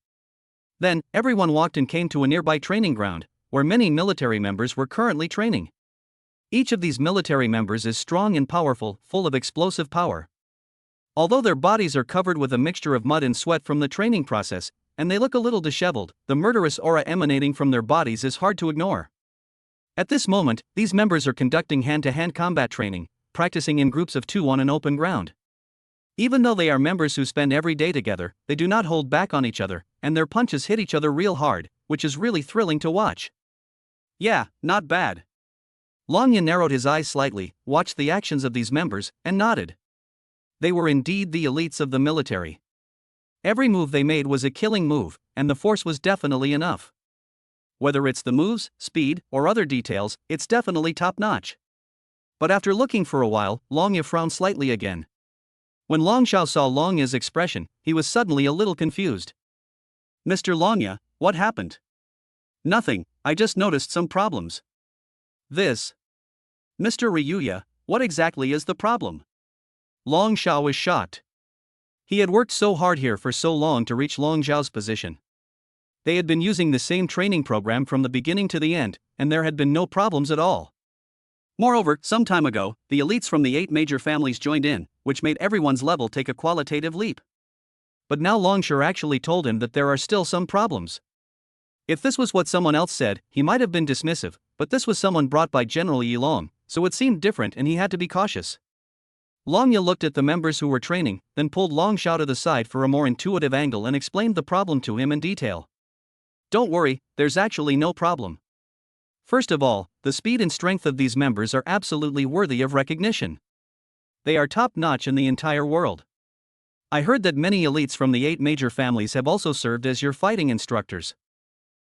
Then, everyone walked and came to a nearby training ground, where many military members were currently training. Each of these military members is strong and powerful, full of explosive power. Although their bodies are covered with a mixture of mud and sweat from the training process, and they look a little disheveled, the murderous aura emanating from their bodies is hard to ignore. At this moment, these members are conducting hand-to-hand combat training, practicing in groups of two on an open ground. Even though they are members who spend every day together, they do not hold back on each other, and their punches hit each other real hard, which is really thrilling to watch. Yeah, not bad. Long Yin narrowed his eyes slightly, watched the actions of these members, and nodded. They were indeed the elites of the military. Every move they made was a killing move, and the force was definitely enough. Whether it's the moves, speed, or other details, it's definitely top-notch. But after looking for a while, Long Ye frowned slightly again. When Long Xiao saw Long Ye's expression, he was suddenly a little confused. Mr. Long Ye, what happened? Nothing, I just noticed some problems. This. Mr. Ryuya, what exactly is the problem? Long Xiao was shocked. He had worked so hard here for so long to reach Long Xiao's position. They had been using the same training program from the beginning to the end, and there had been no problems at all. Moreover, some time ago, the elites from the 8 major families joined in, which made everyone's level take a qualitative leap. But now Longshire actually told him that there are still some problems. If this was what someone else said, he might have been dismissive, but this was someone brought by General Yi Long, so it seemed different and he had to be cautious. Long Ye looked at the members who were training, then pulled Long Xiao to the side for a more intuitive angle and explained the problem to him in detail. Don't worry, there's actually no problem. First of all, the speed and strength of these members are absolutely worthy of recognition. They are top-notch in the entire world. I heard that many elites from the 8 major families have also served as your fighting instructors.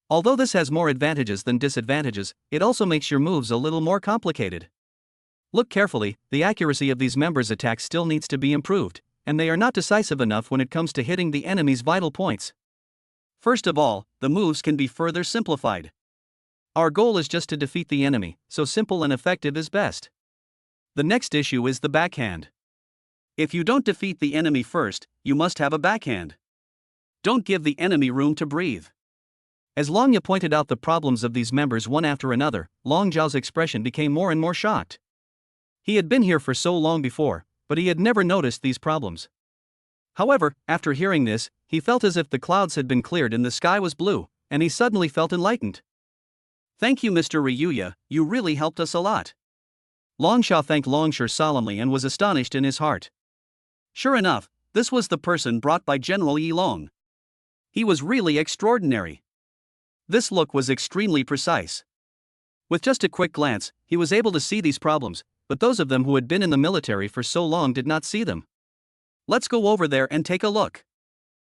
Although this has more advantages than disadvantages, it also makes your moves a little more complicated. Look carefully, the accuracy of these members' attacks still needs to be improved, and they are not decisive enough when it comes to hitting the enemy's vital points. First of all, the moves can be further simplified. Our goal is just to defeat the enemy, so simple and effective is best. The next issue is the backhand. If you don't defeat the enemy first, you must have a backhand. Don't give the enemy room to breathe. As Long Ye pointed out the problems of these members one after another, Long Zhao's expression became more and more shocked. He had been here for so long before, but he had never noticed these problems. However, after hearing this, he felt as if the clouds had been cleared and the sky was blue, and he suddenly felt enlightened. Thank you, Mr. Ryuya, you really helped us a lot. Long Xiao thanked Long Shi solemnly and was astonished in his heart. Sure enough, this was the person brought by General Yi Long. He was really extraordinary. This look was extremely precise. With just a quick glance, he was able to see these problems, but those of them who had been in the military for so long did not see them. Let's go over there and take a look.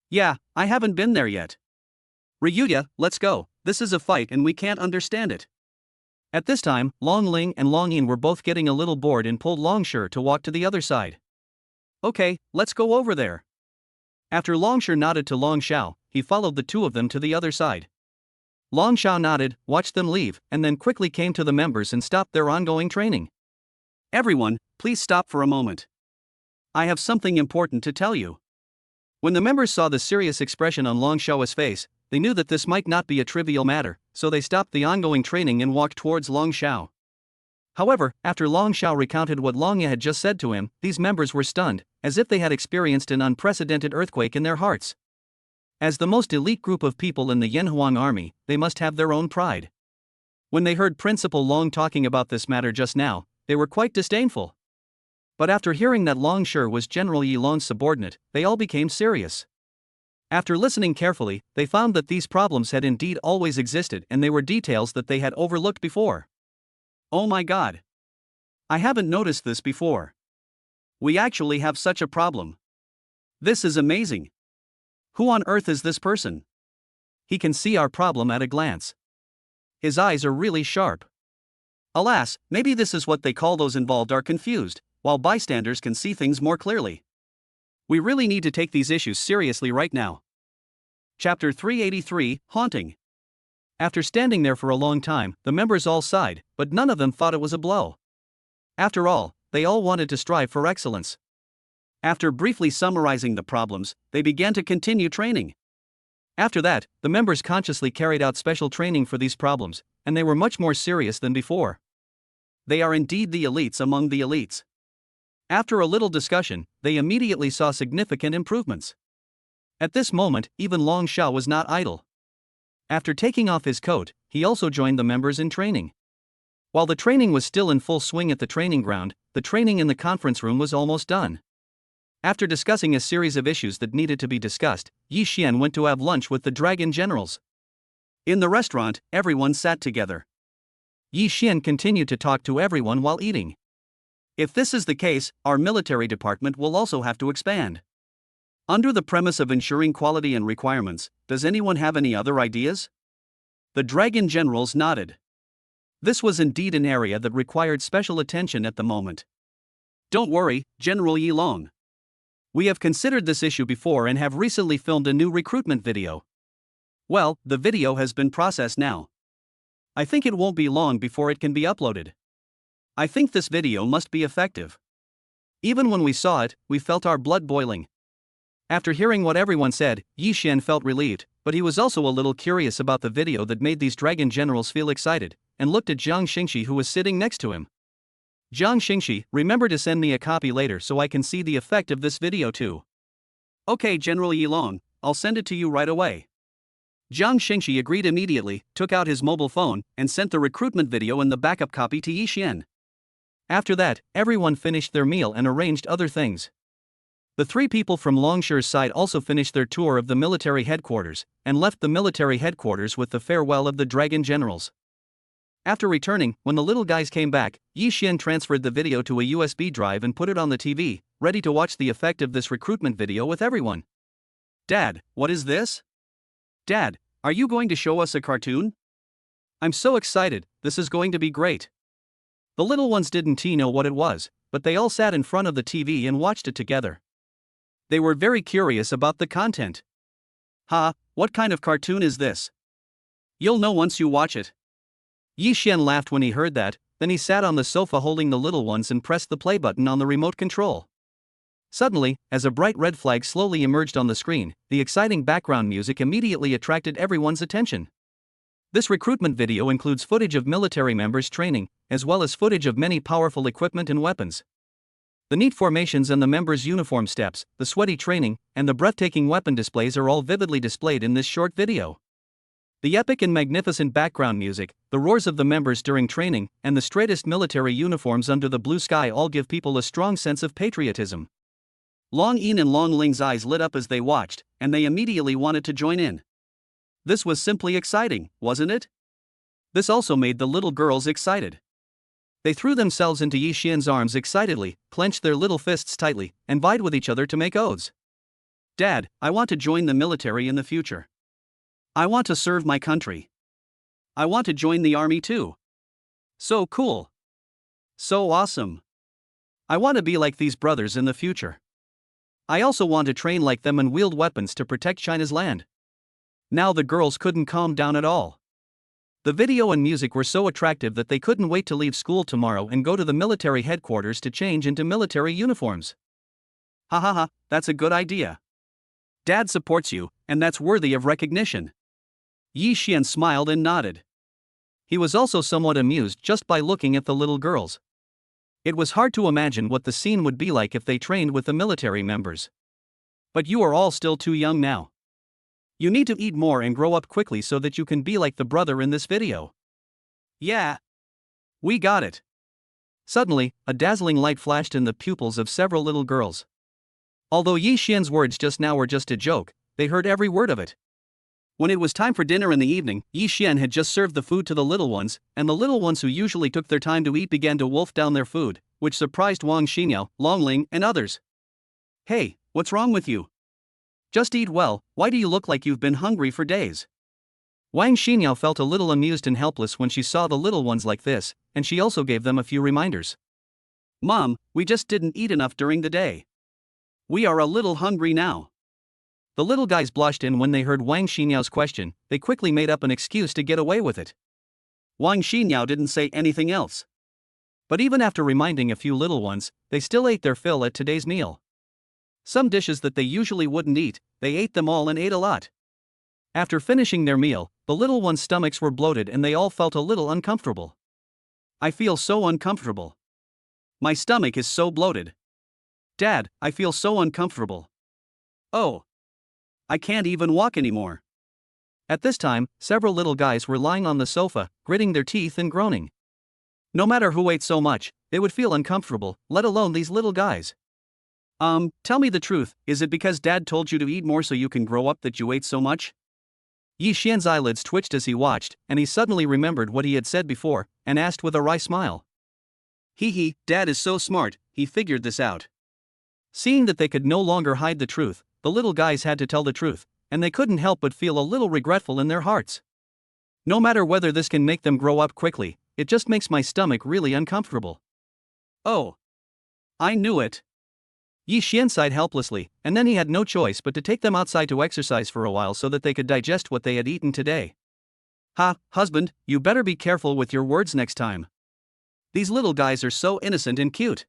Yeah, I haven't been there yet. Ryuya, let's go, this is a fight and we can't understand it. At this time, Long Ling and Long Yin were both getting a little bored and pulled Long Shi to walk to the other side. Okay, let's go over there. After Long Shi nodded to Long Xiao, he followed the two of them to the other side. Long Xiao nodded, watched them leave, and then quickly came to the members and stopped their ongoing training. Everyone, please stop for a moment. I have something important to tell you. When the members saw the serious expression on Long Xiao's face, they knew that this might not be a trivial matter, so they stopped the ongoing training and walked towards Long Xiao. However, after Long Xiao recounted what Long Ye had just said to him, these members were stunned, as if they had experienced an unprecedented earthquake in their hearts. As the most elite group of people in the Yanhuang army, they must have their own pride. When they heard Principal Long talking about this matter just now, they were quite disdainful. But after hearing that Long Shi was General Yi Long's subordinate, they all became serious. After listening carefully, they found that these problems had indeed always existed and they were details that they had overlooked before. Oh my God! I haven't noticed this before. We actually have such a problem. This is amazing. Who on earth is this person? He can see our problem at a glance. His eyes are really sharp. Alas, maybe this is what they call those involved are confused, while bystanders can see things more clearly. We really need to take these issues seriously right now. Chapter 383, Haunting. After standing there for a long time, the members all sighed, but none of them thought it was a blow. After all, they all wanted to strive for excellence. After briefly summarizing the problems, they began to continue training. After that, the members consciously carried out special training for these problems, and they were much more serious than before. They are indeed the elites among the elites. After a little discussion, they immediately saw significant improvements. At this moment, even Long Xiao was not idle. After taking off his coat, he also joined the members in training. While the training was still in full swing at the training ground, the training in the conference room was almost done. After discussing a series of issues that needed to be discussed, Yi Xian went to have lunch with the dragon generals. In the restaurant, everyone sat together. Yi Xian continued to talk to everyone while eating. If this is the case, our military department will also have to expand. Under the premise of ensuring quality and requirements, does anyone have any other ideas? The dragon generals nodded. This was indeed an area that required special attention at the moment. Don't worry, General Yi Long. We have considered this issue before and have recently filmed a new recruitment video. Well, the video has been processed now. I think it won't be long before it can be uploaded. I think this video must be effective. Even when we saw it, we felt our blood boiling. After hearing what everyone said, Yi Xian felt relieved, but he was also a little curious about the video that made these dragon generals feel excited, and looked at Jiang Xingxi who was sitting next to him. Jiang Xingxi, remember to send me a copy later so I can see the effect of this video too. Okay, General Yi Long, I'll send it to you right away. Jiang Xingxi agreed immediately, took out his mobile phone, and sent the recruitment video and the backup copy to Yi Xian. After that, everyone finished their meal and arranged other things. The three people from Longshire's side also finished their tour of the military headquarters, and left the military headquarters with the farewell of the dragon generals. After returning, when the little guys came back, Yi Xian transferred the video to a USB drive and put it on the TV, ready to watch the effect of this recruitment video with everyone. Dad, what is this? Dad, are you going to show us a cartoon? I'm so excited, this is going to be great. The little ones didn't know what it was, but they all sat in front of the TV and watched it together. They were very curious about the content. What kind of cartoon is this? You'll know once you watch it. Yi Xian laughed when he heard that, then he sat on the sofa holding the little ones and pressed the play button on the remote control. Suddenly, as a bright red flag slowly emerged on the screen, the exciting background music immediately attracted everyone's attention. This recruitment video includes footage of military members training, as well as footage of many powerful equipment and weapons. The neat formations and the members' uniform steps, the sweaty training, and the breathtaking weapon displays are all vividly displayed in this short video. The epic and magnificent background music, the roars of the members during training, and the straightest military uniforms under the blue sky all give people a strong sense of patriotism. Long Yin and Long Ling's eyes lit up as they watched, and they immediately wanted to join in. This was simply exciting, wasn't it? This also made the little girls excited. They threw themselves into Yi Xian's arms excitedly, clenched their little fists tightly, and vied with each other to make oaths. Dad, I want to join the military in the future. I want to serve my country. I want to join the army too. So cool. So awesome. I want to be like these brothers in the future. I also want to train like them and wield weapons to protect China's land. Now the girls couldn't calm down at all. The video and music were so attractive that they couldn't wait to leave school tomorrow and go to the military headquarters to change into military uniforms. That's a good idea. Dad supports you, and that's worthy of recognition. Yi Xian smiled and nodded. He was also somewhat amused just by looking at the little girls. It was hard to imagine what the scene would be like if they trained with the military members. But you are all still too young now. You need to eat more and grow up quickly so that you can be like the brother in this video. Yeah. We got it. Suddenly, a dazzling light flashed in the pupils of several little girls. Although Yi Xian's words just now were just a joke, they heard every word of it. When it was time for dinner in the evening, Yi Xian had just served the food to the little ones, and the little ones who usually took their time to eat began to wolf down their food, which surprised Wang Xinyao, Long Ling, and others. Hey, what's wrong with you? Just eat well, why do you look like you've been hungry for days? Wang Xinyao felt a little amused and helpless when she saw the little ones like this, and she also gave them a few reminders. Mom, we just didn't eat enough during the day. We are a little hungry now. The little guys blushed, and when they heard Wang Xinyao's question, they quickly made up an excuse to get away with it. Wang Xinyao didn't say anything else. But even after reminding a few little ones, they still ate their fill at today's meal. Some dishes that they usually wouldn't eat, they ate them all and ate a lot. After finishing their meal, the little ones' stomachs were bloated and they all felt a little uncomfortable. I feel so uncomfortable. My stomach is so bloated. Dad, I feel so uncomfortable. Oh. I can't even walk anymore. At this time, several little guys were lying on the sofa, gritting their teeth and groaning. No matter who ate so much, they would feel uncomfortable, let alone these little guys. Tell me the truth, is it because Dad told you to eat more so you can grow up that you ate so much? Yi Xian's eyelids twitched as he watched, and he suddenly remembered what he had said before, and asked with a wry smile. Dad is so smart, he figured this out. Seeing that they could no longer hide the truth, the little guys had to tell the truth, and they couldn't help but feel a little regretful in their hearts. No matter whether this can make them grow up quickly, it just makes my stomach really uncomfortable. Oh. I knew it. Yi Xian sighed helplessly, and then he had no choice but to take them outside to exercise for a while so that they could digest what they had eaten today. Husband, you better be careful with your words next time. These little guys are so innocent and cute.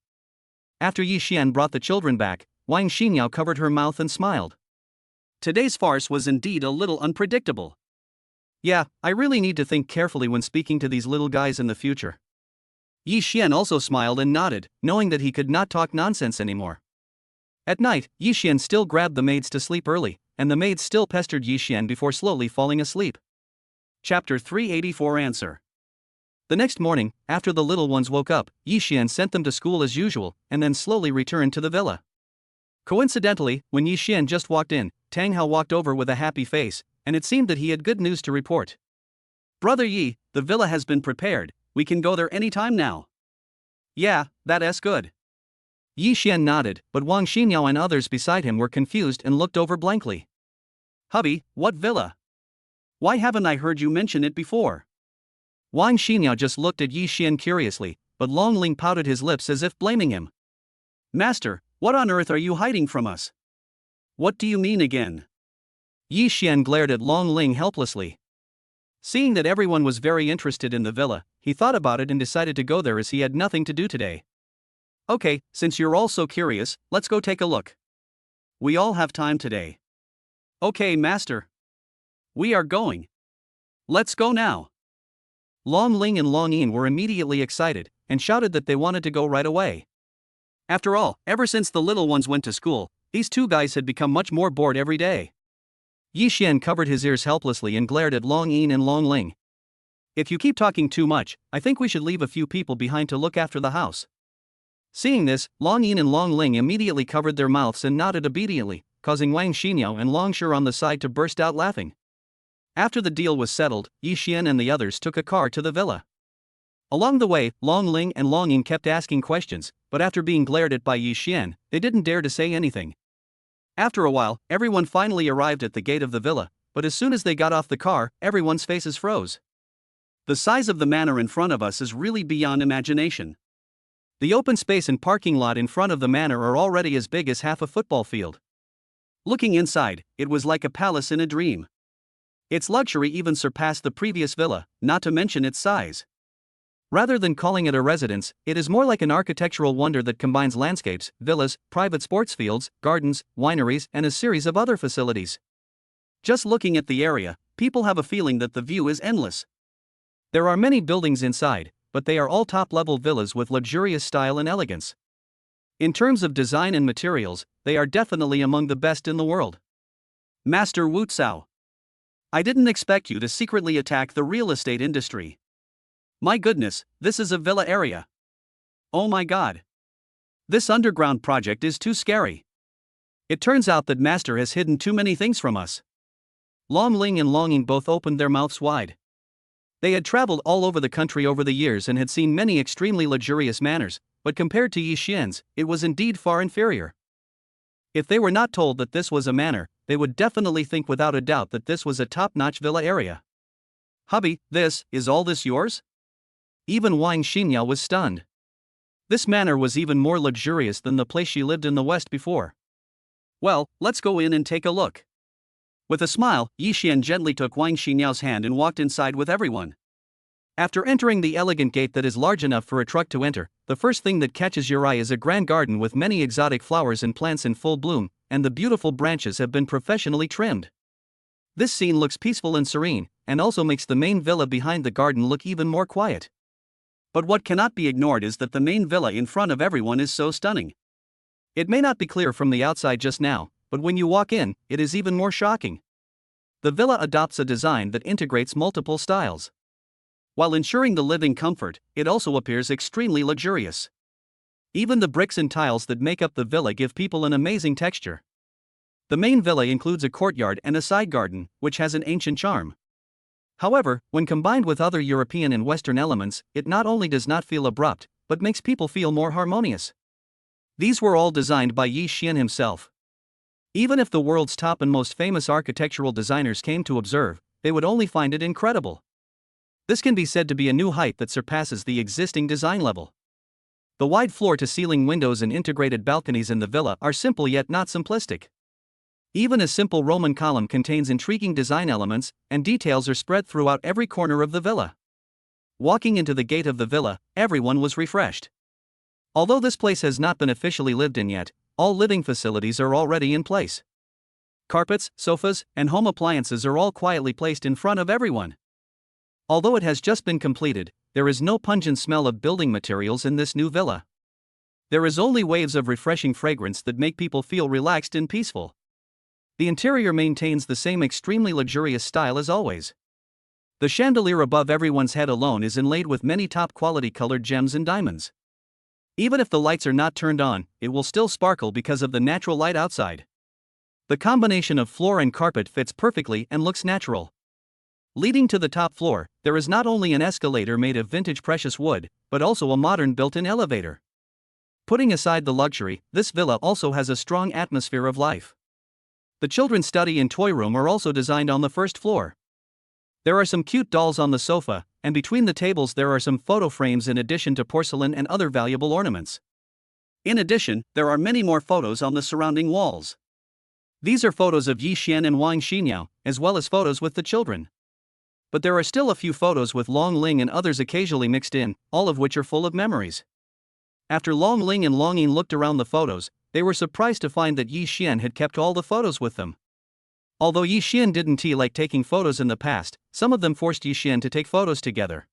After Yi Xian brought the children back, Wang Xinyao covered her mouth and smiled. Today's farce was indeed a little unpredictable. Yeah, I really need to think carefully when speaking to these little guys in the future. Yi Xian also smiled and nodded, knowing that he could not talk nonsense anymore. At night, Yi Xian still grabbed the maids to sleep early, and the maids still pestered Yi Xian before slowly falling asleep. Chapter 384 Answer. The next morning, after the little ones woke up, Yi Xian sent them to school as usual, and then slowly returned to the villa. Coincidentally, when Yi Xian just walked in, Tang Hao walked over with a happy face, and it seemed that he had good news to report. "Brother Yi, the villa has been prepared, we can go there any time now." "Yeah, that's good." Yi Xian nodded, but Wang Xinyao and others beside him were confused and looked over blankly. "Hubby, what villa? Why haven't I heard you mention it before?" Wang Xinyao just looked at Yi Xian curiously, but Long Ling pouted his lips as if blaming him. "Master, what on earth are you hiding from us? What do you mean again?" Yi Xian glared at Long Ling helplessly. Seeing that everyone was very interested in the villa, he thought about it and decided to go there as he had nothing to do today. "Okay, since you're all so curious, let's go take a look. We all have time today." "Okay, master. We are going. Let's go now." Long Ling and Long Yin were immediately excited, and shouted that they wanted to go right away. After all, ever since the little ones went to school, these two guys had become much more bored every day. Yi Xian covered his ears helplessly and glared at Long Yin and Long Ling. "If you keep talking too much, I think we should leave a few people behind to look after the house." Seeing this, Long Yin and Long Ling immediately covered their mouths and nodded obediently, causing Wang Xinyao and Long Shi on the side to burst out laughing. After the deal was settled, Yi Xian and the others took a car to the villa. Along the way, Long Ling and Long Yin kept asking questions, but after being glared at by Yi Xian, they didn't dare to say anything. After a while, everyone finally arrived at the gate of the villa, but as soon as they got off the car, everyone's faces froze. The size of the manor in front of us is really beyond imagination. The open space and parking lot in front of the manor are already as big as half a football field. Looking inside, it was like a palace in a dream. Its luxury even surpassed the previous villa, not to mention its size. Rather than calling it a residence, it is more like an architectural wonder that combines landscapes, villas, private sports fields, gardens, wineries, and a series of other facilities. Just looking at the area, people have a feeling that the view is endless. There are many buildings inside, but they are all top-level villas with luxurious style and elegance. In terms of design and materials, they are definitely among the best in the world. "Master Wu Cao, I didn't expect you to secretly attack the real estate industry. My goodness, this is a villa area. Oh my god. This underground project is too scary. It turns out that Master has hidden too many things from us." Long Ling and Long Yin both opened their mouths wide. They had traveled all over the country over the years and had seen many extremely luxurious manors, but compared to Yi Xian's, it was indeed far inferior. If they were not told that this was a manor, they would definitely think without a doubt that this was a top-notch villa area. "Hubby, is all this yours?" Even Wang Xinyao was stunned. This manor was even more luxurious than the place she lived in the West before. "Well, let's go in and take a look." With a smile, Yi Xian gently took Wang Xinyao's hand and walked inside with everyone. After entering the elegant gate that is large enough for a truck to enter, the first thing that catches your eye is a grand garden with many exotic flowers and plants in full bloom, and the beautiful branches have been professionally trimmed. This scene looks peaceful and serene, and also makes the main villa behind the garden look even more quiet. But what cannot be ignored is that the main villa in front of everyone is so stunning. It may not be clear from the outside just now, but when you walk in, it is even more shocking. The villa adopts a design that integrates multiple styles. While ensuring the living comfort, it also appears extremely luxurious. Even the bricks and tiles that make up the villa give people an amazing texture. The main villa includes a courtyard and a side garden, which has an ancient charm. However, when combined with other European and Western elements, it not only does not feel abrupt, but makes people feel more harmonious. These were all designed by Yi Xian himself. Even if the world's top and most famous architectural designers came to observe, they would only find it incredible. This can be said to be a new height that surpasses the existing design level. The wide floor-to-ceiling windows and integrated balconies in the villa are simple yet not simplistic. Even a simple Roman column contains intriguing design elements, and details are spread throughout every corner of the villa. Walking into the gate of the villa, everyone was refreshed. Although this place has not been officially lived in yet, all living facilities are already in place. Carpets, sofas, and home appliances are all quietly placed in front of everyone. Although it has just been completed, there is no pungent smell of building materials in this new villa. There is only waves of refreshing fragrance that make people feel relaxed and peaceful. The interior maintains the same extremely luxurious style as always. The chandelier above everyone's head alone is inlaid with many top-quality colored gems and diamonds. Even if the lights are not turned on, it will still sparkle because of the natural light outside. The combination of floor and carpet fits perfectly and looks natural. Leading to the top floor, there is not only an escalator made of vintage precious wood, but also a modern built-in elevator. Putting aside the luxury, this villa also has a strong atmosphere of life. The children's study and toy room are also designed on the first floor. There are some cute dolls on the sofa, and between the tables there are some photo frames in addition to porcelain and other valuable ornaments. In addition, there are many more photos on the surrounding walls. These are photos of Yi Xian and Wang Xinyao, as well as photos with the children. But there are still a few photos with Long Ling and others occasionally mixed in, all of which are full of memories. After Long Ling and Long Yin looked around the photos, they were surprised to find that Yi Xian had kept all the photos with them. Although Yi Xian didn't like taking photos in the past, some of them forced Yi Xian to take photos together.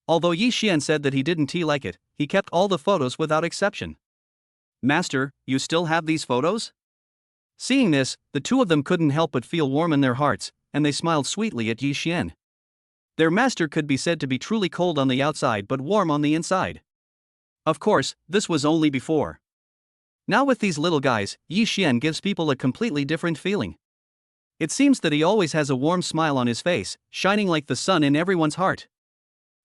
Although Yi Xian said that he didn't like it, he kept all the photos without exception. "Master, you still have these photos?" Seeing this, the two of them couldn't help but feel warm in their hearts, and they smiled sweetly at Yi Xian. Their master could be said to be truly cold on the outside but warm on the inside. Of course, this was only before. Now with these little guys, Yi Xian gives people a completely different feeling. It seems that he always has a warm smile on his face, shining like the sun in everyone's heart.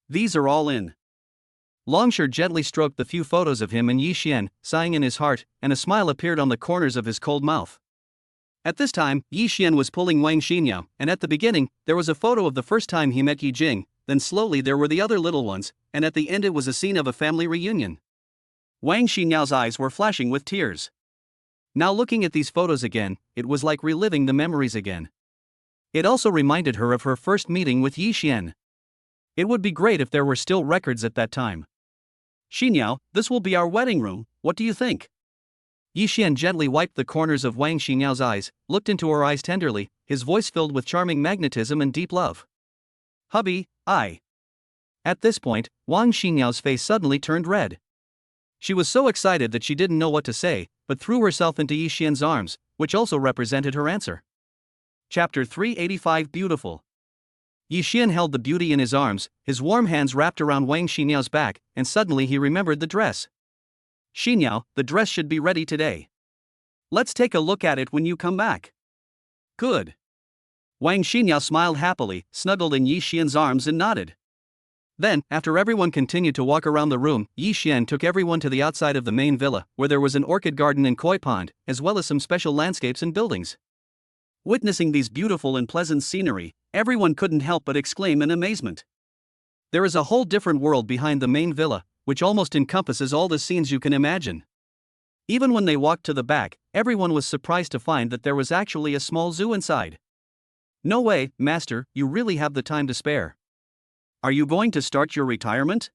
These are all in. Longshire gently stroked the few photos of him and Yi Xian, sighing in his heart, and a smile appeared on the corners of his cold mouth. At this time, Yi Xian was pulling Wang Xinyao, and at the beginning, there was a photo of the first time he met Yi Jing, then slowly there were the other little ones, and at the end it was a scene of a family reunion. Wang Xinyao's eyes were flashing with tears. Now looking at these photos again, it was like reliving the memories again. It also reminded her of her first meeting with Yi Xian. It would be great if there were still records at that time. "Xinyao, this will be our wedding room, what do you think?" Yi Xian gently wiped the corners of Wang Xinyao's eyes, looked into her eyes tenderly, his voice filled with charming magnetism and deep love. "Hubby, I." At this point, Wang Xinyao's face suddenly turned red. She was so excited that she didn't know what to say, but threw herself into Yi Xian's arms, which also represented her answer. Chapter 385 Beautiful. Yi Xian held the beauty in his arms, his warm hands wrapped around Wang Xinyao's back, and suddenly he remembered the dress. "Xinyao, the dress should be ready today. Let's take a look at it when you come back." "Good." Wang Xinyao smiled happily, snuggled in Yi Xian's arms and nodded. Then, after everyone continued to walk around the room, Yi Xian took everyone to the outside of the main villa, where there was an orchid garden and koi pond, as well as some special landscapes and buildings. Witnessing these beautiful and pleasant scenery, everyone couldn't help but exclaim in amazement. There is a whole different world behind the main villa, which almost encompasses all the scenes you can imagine. Even when they walked to the back, everyone was surprised to find that there was actually a small zoo inside. "No way, master, you really have the time to spare. Are you going to start your retirement?"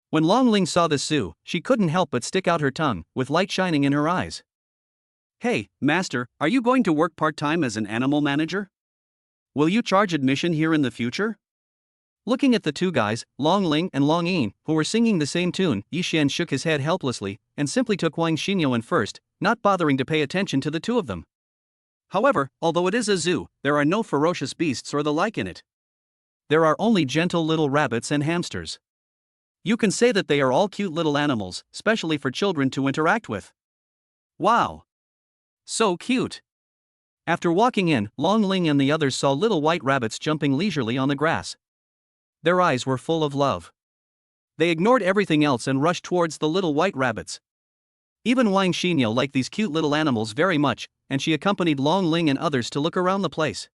When Long Ling saw the zoo, she couldn't help but stick out her tongue, with light shining in her eyes. "Hey, master, are you going to work part-time as an animal manager? Will you charge admission here in the future?" Looking at the two guys, Long Ling and Long Yin, who were singing the same tune, Yi Xian shook his head helplessly, and simply took Wang Xinyao in first, not bothering to pay attention to the two of them. However, although it is a zoo, there are no ferocious beasts or the like in it. There are only gentle little rabbits and hamsters. You can say that they are all cute little animals, especially for children to interact with. Wow! So cute! After walking in, Long Ling and the others saw little white rabbits jumping leisurely on the grass. Their eyes were full of love. They ignored everything else and rushed towards the little white rabbits. Even Wang Xinyao liked these cute little animals very much, and she accompanied Long Ling and others to look around the place.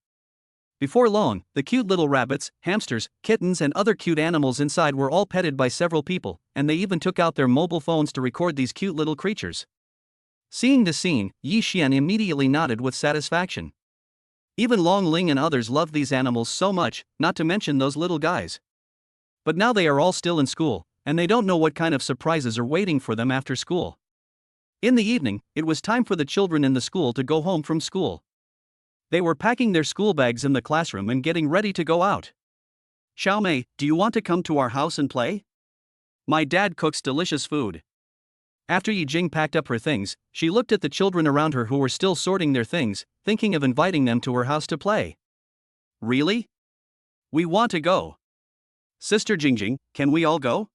Before long, the cute little rabbits, hamsters, kittens and other cute animals inside were all petted by several people, and they even took out their mobile phones to record these cute little creatures. Seeing the scene, Yi Xian immediately nodded with satisfaction. Even Long Ling and others loved these animals so much, not to mention those little guys. But now they are all still in school, and they don't know what kind of surprises are waiting for them after school. In the evening, it was time for the children in the school to go home from school. They were packing their school bags in the classroom and getting ready to go out. "Xiaomei, do you want to come to our house and play? My dad cooks delicious food." After Yi Jing packed up her things, she looked at the children around her who were still sorting their things, thinking of inviting them to her house to play. "Really? We want to go. Sister Jingjing, can we all go?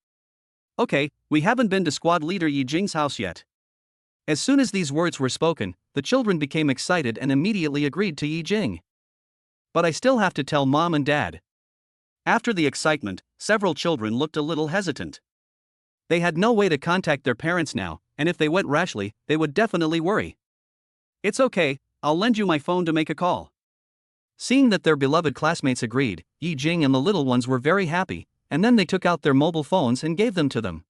Okay, we haven't been to squad leader Yi Jing's house yet. As soon as these words were spoken, the children became excited and immediately agreed to Yi Jing. But I still have to tell mom and dad. After the excitement, several children looked a little hesitant. They had no way to contact their parents now, and if they went rashly, they would definitely worry. It's okay, I'll lend you my phone to make a call. Seeing that their beloved classmates agreed, Yi Jing and the little ones were very happy, and then they took out their mobile phones and gave them to them.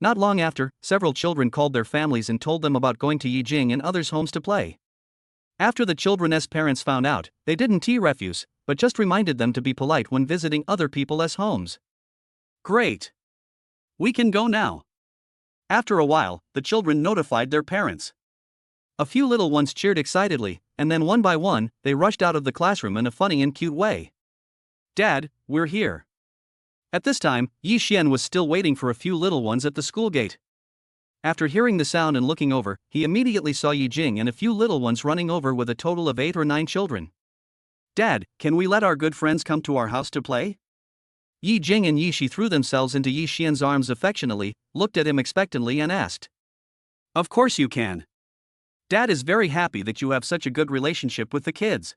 Not long after, several children called their families and told them about going to Yi Jing and others' homes to play. After the children's parents found out, they didn't refuse, but just reminded them to be polite when visiting other people's homes. Great! We can go now. After a while, the children notified their parents. A few little ones cheered excitedly, and then one by one, they rushed out of the classroom in a funny and cute way. Dad, we're here. At this time, Yi Xian was still waiting for a few little ones at the school gate. After hearing the sound and looking over, he immediately saw Yi Jing and a few little ones running over with a total of 8 or 9 children. Dad, can we let our good friends come to our house to play? Yi Jing and Yi Shi threw themselves into Yi Xian's arms affectionately, looked at him expectantly and asked. Of course you can. Dad is very happy that you have such a good relationship with the kids.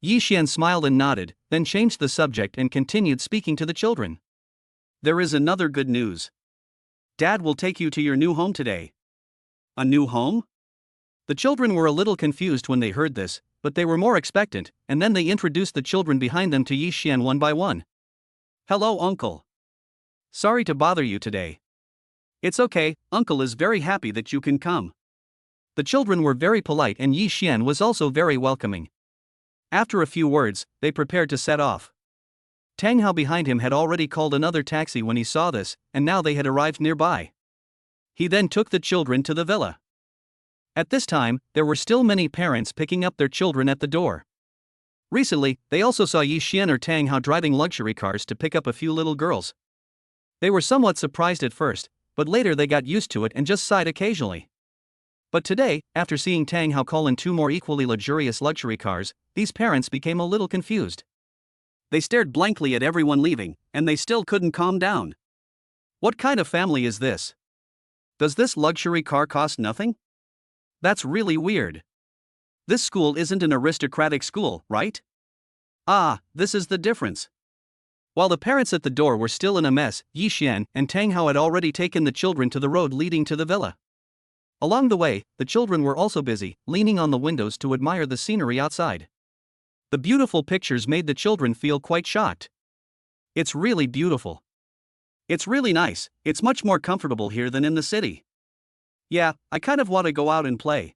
Yi Xian smiled and nodded, then changed the subject and continued speaking to the children. There is another good news. Dad will take you to your new home today. A new home? The children were a little confused when they heard this, but they were more expectant, and then they introduced the children behind them to Yi Xian one by one. Hello, Uncle. Sorry to bother you today. It's okay, Uncle is very happy that you can come. The children were very polite and Yi Xian was also very welcoming. After a few words, they prepared to set off. Tang Hao behind him had already called another taxi when he saw this, and now they had arrived nearby. He then took the children to the villa. At this time, there were still many parents picking up their children at the door. Recently, they also saw Yi Xian or Tang Hao driving luxury cars to pick up a few little girls. They were somewhat surprised at first, but later they got used to it and just sighed occasionally. But today, after seeing Tang Hao call in 2 more equally luxurious luxury cars, these parents became a little confused. They stared blankly at everyone leaving, and they still couldn't calm down. What kind of family is this? Does this luxury car cost nothing? That's really weird. This school isn't an aristocratic school, right? Ah, this is the difference. While the parents at the door were still in a mess, Yi Xian and Tang Hao had already taken the children to the road leading to the villa. Along the way, the children were also busy, leaning on the windows to admire the scenery outside. The beautiful pictures made the children feel quite shocked. It's really beautiful. It's really nice, it's much more comfortable here than in the city. Yeah, I kind of want to go out and play.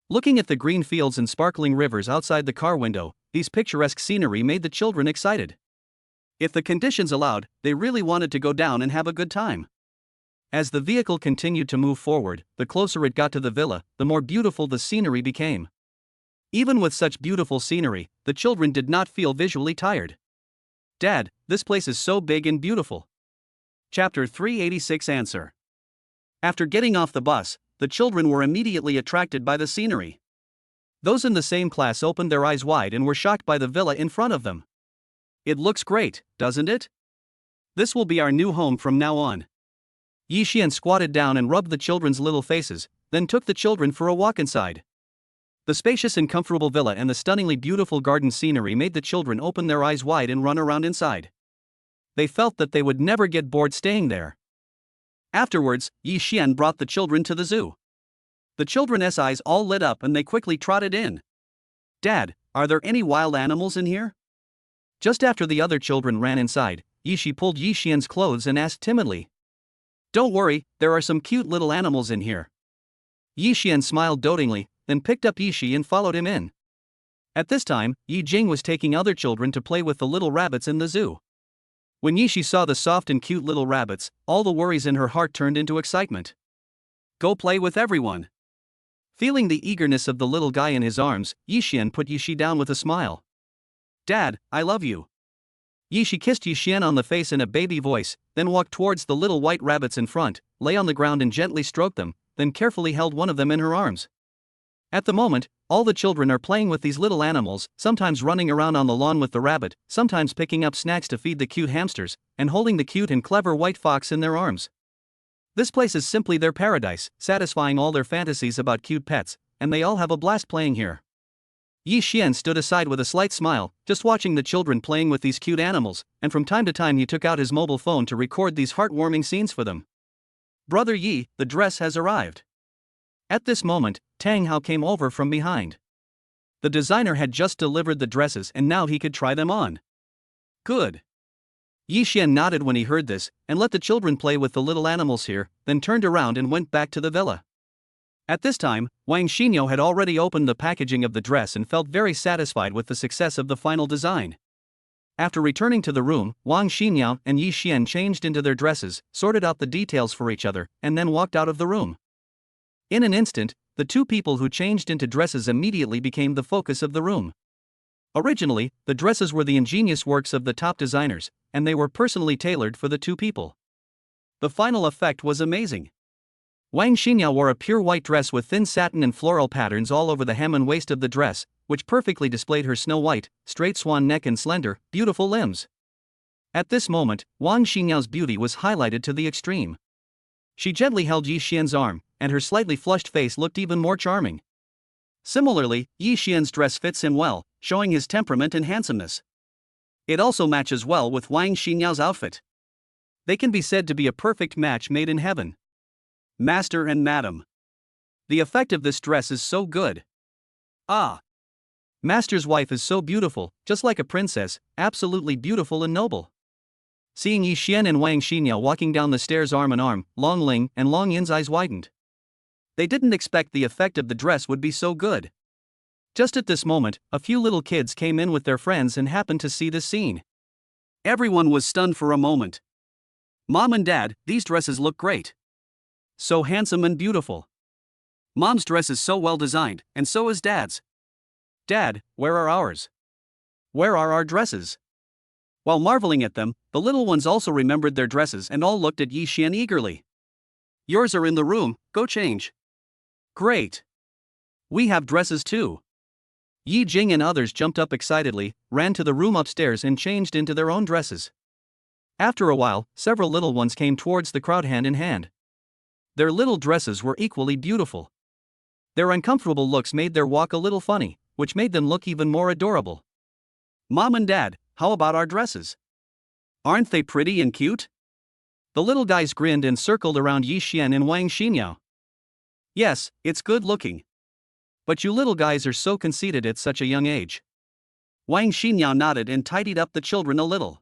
Looking at the green fields and sparkling rivers outside the car window, these picturesque scenery made the children excited. If the conditions allowed, they really wanted to go down and have a good time. As the vehicle continued to move forward, the closer it got to the villa, the more beautiful the scenery became. Even with such beautiful scenery, the children did not feel visually tired. Dad, this place is so big and beautiful. Chapter 386 Answer. After getting off the bus, the children were immediately attracted by the scenery. Those in the same class opened their eyes wide and were shocked by the villa in front of them. It looks great, doesn't it? This will be our new home from now on. Yi Xian squatted down and rubbed the children's little faces, then took the children for a walk inside. The spacious and comfortable villa and the stunningly beautiful garden scenery made the children open their eyes wide and run around inside. They felt that they would never get bored staying there. Afterwards, Yi Xian brought the children to the zoo. The children's eyes all lit up and they quickly trotted in. Dad, are there any wild animals in here? Just after the other children ran inside, Yi Shi pulled Yi Xian's clothes and asked timidly. Don't worry, there are some cute little animals in here. Yi Xian smiled dotingly, then picked up Yi Shi and followed him in. At this time, Yi Jing was taking other children to play with the little rabbits in the zoo. When Yi Shi saw the soft and cute little rabbits, all the worries in her heart turned into excitement. Go play with everyone. Feeling the eagerness of the little guy in his arms, Yi Xian put Yi Shi down with a smile. Dad, I love you. Yi Shi kissed Yi Xian on the face in a baby voice, then walked towards the little white rabbits in front, lay on the ground and gently stroked them, then carefully held one of them in her arms. At the moment, all the children are playing with these little animals, sometimes running around on the lawn with the rabbit, sometimes picking up snacks to feed the cute hamsters, and holding the cute and clever white fox in their arms. This place is simply their paradise, satisfying all their fantasies about cute pets, and they all have a blast playing here. Yi Xian stood aside with a slight smile, just watching the children playing with these cute animals, and from time to time he took out his mobile phone to record these heartwarming scenes for them. Brother Yi, the dress has arrived. At this moment, Tang Hao came over from behind. The designer had just delivered the dresses and now he could try them on. Good. Yi Xian nodded when he heard this, and let the children play with the little animals here, then turned around and went back to the villa. At this time, Wang Xinyo had already opened the packaging of the dress and felt very satisfied with the success of the final design. After returning to the room, Wang Xinyo and Yi Xian changed into their dresses, sorted out the details for each other, and then walked out of the room. In an instant, the two people who changed into dresses immediately became the focus of the room. Originally, the dresses were the ingenious works of the top designers, and they were personally tailored for the two people. The final effect was amazing. Wang Xinyo wore a pure white dress with thin satin and floral patterns all over the hem and waist of the dress, which perfectly displayed her snow-white, straight swan neck and slender, beautiful limbs. At this moment, Wang Xinyo's beauty was highlighted to the extreme. She gently held Yi Xian's arm, and her slightly flushed face looked even more charming. Similarly, Yi Xian's dress fits him well, showing his temperament and handsomeness. It also matches well with Wang Xinyo's outfit. They can be said to be a perfect match made in heaven. Master and Madam. The effect of this dress is so good. Ah! Master's wife is so beautiful, just like a princess, absolutely beautiful and noble. Seeing Yi Xian and Wang Xinyo walking down the stairs arm in arm, Long Ling and Long Yin's eyes widened. They didn't expect the effect of the dress would be so good. Just at this moment, a few little kids came in with their friends and happened to see this scene. Everyone was stunned for a moment. Mom and Dad, these dresses look great. So handsome and beautiful. Mom's dress is so well designed, and so is Dad's. Dad, where are ours? Where are our dresses? While marveling at them, the little ones also remembered their dresses and all looked at Yi Xian eagerly. Yours are in the room, go change. Great. We have dresses too. Yi Jing and others jumped up excitedly, ran to the room upstairs and changed into their own dresses. After a while, several little ones came towards the crowd hand in hand. Their little dresses were equally beautiful. Their uncomfortable looks made their walk a little funny, which made them look even more adorable. Mom and Dad, how about our dresses? Aren't they pretty and cute? The little guys grinned and circled around Yi Xian and Wang Xinyo. Yes, it's good looking. But you little guys are so conceited at such a young age. Wang Xinyo nodded and tidied up the children a little.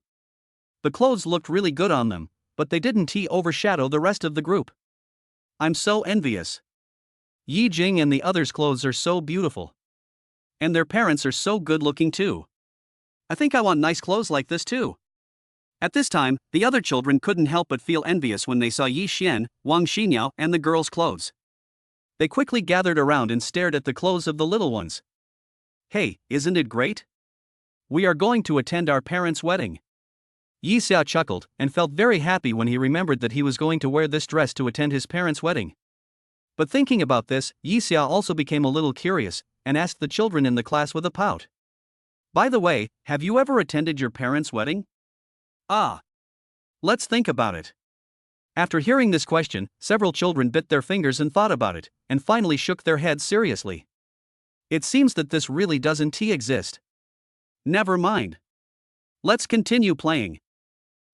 The clothes looked really good on them, but they didn't overshadow the rest of the group. I'm so envious. Yi Jing and the others' clothes are so beautiful. And their parents are so good looking too. I think I want nice clothes like this too. At this time, the other children couldn't help but feel envious when they saw Yi Xian, Wang Xinyo, and the girls' clothes. They quickly gathered around and stared at the clothes of the little ones. Hey, isn't it great? We are going to attend our parents' wedding. Yi Xia chuckled and felt very happy when he remembered that he was going to wear this dress to attend his parents' wedding. But thinking about this, Yi Xia also became a little curious and asked the children in the class with a pout. By the way, have you ever attended your parents' wedding? Ah. Let's think about it. After hearing this question, several children bit their fingers and thought about it, and finally shook their heads seriously. It seems that this really doesn't exist. Never mind. Let's continue playing.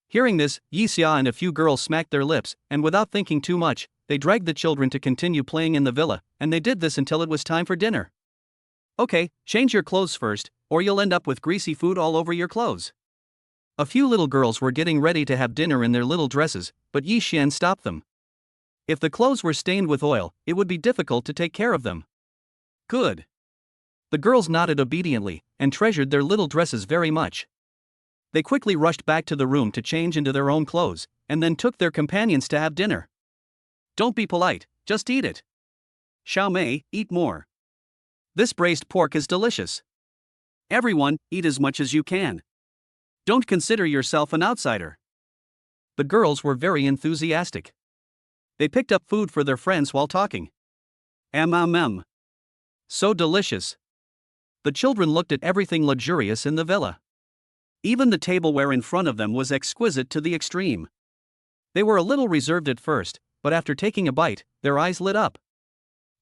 Hearing this, Yi Xia and a few girls smacked their lips, and without thinking too much, they dragged the children to continue playing in the villa, and they did this until it was time for dinner. Okay, change your clothes first, or you'll end up with greasy food all over your clothes. A few little girls were getting ready to have dinner in their little dresses, but Yi Xian stopped them. If the clothes were stained with oil, it would be difficult to take care of them. Good. The girls nodded obediently, and treasured their little dresses very much. They quickly rushed back to the room to change into their own clothes, and then took their companions to have dinner. Don't be polite, just eat it. Xiao Mei, eat more. This braised pork is delicious. Everyone, eat as much as you can. Don't consider yourself an outsider. The girls were very enthusiastic. They picked up food for their friends while talking. So delicious. The children looked at everything luxurious in the villa. Even the tableware in front of them was exquisite to the extreme. They were a little reserved at first, but after taking a bite, their eyes lit up.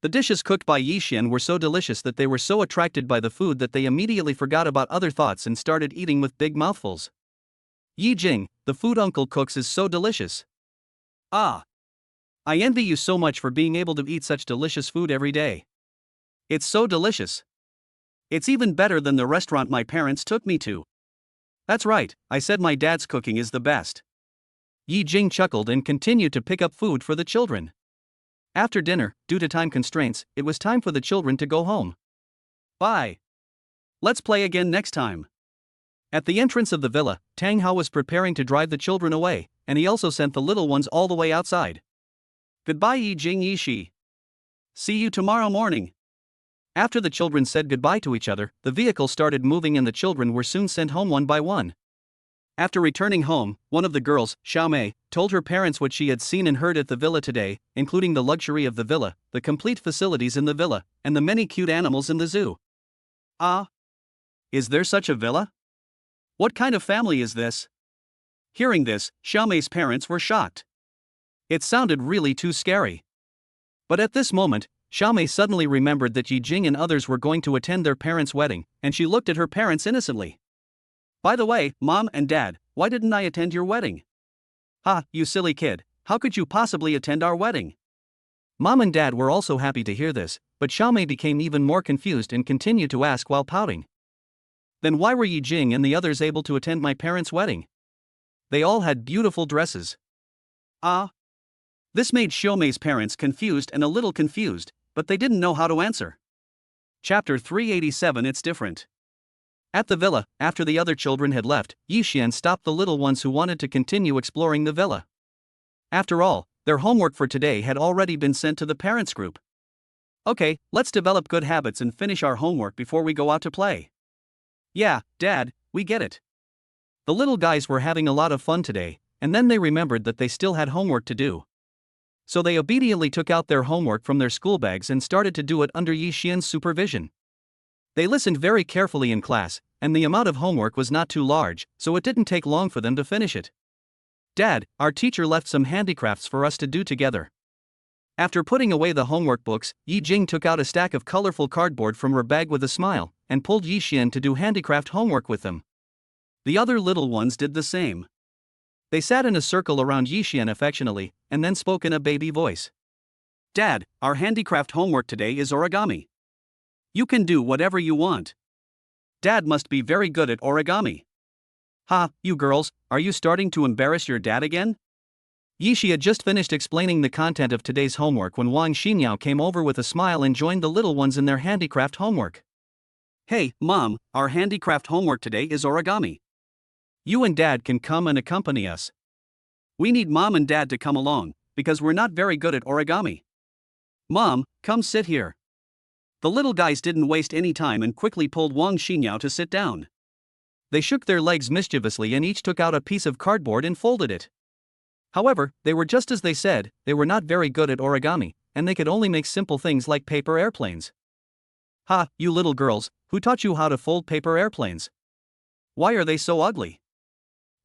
The dishes cooked by Yi Xian were so delicious that they were so attracted by the food that they immediately forgot about other thoughts and started eating with big mouthfuls. Yi Jing, the food uncle cooks is so delicious. Ah! I envy you so much for being able to eat such delicious food every day. It's so delicious. It's even better than the restaurant my parents took me to. That's right, I said my dad's cooking is the best. Yi Jing chuckled and continued to pick up food for the children. After dinner, due to time constraints, it was time for the children to go home. Bye. Let's play again next time. At the entrance of the villa, Tang Hao was preparing to drive the children away, and he also sent the little ones all the way outside. Goodbye Yi Jing Yi Shi. See you tomorrow morning. After the children said goodbye to each other, the vehicle started moving and the children were soon sent home one by one. After returning home, one of the girls, Xiao Mei, told her parents what she had seen and heard at the villa today, including the luxury of the villa, the complete facilities in the villa, and the many cute animals in the zoo. Ah! Is there such a villa? What kind of family is this? Hearing this, Xiao Mei's parents were shocked. It sounded really too scary. But at this moment, Xiao Mei suddenly remembered that Yi Jing and others were going to attend their parents' wedding, and she looked at her parents innocently. By the way, Mom and Dad, why didn't I attend your wedding? Ha, you silly kid, how could you possibly attend our wedding? Mom and Dad were also happy to hear this, but Xiao Mei became even more confused and continued to ask while pouting. Then why were Yi Jing and the others able to attend my parents' wedding? They all had beautiful dresses. Ah! This made Xiao Mei's parents confused and a little confused, but they didn't know how to answer. Chapter 387 It's different. At the villa, after the other children had left, Yi Xian stopped the little ones who wanted to continue exploring the villa. After all, their homework for today had already been sent to the parents' group. Okay, let's develop good habits and finish our homework before we go out to play. Yeah, Dad, we get it. The little guys were having a lot of fun today, and then they remembered that they still had homework to do. So they obediently took out their homework from their school bags and started to do it under Yi Xian's supervision. They listened very carefully in class, and the amount of homework was not too large, so it didn't take long for them to finish it. Dad, our teacher left some handicrafts for us to do together. After putting away the homework books, Yi Jing took out a stack of colorful cardboard from her bag with a smile, and pulled Yi Xian to do handicraft homework with them. The other little ones did the same. They sat in a circle around Yi Xian affectionately, and then spoke in a baby voice. Dad, our handicraft homework today is origami. You can do whatever you want. Dad must be very good at origami. Ha, you girls, are you starting to embarrass your dad again? Yi Xi had just finished explaining the content of today's homework when Wang Xinyao came over with a smile and joined the little ones in their handicraft homework. Hey, Mom, our handicraft homework today is origami. You and Dad can come and accompany us. We need Mom and Dad to come along, because we're not very good at origami. Mom, come sit here. The little guys didn't waste any time and quickly pulled Wang Xinyao to sit down. They shook their legs mischievously and each took out a piece of cardboard and folded it. However, they were just as they said, they were not very good at origami, and they could only make simple things like paper airplanes. Ha, you little girls, who taught you how to fold paper airplanes? Why are they so ugly?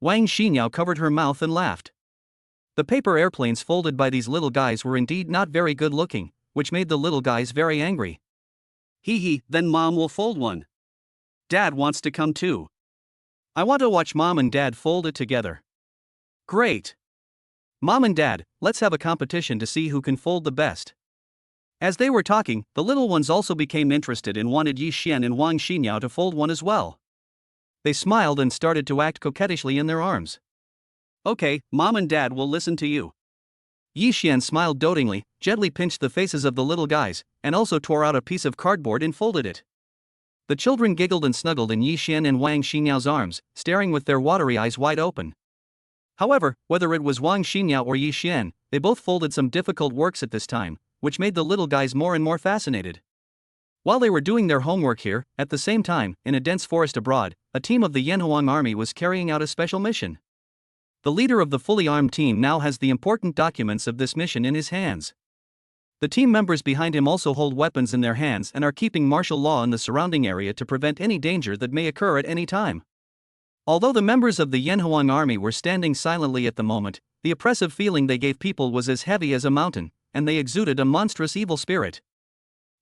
Wang Xinyao covered her mouth and laughed. The paper airplanes folded by these little guys were indeed not very good looking, which made the little guys very angry. Hee hee, then Mom will fold one. Dad wants to come too. I want to watch Mom and Dad fold it together. Great. Mom and Dad, let's have a competition to see who can fold the best. As they were talking, the little ones also became interested and wanted Yi Xian and Wang Xinyao to fold one as well. They smiled and started to act coquettishly in their arms. Okay, Mom and Dad will listen to you. Yi Xian smiled dotingly, gently pinched the faces of the little guys, and also tore out a piece of cardboard and folded it. The children giggled and snuggled in Yi Xian and Wang Xinyao's arms, staring with their watery eyes wide open. However, whether it was Wang Xinyao or Yi Xian, they both folded some difficult works at this time, which made the little guys more and more fascinated. While they were doing their homework here, at the same time, in a dense forest abroad, a team of the Yanhuang army was carrying out a special mission. The leader of the fully armed team now has the important documents of this mission in his hands. The team members behind him also hold weapons in their hands and are keeping martial law in the surrounding area to prevent any danger that may occur at any time. Although the members of the Yanhuang army were standing silently at the moment, the oppressive feeling they gave people was as heavy as a mountain, and they exuded a monstrous evil spirit.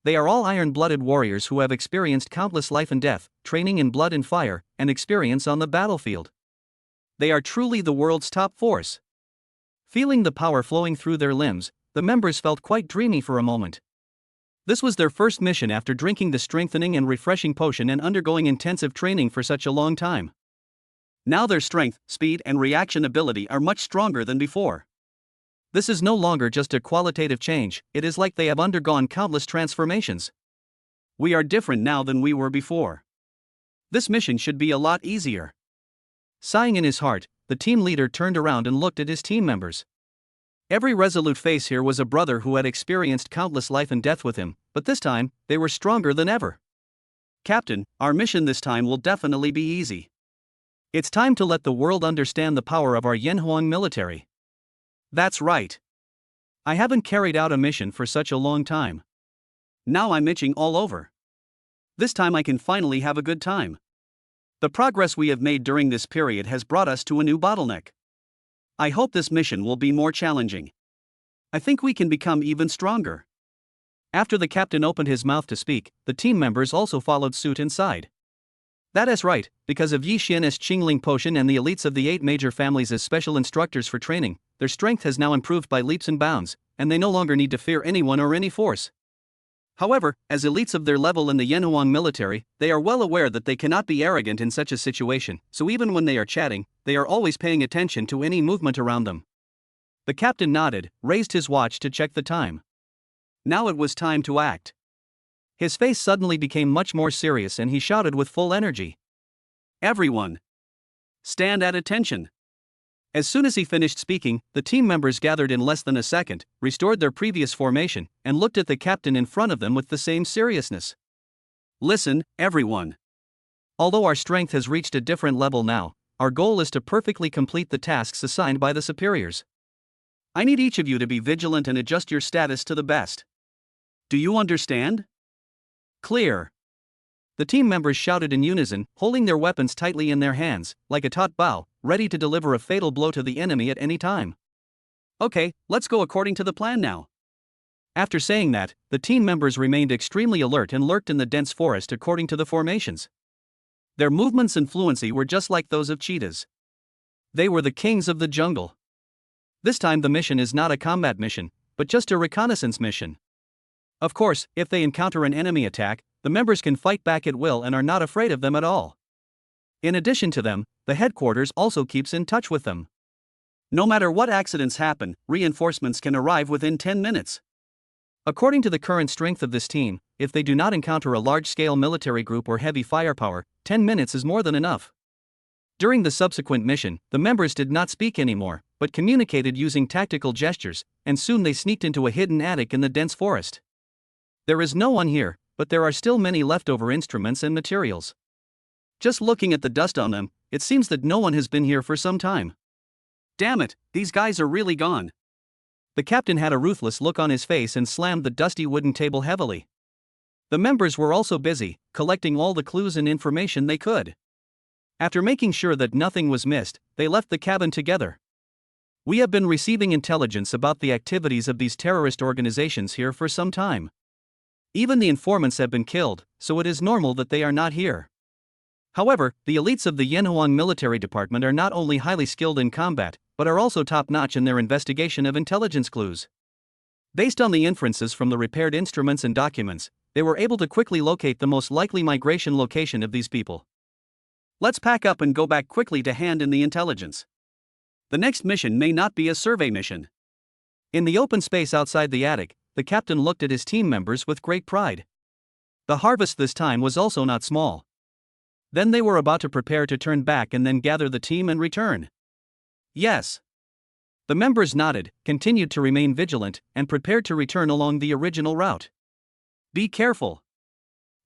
They are all iron-blooded warriors who have experienced countless life and death, training in blood and fire, and experience on the battlefield. They are truly the world's top force. Feeling the power flowing through their limbs, the members felt quite dreamy for a moment. This was their first mission after drinking the strengthening and refreshing potion and undergoing intensive training for such a long time. Now their strength, speed, and reaction ability are much stronger than before. This is no longer just a qualitative change, it is like they have undergone countless transformations. We are different now than we were before. This mission should be a lot easier. Sighing in his heart, the team leader turned around and looked at his team members. Every resolute face here was a brother who had experienced countless life and death with him, but this time, they were stronger than ever. Captain, our mission this time will definitely be easy. It's time to let the world understand the power of our Yanhuang military. That's right. I haven't carried out a mission for such a long time. Now I'm itching all over. This time I can finally have a good time. The progress we have made during this period has brought us to a new bottleneck. I hope this mission will be more challenging. I think we can become even stronger. After the captain opened his mouth to speak, the team members also followed suit and sighed. That is right, because of Yi Xian's Qingling potion and the elites of the 8 major families as special instructors for training, their strength has now improved by leaps and bounds, and they no longer need to fear anyone or any force. However, as elites of their level in the Yanhuang military, they are well aware that they cannot be arrogant in such a situation, so even when they are chatting, they are always paying attention to any movement around them. The captain nodded, raised his watch to check the time. Now it was time to act. His face suddenly became much more serious and he shouted with full energy. Everyone! Stand at attention! As soon as he finished speaking, the team members gathered in less than a second, restored their previous formation, and looked at the captain in front of them with the same seriousness. Listen, everyone. Although our strength has reached a different level now, our goal is to perfectly complete the tasks assigned by the superiors. I need each of you to be vigilant and adjust your status to the best. Do you understand? Clear. The team members shouted in unison, holding their weapons tightly in their hands, like a taut bow, ready to deliver a fatal blow to the enemy at any time. Okay, let's go according to the plan now. After saying that, the team members remained extremely alert and lurked in the dense forest according to the formations. Their movements and fluency were just like those of cheetahs. They were the kings of the jungle. This time the mission is not a combat mission, but just a reconnaissance mission. Of course, if they encounter an enemy attack, the members can fight back at will and are not afraid of them at all. In addition to them, the headquarters also keeps in touch with them. No matter what accidents happen, reinforcements can arrive within 10 minutes. According to the current strength of this team, if they do not encounter a large-scale military group or heavy firepower, 10 minutes is more than enough. During the subsequent mission, the members did not speak anymore, but communicated using tactical gestures, and soon they sneaked into a hidden attic in the dense forest. There is no one here, but there are still many leftover instruments and materials. Just looking at the dust on them, it seems that no one has been here for some time. Damn it, these guys are really gone. The captain had a ruthless look on his face and slammed the dusty wooden table heavily. The members were also busy, collecting all the clues and information they could. After making sure that nothing was missed, they left the cabin together. We have been receiving intelligence about the activities of these terrorist organizations here for some time. Even the informants have been killed, so it is normal that they are not here. However, the elites of the Yanhuang military department are not only highly skilled in combat, but are also top-notch in their investigation of intelligence clues. Based on the inferences from the repaired instruments and documents, they were able to quickly locate the most likely migration location of these people. Let's pack up and go back quickly to hand in the intelligence. The next mission may not be a survey mission. In the open space outside the attic, the captain looked at his team members with great pride. The harvest this time was also not small. Then they were about to prepare to turn back and then gather the team and return. Yes. The members nodded, continued to remain vigilant, and prepared to return along the original route. Be careful.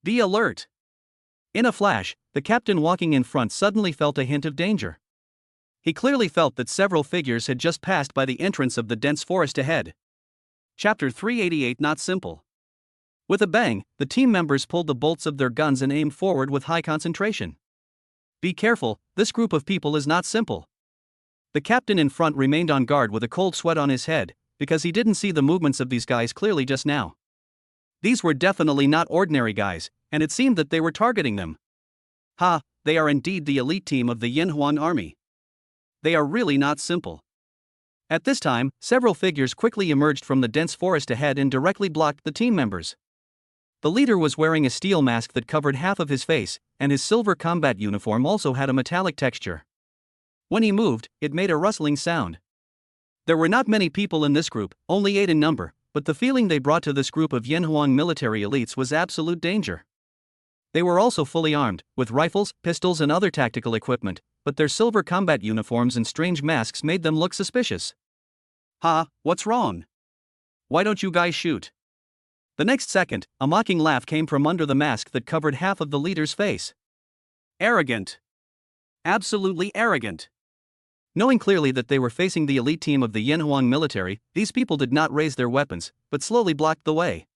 Be alert. In a flash, the captain walking in front suddenly felt a hint of danger. He clearly felt that several figures had just passed by the entrance of the dense forest ahead. Chapter 388 Not Simple. With a bang, the team members pulled the bolts of their guns and aimed forward with high concentration. Be careful, this group of people is not simple. The captain in front remained on guard with a cold sweat on his head, because he didn't see the movements of these guys clearly just now. These were definitely not ordinary guys, and it seemed that they were targeting them. Ha, they are indeed the elite team of the Yanhuang army. They are really not simple. At this time, several figures quickly emerged from the dense forest ahead and directly blocked the team members. The leader was wearing a steel mask that covered half of his face, and his silver combat uniform also had a metallic texture. When he moved, it made a rustling sound. There were not many people in this group, only 8 in number, but the feeling they brought to this group of Yanhuang military elites was absolute danger. They were also fully armed, with rifles, pistols and other tactical equipment, but their silver combat uniforms and strange masks made them look suspicious. Ha, what's wrong? Why don't you guys shoot? The next second, a mocking laugh came from under the mask that covered half of the leader's face. Arrogant. Absolutely arrogant. Knowing clearly that they were facing the elite team of the Yanhuang military, these people did not raise their weapons, but slowly blocked the way.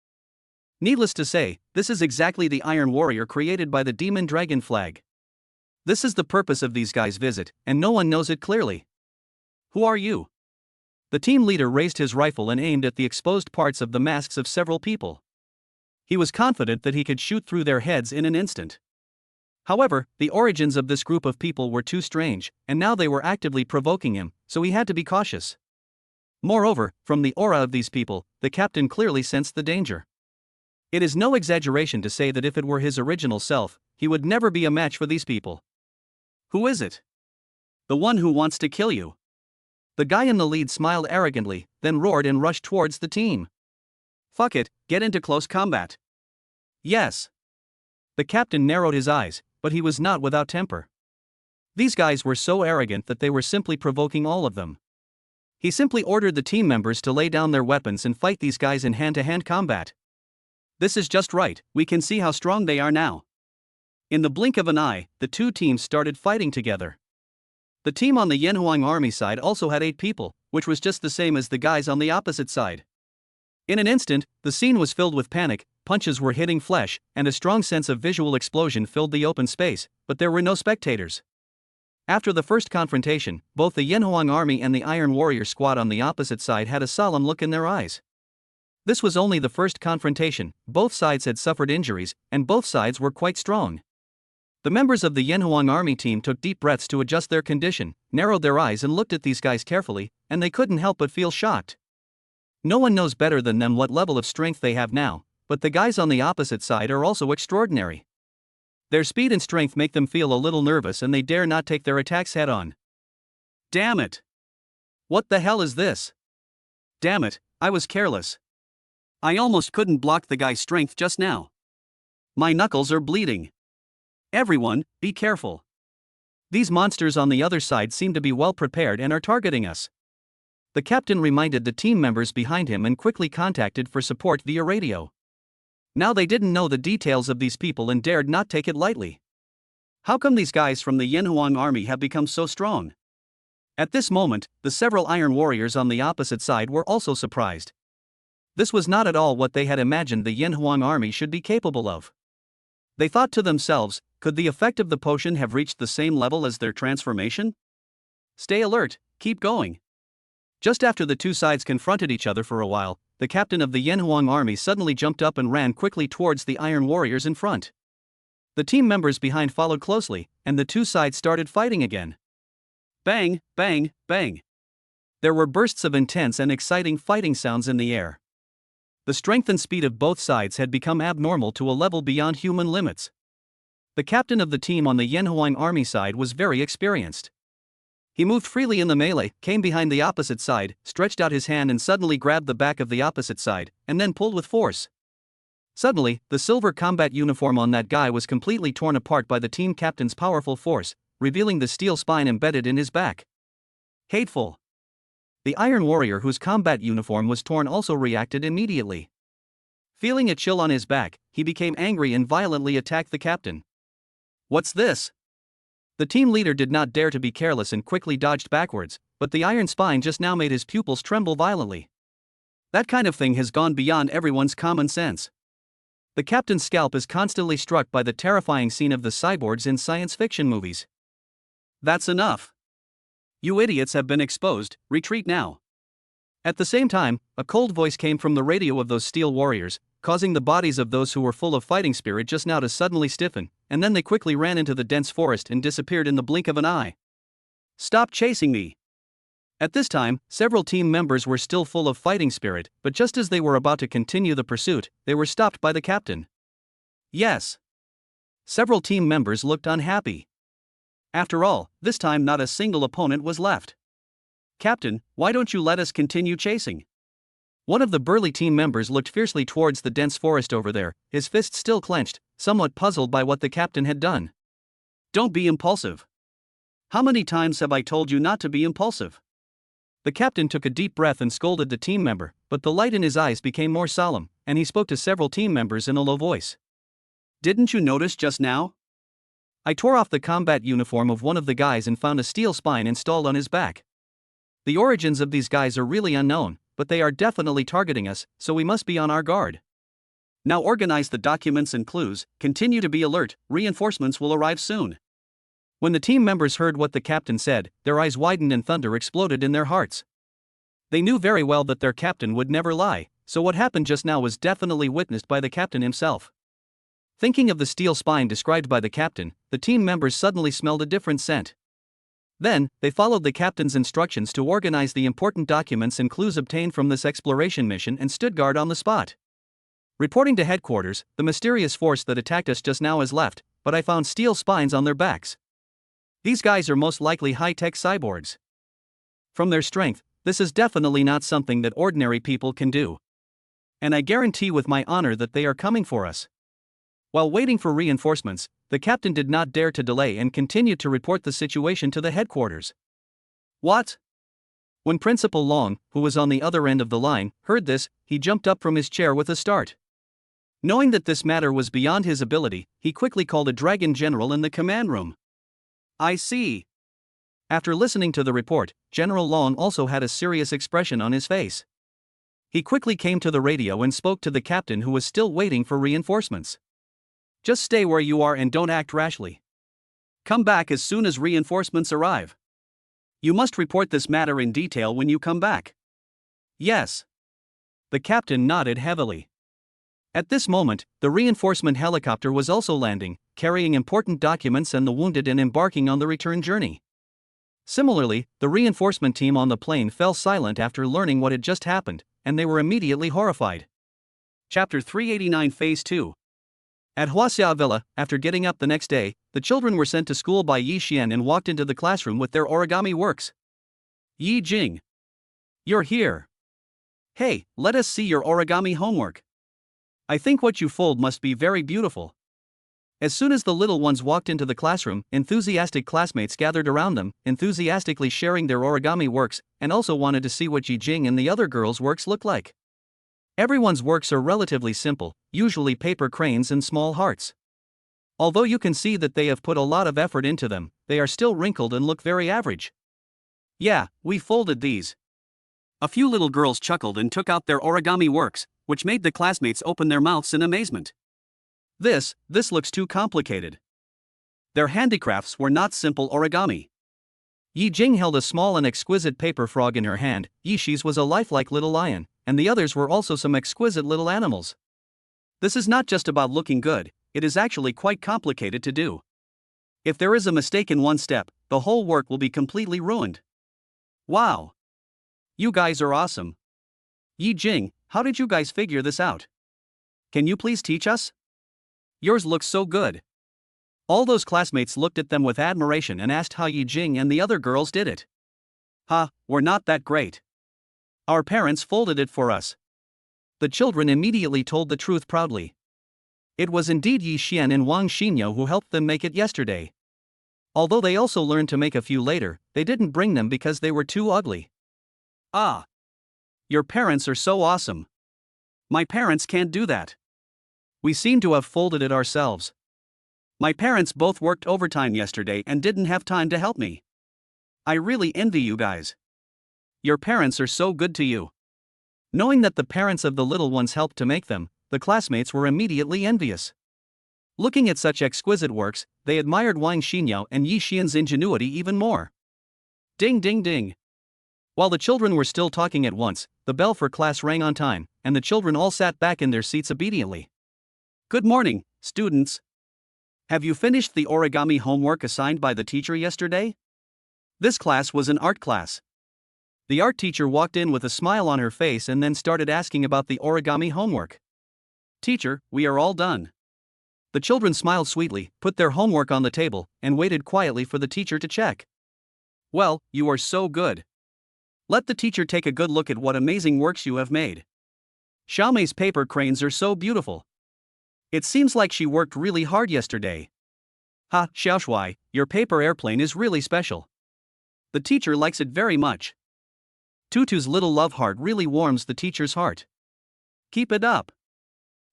Needless to say, this is exactly the Iron Warrior created by the Demon Dragon flag. This is the purpose of these guys' visit, and no one knows it clearly. Who are you? The team leader raised his rifle and aimed at the exposed parts of the masks of several people. He was confident that he could shoot through their heads in an instant. However, the origins of this group of people were too strange, and now they were actively provoking him, so he had to be cautious. Moreover, from the aura of these people, the captain clearly sensed the danger. It is no exaggeration to say that if it were his original self, he would never be a match for these people. Who is it? The one who wants to kill you. The guy in the lead smiled arrogantly, then roared and rushed towards the team. Fuck it, get into close combat. Yes. The captain narrowed his eyes, but he was not without temper. These guys were so arrogant that they were simply provoking all of them. He simply ordered the team members to lay down their weapons and fight these guys in hand-to-hand combat. This is just right, we can see how strong they are now. In the blink of an eye, the two teams started fighting together. The team on the Yanhuang army side also had 8 people, which was just the same as the guys on the opposite side. In an instant, the scene was filled with panic, punches were hitting flesh, and a strong sense of visual explosion filled the open space, but there were no spectators. After the first confrontation, both the Yanhuang army and the Iron Warrior squad on the opposite side had a solemn look in their eyes. This was only the first confrontation, both sides had suffered injuries, and both sides were quite strong. The members of the Yanhuang army team took deep breaths to adjust their condition, narrowed their eyes and looked at these guys carefully, and they couldn't help but feel shocked. No one knows better than them what level of strength they have now, but the guys on the opposite side are also extraordinary. Their speed and strength make them feel a little nervous and they dare not take their attacks head on. Damn it! What the hell is this? Damn it, I was careless. I almost couldn't block the guy's strength just now. My knuckles are bleeding. Everyone, be careful. These monsters on the other side seem to be well prepared and are targeting us. The captain reminded the team members behind him and quickly contacted for support via radio. Now they didn't know the details of these people and dared not take it lightly. How come these guys from the Yanhuang army have become so strong? At this moment, the several Iron Warriors on the opposite side were also surprised. This was not at all what they had imagined the Yanhuang army should be capable of. They thought to themselves, could the effect of the potion have reached the same level as their transformation? Stay alert, keep going. Just after the two sides confronted each other for a while, the captain of the Yanhuang army suddenly jumped up and ran quickly towards the Iron Warriors in front. The team members behind followed closely, and the two sides started fighting again. Bang, bang, bang. There were bursts of intense and exciting fighting sounds in the air. The strength and speed of both sides had become abnormal to a level beyond human limits. The captain of the team on the Yanhuang army side was very experienced. He moved freely in the melee, came behind the opposite side, stretched out his hand and suddenly grabbed the back of the opposite side, and then pulled with force. Suddenly, the silver combat uniform on that guy was completely torn apart by the team captain's powerful force, revealing the steel spine embedded in his back. Hateful. The Iron Warrior whose combat uniform was torn also reacted immediately. Feeling a chill on his back, he became angry and violently attacked the captain. What's this? The team leader did not dare to be careless and quickly dodged backwards, but the iron spine just now made his pupils tremble violently. That kind of thing has gone beyond everyone's common sense. The captain's scalp is constantly struck by the terrifying scene of the cyborgs in science fiction movies. That's enough. You idiots have been exposed, retreat now. At the same time, a cold voice came from the radio of those steel warriors, causing the bodies of those who were full of fighting spirit just now to suddenly stiffen, and then they quickly ran into the dense forest and disappeared in the blink of an eye. Stop chasing me! At this time, several team members were still full of fighting spirit, but just as they were about to continue the pursuit, they were stopped by the captain. Yes. Several team members looked unhappy. After all, this time not a single opponent was left. Captain, why don't you let us continue chasing? One of the burly team members looked fiercely towards the dense forest over there, his fists still clenched, somewhat puzzled by what the captain had done. Don't be impulsive. How many times have I told you not to be impulsive? The captain took a deep breath and scolded the team member, but the light in his eyes became more solemn, and he spoke to several team members in a low voice. Didn't you notice just now? I tore off the combat uniform of one of the guys and found a steel spine installed on his back. The origins of these guys are really unknown, but they are definitely targeting us, so we must be on our guard. Now organize the documents and clues, continue to be alert, reinforcements will arrive soon. When the team members heard what the captain said, their eyes widened and thunder exploded in their hearts. They knew very well that their captain would never lie, so what happened just now was definitely witnessed by the captain himself. Thinking of the steel spine described by the captain, the team members suddenly smelled a different scent. Then, they followed the captain's instructions to organize the important documents and clues obtained from this exploration mission and stood guard on the spot. Reporting to headquarters, the mysterious force that attacked us just now has left, but I found steel spines on their backs. These guys are most likely high-tech cyborgs. From their strength, this is definitely not something that ordinary people can do. And I guarantee with my honor that they are coming for us. While waiting for reinforcements, the captain did not dare to delay and continued to report the situation to the headquarters. What? When Principal Long, who was on the other end of the line, heard this, he jumped up from his chair with a start. Knowing that this matter was beyond his ability, he quickly called a dragon general in the command room. I see. After listening to the report, General Long also had a serious expression on his face. He quickly came to the radio and spoke to the captain who was still waiting for reinforcements. Just stay where you are and don't act rashly. Come back as soon as reinforcements arrive. You must report this matter in detail when you come back. Yes. The captain nodded heavily. At this moment, the reinforcement helicopter was also landing, carrying important documents and the wounded and embarking on the return journey. Similarly, the reinforcement team on the plane fell silent after learning what had just happened, and they were immediately horrified. Chapter 389 Phase 2. At Huaxia Villa, after getting up the next day, the children were sent to school by Yi Xian and walked into the classroom with their origami works. Yi Jing. You're here. Hey, let us see your origami homework. I think what you fold must be very beautiful. As soon as the little ones walked into the classroom, enthusiastic classmates gathered around them, enthusiastically sharing their origami works, and also wanted to see what Yi Jing and the other girls' works look like. Everyone's works are relatively simple, usually paper cranes and small hearts. Although you can see that they have put a lot of effort into them, they are still wrinkled and look very average. Yeah, we folded these. A few little girls chuckled and took out their origami works, which made the classmates open their mouths in amazement. This looks too complicated. Their handicrafts were not simple origami. Yi Jing held a small and exquisite paper frog in her hand, Yi Shi's was a lifelike little lion, and the others were also some exquisite little animals. This is not just about looking good, it is actually quite complicated to do. If there is a mistake in one step, the whole work will be completely ruined. Wow! You guys are awesome. Yi Jing, how did you guys figure this out? Can you please teach us? Yours looks so good. All those classmates looked at them with admiration and asked how Yi Jing and the other girls did it. We're not that great. Our parents folded it for us. The children immediately told the truth proudly. It was indeed Yi Xian and Wang Xinyo who helped them make it yesterday. Although they also learned to make a few later, they didn't bring them because they were too ugly. Your parents are so awesome. My parents can't do that. We seem to have folded it ourselves. My parents both worked overtime yesterday and didn't have time to help me. I really envy you guys. Your parents are so good to you. Knowing that the parents of the little ones helped to make them, the classmates were immediately envious. Looking at such exquisite works, they admired Wang Xinyao and Yi Xian's ingenuity even more. Ding ding ding. While the children were still talking at once, the bell for class rang on time, and the children all sat back in their seats obediently. Good morning, students. Have you finished the origami homework assigned by the teacher yesterday? This class was an art class. The art teacher walked in with a smile on her face and then started asking about the origami homework. Teacher, we are all done. The children smiled sweetly, put their homework on the table, and waited quietly for the teacher to check. Well, you are so good. Let the teacher take a good look at what amazing works you have made. Xiaomei's paper cranes are so beautiful. It seems like she worked really hard yesterday. Ha, Xiaoshui, your paper airplane is really special. The teacher likes it very much. Tutu's little love heart really warms the teacher's heart. Keep it up.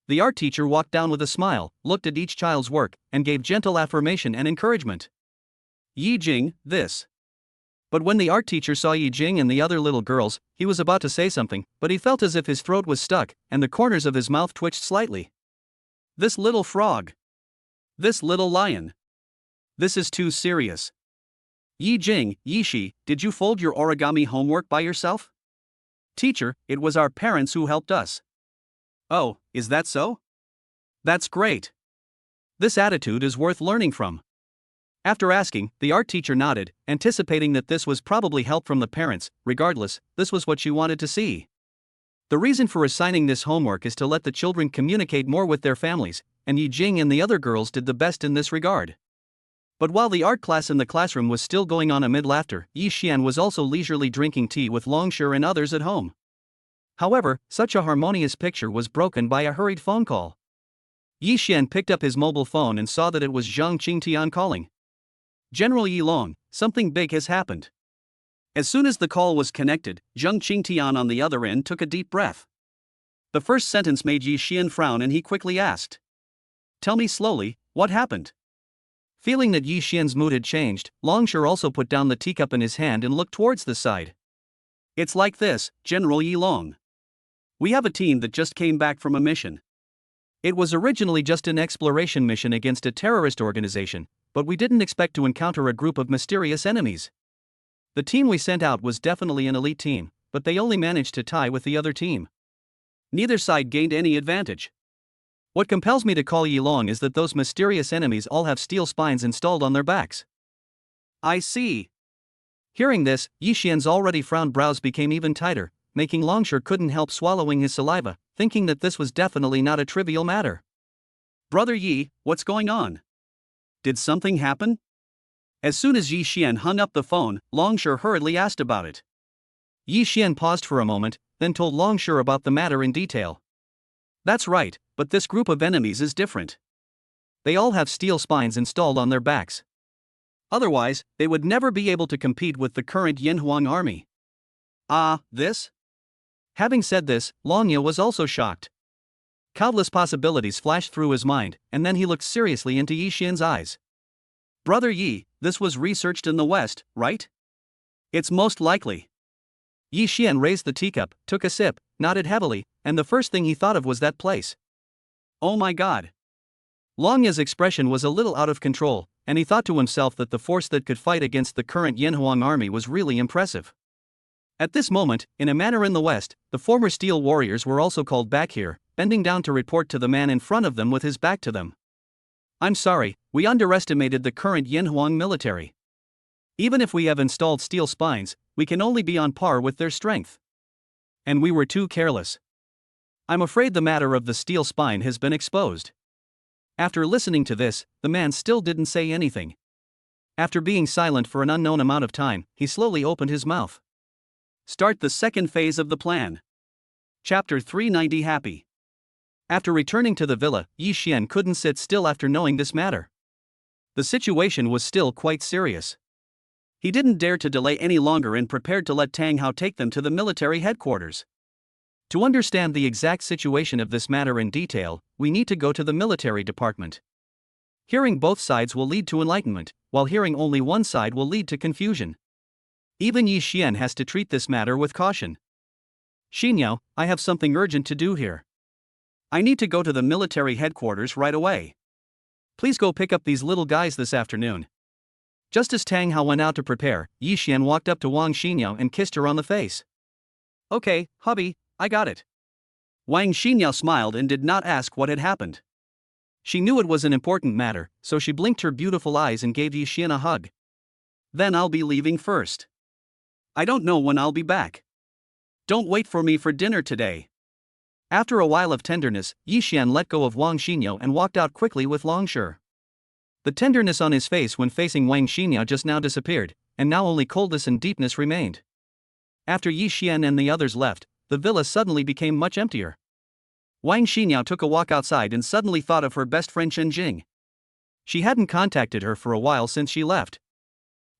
The art teacher walked down with a smile, looked at each child's work, and gave gentle affirmation and encouragement. Yi Jing, this. But when the art teacher saw Yi Jing and the other little girls, he was about to say something, but he felt as if his throat was stuck, and the corners of his mouth twitched slightly. This little frog. This little lion. This is too serious. Yi Jing, Yi Shi, did you fold your origami homework by yourself? Teacher, it was our parents who helped us. Oh, is that so? That's great. This attitude is worth learning from. After asking, the art teacher nodded, anticipating that this was probably help from the parents. Regardless, this was what she wanted to see. The reason for assigning this homework is to let the children communicate more with their families, and Yi Jing and the other girls did the best in this regard. But while the art class in the classroom was still going on amid laughter, Yi Xian was also leisurely drinking tea with Longshire and others at home. However, such a harmonious picture was broken by a hurried phone call. Yi Xian picked up his mobile phone and saw that it was Zhang Qingtian calling. General Yi Long, something big has happened. As soon as the call was connected, Zhang Qingtian on the other end took a deep breath. The first sentence made Yi Xian frown and he quickly asked. Tell me slowly, what happened? Feeling that Yi Xian's mood had changed, Longshire also put down the teacup in his hand and looked towards the side. It's like this, General Yi Long. We have a team that just came back from a mission. It was originally just an exploration mission against a terrorist organization, but we didn't expect to encounter a group of mysterious enemies. The team we sent out was definitely an elite team, but they only managed to tie with the other team. Neither side gained any advantage. What compels me to call Yi Long is that those mysterious enemies all have steel spines installed on their backs. I see. Hearing this, Yi Xian's already frowned brows became even tighter, making Longshire couldn't help swallowing his saliva, thinking that this was definitely not a trivial matter. Brother Yi, what's going on? Did something happen? As soon as Yi Xian hung up the phone, Longshire hurriedly asked about it. Yi Xian paused for a moment, then told Longshire about the matter in detail. That's right, but this group of enemies is different. They all have steel spines installed on their backs. Otherwise, they would never be able to compete with the current Yanhuang army. Ah, this? Having said this, Longya was also shocked. Countless possibilities flashed through his mind, and then he looked seriously into Yi Xian's eyes. Brother Yi, this was researched in the West, right? It's most likely. Yi Xian raised the teacup, took a sip, nodded heavily, and the first thing he thought of was that place. Oh my god. Longya's expression was a little out of control, and he thought to himself that the force that could fight against the current Yanhuang army was really impressive. At this moment, in a manor in the West, the former steel warriors were also called back here, bending down to report to the man in front of them with his back to them. I'm sorry, we underestimated the current Yanhuang military. Even if we have installed steel spines, we can only be on par with their strength. And we were too careless. I'm afraid the matter of the steel spine has been exposed. After listening to this, the man still didn't say anything. After being silent for an unknown amount of time, he slowly opened his mouth. Start the second phase of the plan. Chapter 390 Happy. After returning to the villa, Yi Xian couldn't sit still after knowing this matter. The situation was still quite serious. He didn't dare to delay any longer and prepared to let Tang Hao take them to the military headquarters. To understand the exact situation of this matter in detail, we need to go to the military department. Hearing both sides will lead to enlightenment, while hearing only one side will lead to confusion. Even Yi Xian has to treat this matter with caution. Xinyao, I have something urgent to do here. I need to go to the military headquarters right away. Please go pick up these little guys this afternoon. Just as Tang Hao went out to prepare, Yi Xian walked up to Wang Xinyao and kissed her on the face. Okay, hubby, I got it. Wang Xinyao smiled and did not ask what had happened. She knew it was an important matter, so she blinked her beautiful eyes and gave Yi Xian a hug. Then I'll be leaving first. I don't know when I'll be back. Don't wait for me for dinner today. After a while of tenderness, Yi Xian let go of Wang Xinyao and walked out quickly with Long Shi. The tenderness on his face when facing Wang Xinyao just now disappeared, and now only coldness and deepness remained. After Yi Xian and the others left, the villa suddenly became much emptier. Wang Xinyao took a walk outside and suddenly thought of her best friend Chen Jing. She hadn't contacted her for a while since she left.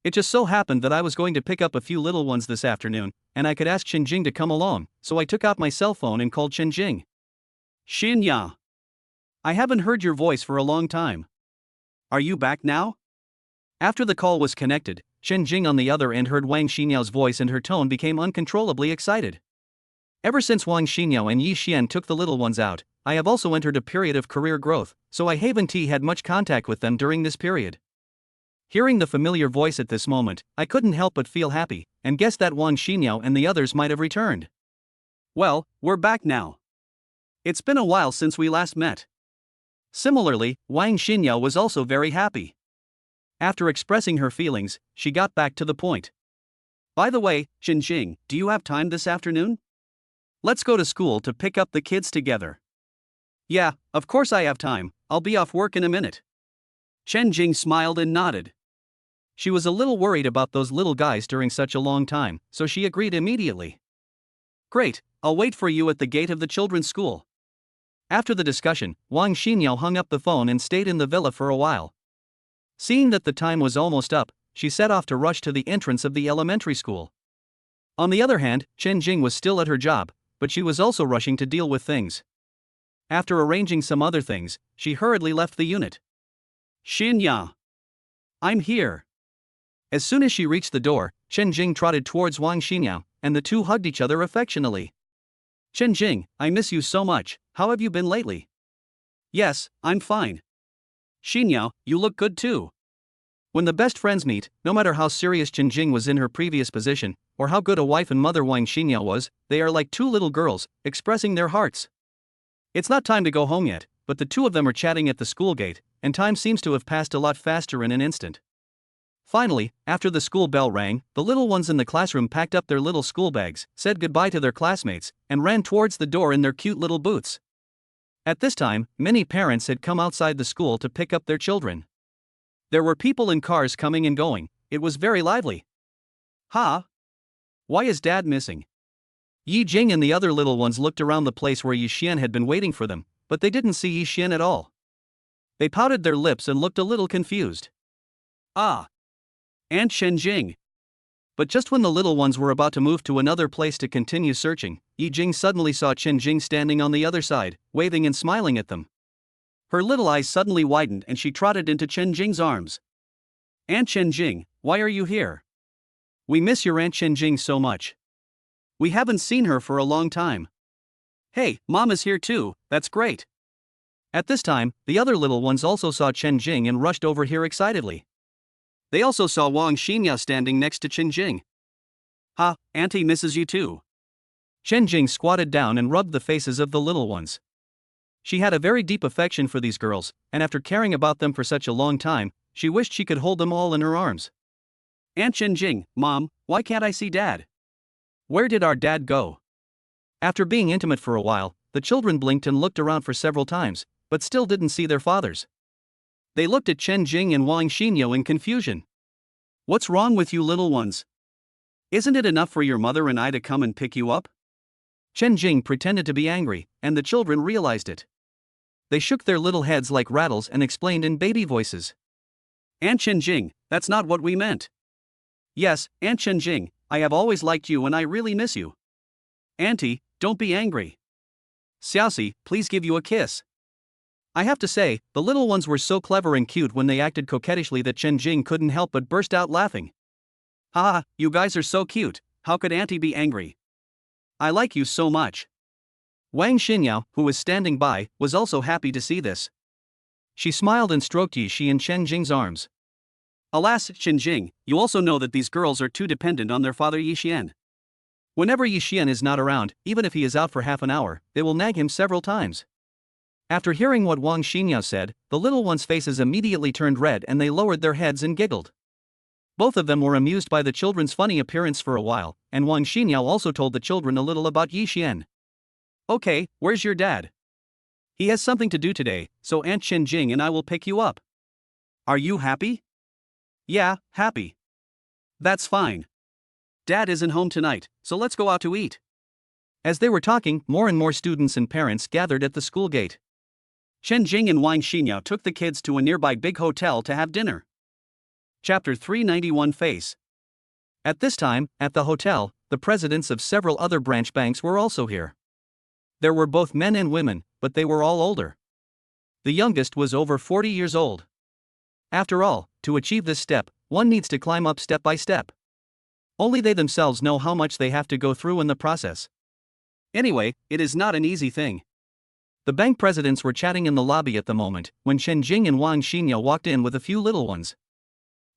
It just so happened that I was going to pick up a few little ones this afternoon, and I could ask Chen Jing to come along, so I took out my cell phone and called Chen Jing. Xinyao, I haven't heard your voice for a long time. Are you back now? After the call was connected, Chen Jing on the other end heard Wang Xinyao's voice and her tone became uncontrollably excited. Ever since Wang Xinyao and Yi Xian took the little ones out, I have also entered a period of career growth, so I haven't had much contact with them during this period. Hearing the familiar voice at this moment, I couldn't help but feel happy, and guessed that Wang Xinyao and the others might have returned. Well, we're back now. It's been a while since we last met. Similarly, Wang Xinyao was also very happy. After expressing her feelings, she got back to the point. By the way, Chen Jing, do you have time this afternoon? Let's go to school to pick up the kids together. Yeah, of course I have time, I'll be off work in a minute. Chen Jing smiled and nodded. She was a little worried about those little guys during such a long time, so she agreed immediately. Great, I'll wait for you at the gate of the children's school. After the discussion, Wang Xinyao hung up the phone and stayed in the villa for a while. Seeing that the time was almost up, she set off to rush to the entrance of the elementary school. On the other hand, Chen Jing was still at her job, but she was also rushing to deal with things. After arranging some other things, she hurriedly left the unit. Xinyao, I'm here. As soon as she reached the door, Chen Jing trotted towards Wang Xinyao, and the two hugged each other affectionately. Chen Jing, I miss you so much, how have you been lately? Yes, I'm fine. Xinyao, you look good too. When the best friends meet, no matter how serious Chen Jing was in her previous position, or how good a wife and mother Wang Xinyao was, they are like two little girls, expressing their hearts. It's not time to go home yet, but the two of them are chatting at the school gate, and time seems to have passed a lot faster in an instant. Finally, after the school bell rang, the little ones in the classroom packed up their little school bags, said goodbye to their classmates, and ran towards the door in their cute little boots. At this time, many parents had come outside the school to pick up their children. There were people in cars coming and going, it was very lively. Ha! Why is Dad missing? Yi Jing and the other little ones looked around the place where Yi Xian had been waiting for them, but they didn't see Yi Xian at all. They pouted their lips and looked a little confused. Ah! Aunt Chen Jing. But just when the little ones were about to move to another place to continue searching, Yi Jing suddenly saw Chen Jing standing on the other side, waving and smiling at them. Her little eyes suddenly widened and she trotted into Chen Jing's arms. Aunt Chen Jing, why are you here? We miss your Aunt Chen Jing so much. We haven't seen her for a long time. Hey, Mom is here too, that's great. At this time, the other little ones also saw Chen Jing and rushed over here excitedly. They also saw Wang Xinyao standing next to Chen Jing. Ha, Auntie misses you too. Chen Jing squatted down and rubbed the faces of the little ones. She had a very deep affection for these girls, and after caring about them for such a long time, she wished she could hold them all in her arms. Aunt Chen Jing, Mom, why can't I see Dad? Where did our dad go? After being intimate for a while, the children blinked and looked around for several times, but still didn't see their fathers. They looked at Chen Jing and Wang Xinyao in confusion. What's wrong with you little ones? Isn't it enough for your mother and I to come and pick you up? Chen Jing pretended to be angry, and the children realized it. They shook their little heads like rattles and explained in baby voices. Aunt Chen Jing, that's not what we meant. Yes, Aunt Chen Jing, I have always liked you and I really miss you. Auntie, don't be angry. Xiaoxi, please give you a kiss. I have to say, the little ones were so clever and cute when they acted coquettishly that Chen Jing couldn't help but burst out laughing. Ha, you guys are so cute, how could Auntie be angry? I like you so much. Wang Xinyao, who was standing by, was also happy to see this. She smiled and stroked Yi Shi in Chen Jing's arms. Alas, Chen Jing, you also know that these girls are too dependent on their father Yi Xian. Whenever Yi Xian is not around, even if he is out for half an hour, they will nag him several times. After hearing what Wang Xinyao said, the little ones' faces immediately turned red and they lowered their heads and giggled. Both of them were amused by the children's funny appearance for a while, and Wang Xinyao also told the children a little about Yi Xian. Okay, where's your dad? He has something to do today, so Aunt Chen Jing and I will pick you up. Are you happy? Yeah, happy. That's fine. Dad isn't home tonight, so let's go out to eat. As they were talking, more and more students and parents gathered at the school gate. Chen Jing and Wang Xinyao took the kids to a nearby big hotel to have dinner. Chapter 391 Face. At this time, at the hotel, the presidents of several other branch banks were also here. There were both men and women, but they were all older. The youngest was over 40 years old. After all, to achieve this step, one needs to climb up step by step. Only they themselves know how much they have to go through in the process. Anyway, it is not an easy thing. The bank presidents were chatting in the lobby at the moment, when Chen Jing and Wang Xinyao walked in with a few little ones.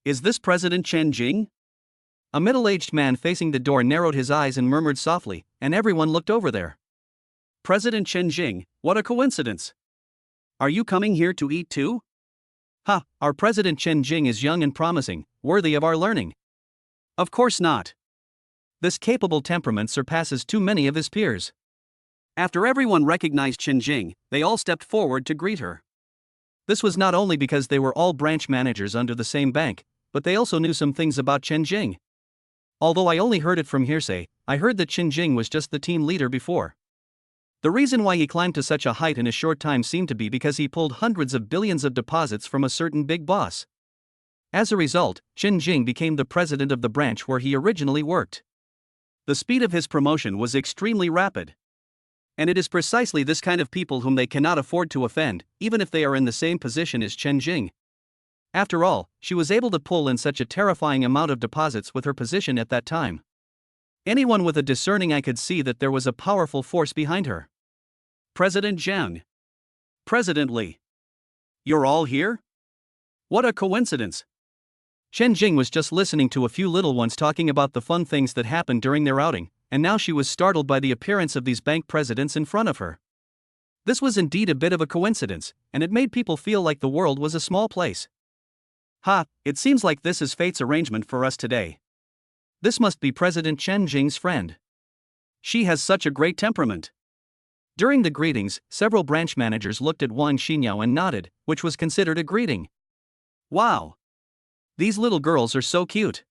Is this President Chen Jing? A middle-aged man facing the door narrowed his eyes and murmured softly, and everyone looked over there. President Chen Jing, what a coincidence. Are you coming here to eat too? Ha, our President Chen Jing is young and promising, worthy of our learning. Of course not. This capable temperament surpasses too many of his peers. After everyone recognized Chen Jing, they all stepped forward to greet her. This was not only because they were all branch managers under the same bank, but they also knew some things about Chen Jing. Although I only heard it from hearsay, I heard that Chen Jing was just the team leader before. The reason why he climbed to such a height in a short time seemed to be because he pulled hundreds of billions of deposits from a certain big boss. As a result, Chen Jing became the president of the branch where he originally worked. The speed of his promotion was extremely rapid. And it is precisely this kind of people whom they cannot afford to offend, even if they are in the same position as Chen Jing. After all, she was able to pull in such a terrifying amount of deposits with her position at that time. Anyone with a discerning eye could see that there was a powerful force behind her. President Zhang. President Li. You're all here? What a coincidence. Chen Jing was just listening to a few little ones talking about the fun things that happened during their outing, and now she was startled by the appearance of these bank presidents in front of her. This was indeed a bit of a coincidence, and it made people feel like the world was a small place. Ha, it seems like this is fate's arrangement for us today. This must be President Chen Jing's friend. She has such a great temperament. During the greetings, several branch managers looked at Wang Xinyao and nodded, which was considered a greeting. Wow! These little girls are so cute.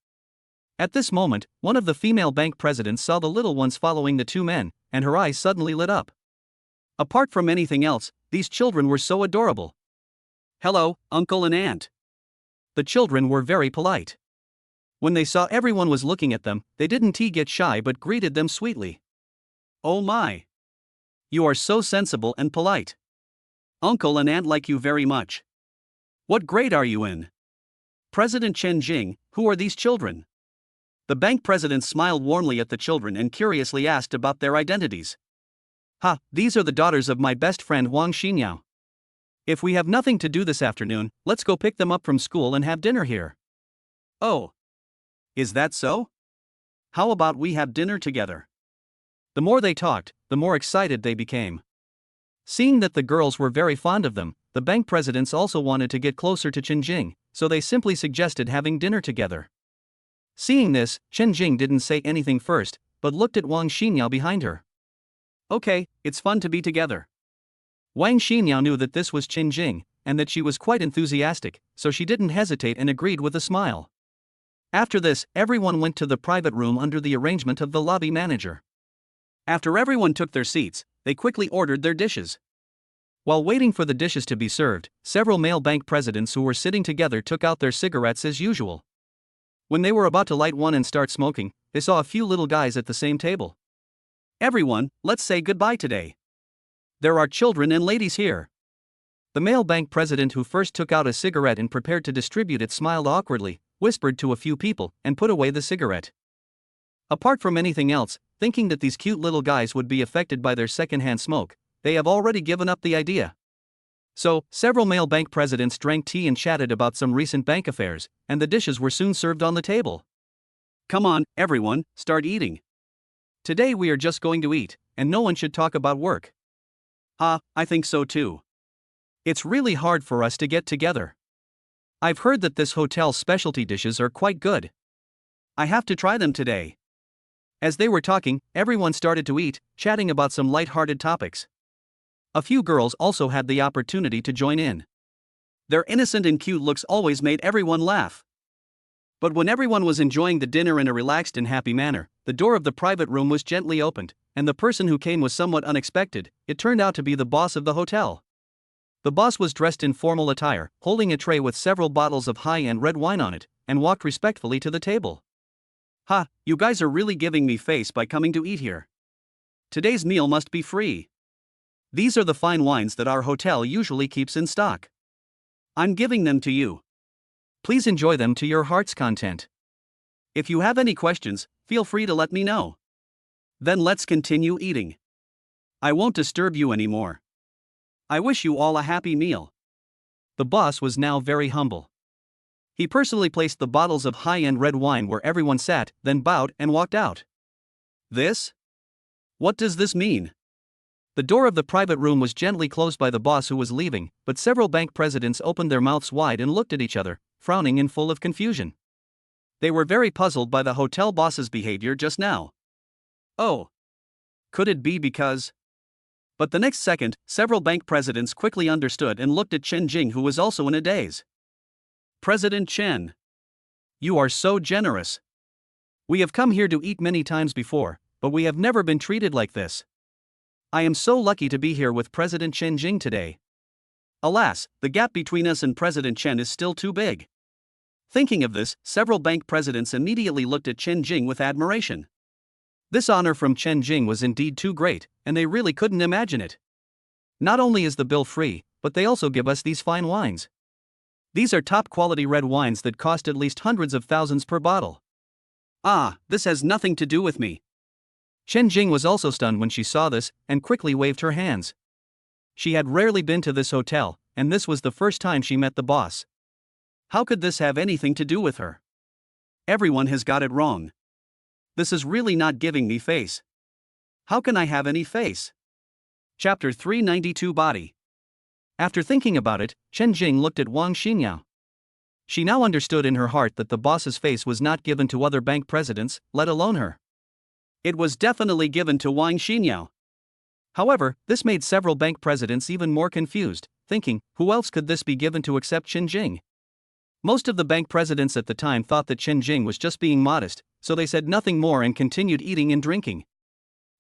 At this moment, one of the female bank presidents saw the little ones following the two men, and her eyes suddenly lit up. Apart from anything else, these children were so adorable. Hello, uncle and aunt. The children were very polite. When they saw everyone was looking at them, they didn't get shy but greeted them sweetly. Oh my! You are so sensible and polite. Uncle and aunt like you very much. What grade are you in? President Chen Jing, who are these children? The bank president smiled warmly at the children and curiously asked about their identities. Ha, these are the daughters of my best friend Wang Xinyao. If we have nothing to do this afternoon, let's go pick them up from school and have dinner here. Oh. Is that so? How about we have dinner together? The more they talked, the more excited they became. Seeing that the girls were very fond of them, the bank presidents also wanted to get closer to Chen Jing, so they simply suggested having dinner together. Seeing this, Chen Jing didn't say anything first, but looked at Wang Xinyao behind her. Okay, it's fun to be together. Wang Xinyao knew that this was Chen Jing, and that she was quite enthusiastic, so she didn't hesitate and agreed with a smile. After this, everyone went to the private room under the arrangement of the lobby manager. After everyone took their seats, they quickly ordered their dishes. While waiting for the dishes to be served, several male bank presidents who were sitting together took out their cigarettes as usual. When they were about to light one and start smoking, they saw a few little guys at the same table. Everyone, let's say goodbye today. There are children and ladies here. The male bank president who first took out a cigarette and prepared to distribute it smiled awkwardly, whispered to a few people, and put away the cigarette. Apart from anything else, thinking that these cute little guys would be affected by their secondhand smoke. They have already given up the idea. So, several male bank presidents drank tea and chatted about some recent bank affairs, and the dishes were soon served on the table. Come on, everyone, start eating. Today we are just going to eat, and no one should talk about work. I think so too. It's really hard for us to get together. I've heard that this hotel's specialty dishes are quite good. I have to try them today. As they were talking, everyone started to eat, chatting about some light-hearted topics. A few girls also had the opportunity to join in. Their innocent and cute looks always made everyone laugh. But when everyone was enjoying the dinner in a relaxed and happy manner, the door of the private room was gently opened, and the person who came was somewhat unexpected. It turned out to be the boss of the hotel. The boss was dressed in formal attire, holding a tray with several bottles of high-end red wine on it, and walked respectfully to the table. You guys are really giving me face by coming to eat here. Today's meal must be free. These are the fine wines that our hotel usually keeps in stock. I'm giving them to you. Please enjoy them to your heart's content. If you have any questions, feel free to let me know. Then let's continue eating. I won't disturb you anymore. I wish you all a happy meal. The boss was now very humble. He personally placed the bottles of high-end red wine where everyone sat, then bowed and walked out. This? What does this mean? The door of the private room was gently closed by the boss who was leaving, but several bank presidents opened their mouths wide and looked at each other, frowning and full of confusion. They were very puzzled by the hotel boss's behavior just now. Oh. Could it be because? But the next second, several bank presidents quickly understood and looked at Chen Jing, who was also in a daze. President Chen. You are so generous. We have come here to eat many times before, but we have never been treated like this. I am so lucky to be here with President Chen Jing today. Alas, the gap between us and President Chen is still too big. Thinking of this, several bank presidents immediately looked at Chen Jing with admiration. This honor from Chen Jing was indeed too great, and they really couldn't imagine it. Not only is the bill free, but they also give us these fine wines. These are top-quality red wines that cost at least hundreds of thousands per bottle. This has nothing to do with me. Chen Jing was also stunned when she saw this, and quickly waved her hands. She had rarely been to this hotel, and this was the first time she met the boss. How could this have anything to do with her? Everyone has got it wrong. This is really not giving me face. How can I have any face? Chapter 392 Body. After thinking about it, Chen Jing looked at Wang Xinyao. She now understood in her heart that the boss's face was not given to other bank presidents, let alone her. It was definitely given to Wang Xinyao. However, this made several bank presidents even more confused, thinking, who else could this be given to except Chen Jing? Most of the bank presidents at the time thought that Chen Jing was just being modest, so they said nothing more and continued eating and drinking.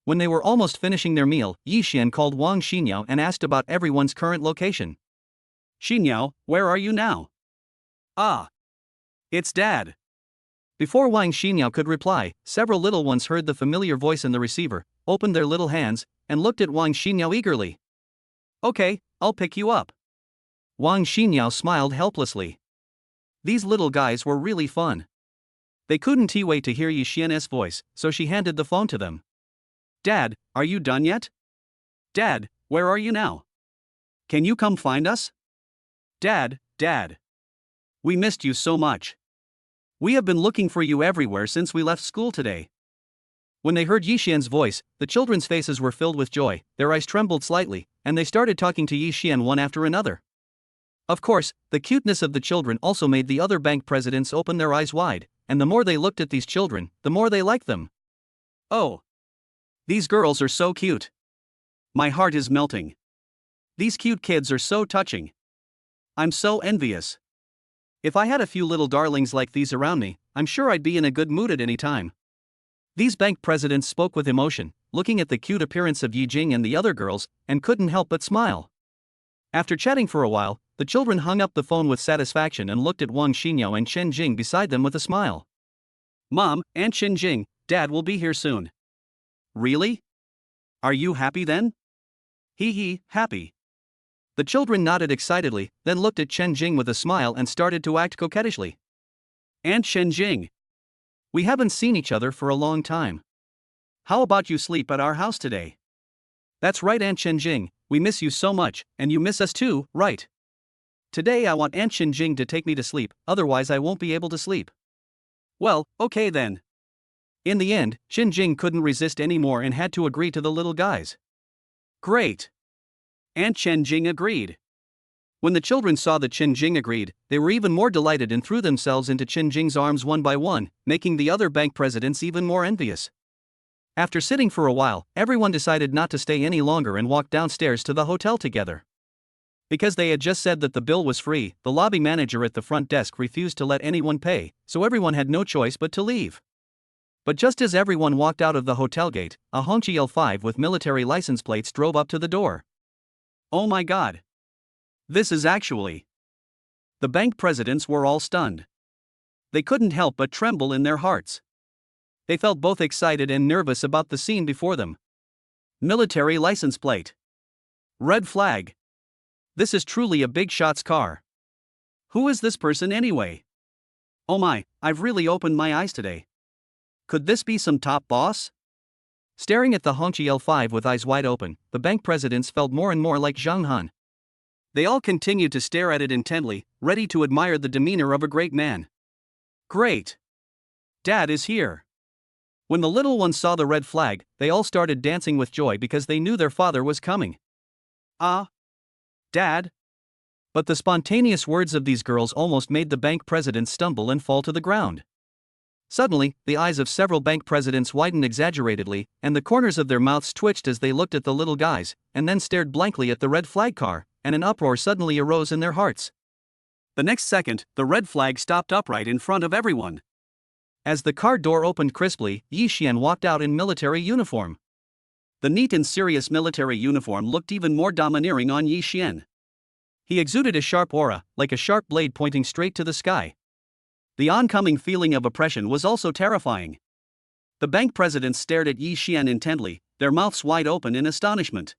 When they were almost finishing their meal, Yi Xian called Wang Xinyao and asked about everyone's current location. Xinyao, where are you now? It's Dad. Before Wang Xinyao could reply, several little ones heard the familiar voice in the receiver, opened their little hands, and looked at Wang Xinyao eagerly. Okay, I'll pick you up. Wang Xinyao smiled helplessly. These little guys were really fun. They couldn't wait to hear Yi Xian's voice, so she handed the phone to them. Dad, are you done yet? Dad, where are you now? Can you come find us? Dad. We missed you so much. We have been looking for you everywhere since we left school today. When they heard Yi Xian's voice, the children's faces were filled with joy, their eyes trembled slightly, and they started talking to Yi Xian one after another. Of course, the cuteness of the children also made the other bank presidents open their eyes wide, and the more they looked at these children, the more they liked them. Oh. These girls are so cute. My heart is melting. These cute kids are so touching. I'm so envious. If I had a few little darlings like these around me, I'm sure I'd be in a good mood at any time. These bank presidents spoke with emotion, looking at the cute appearance of Yi Jing and the other girls, and couldn't help but smile. After chatting for a while, the children hung up the phone with satisfaction and looked at Wang Xinyao and Chen Jing beside them with a smile. Mom, Aunt Chen Jing, Dad will be here soon. Really? Are you happy then? Happy. The children nodded excitedly, then looked at Chen Jing with a smile and started to act coquettishly. Aunt Chen Jing. We haven't seen each other for a long time. How about you sleep at our house today? That's right, Aunt Chenjing, we miss you so much, and you miss us too, right? Today I want Aunt Chenjing to take me to sleep, otherwise I won't be able to sleep. Well, okay then. In the end, Chenjing couldn't resist anymore and had to agree to the little guys. Great. Aunt Chenjing agreed. When the children saw that Chenjing agreed, they were even more delighted and threw themselves into Chenjing's arms one by one, making the other bank presidents even more envious. After sitting for a while, everyone decided not to stay any longer and walked downstairs to the hotel together. Because they had just said that the bill was free, the lobby manager at the front desk refused to let anyone pay, so everyone had no choice but to leave. But just as everyone walked out of the hotel gate, a Hongqi L5 with military license plates drove up to the door. Oh my god! This is actually... The bank presidents were all stunned. They couldn't help but tremble in their hearts. They felt both excited and nervous about the scene before them. Military license plate. Red flag. This is truly a big shot's car. Who is this person anyway? Oh my, I've really opened my eyes today. Could this be some top boss? Staring at the Hongqi L5 with eyes wide open, the bank presidents felt more and more like Zhang Han. They all continued to stare at it intently, ready to admire the demeanor of a great man. Great! Dad is here! When the little ones saw the red flag, they all started dancing with joy because they knew their father was coming. Ah! Dad! But the spontaneous words of these girls almost made the bank presidents stumble and fall to the ground. Suddenly, the eyes of several bank presidents widened exaggeratedly, and the corners of their mouths twitched as they looked at the little guys, and then stared blankly at the red flag car, and an uproar suddenly arose in their hearts. The next second, the red flag stopped upright in front of everyone. As the car door opened crisply, Yi Xian walked out in military uniform. The neat and serious military uniform looked even more domineering on Yi Xian. He exuded a sharp aura, like a sharp blade pointing straight to the sky. The oncoming feeling of oppression was also terrifying. The bank presidents stared at Yi Xian intently, their mouths wide open in astonishment.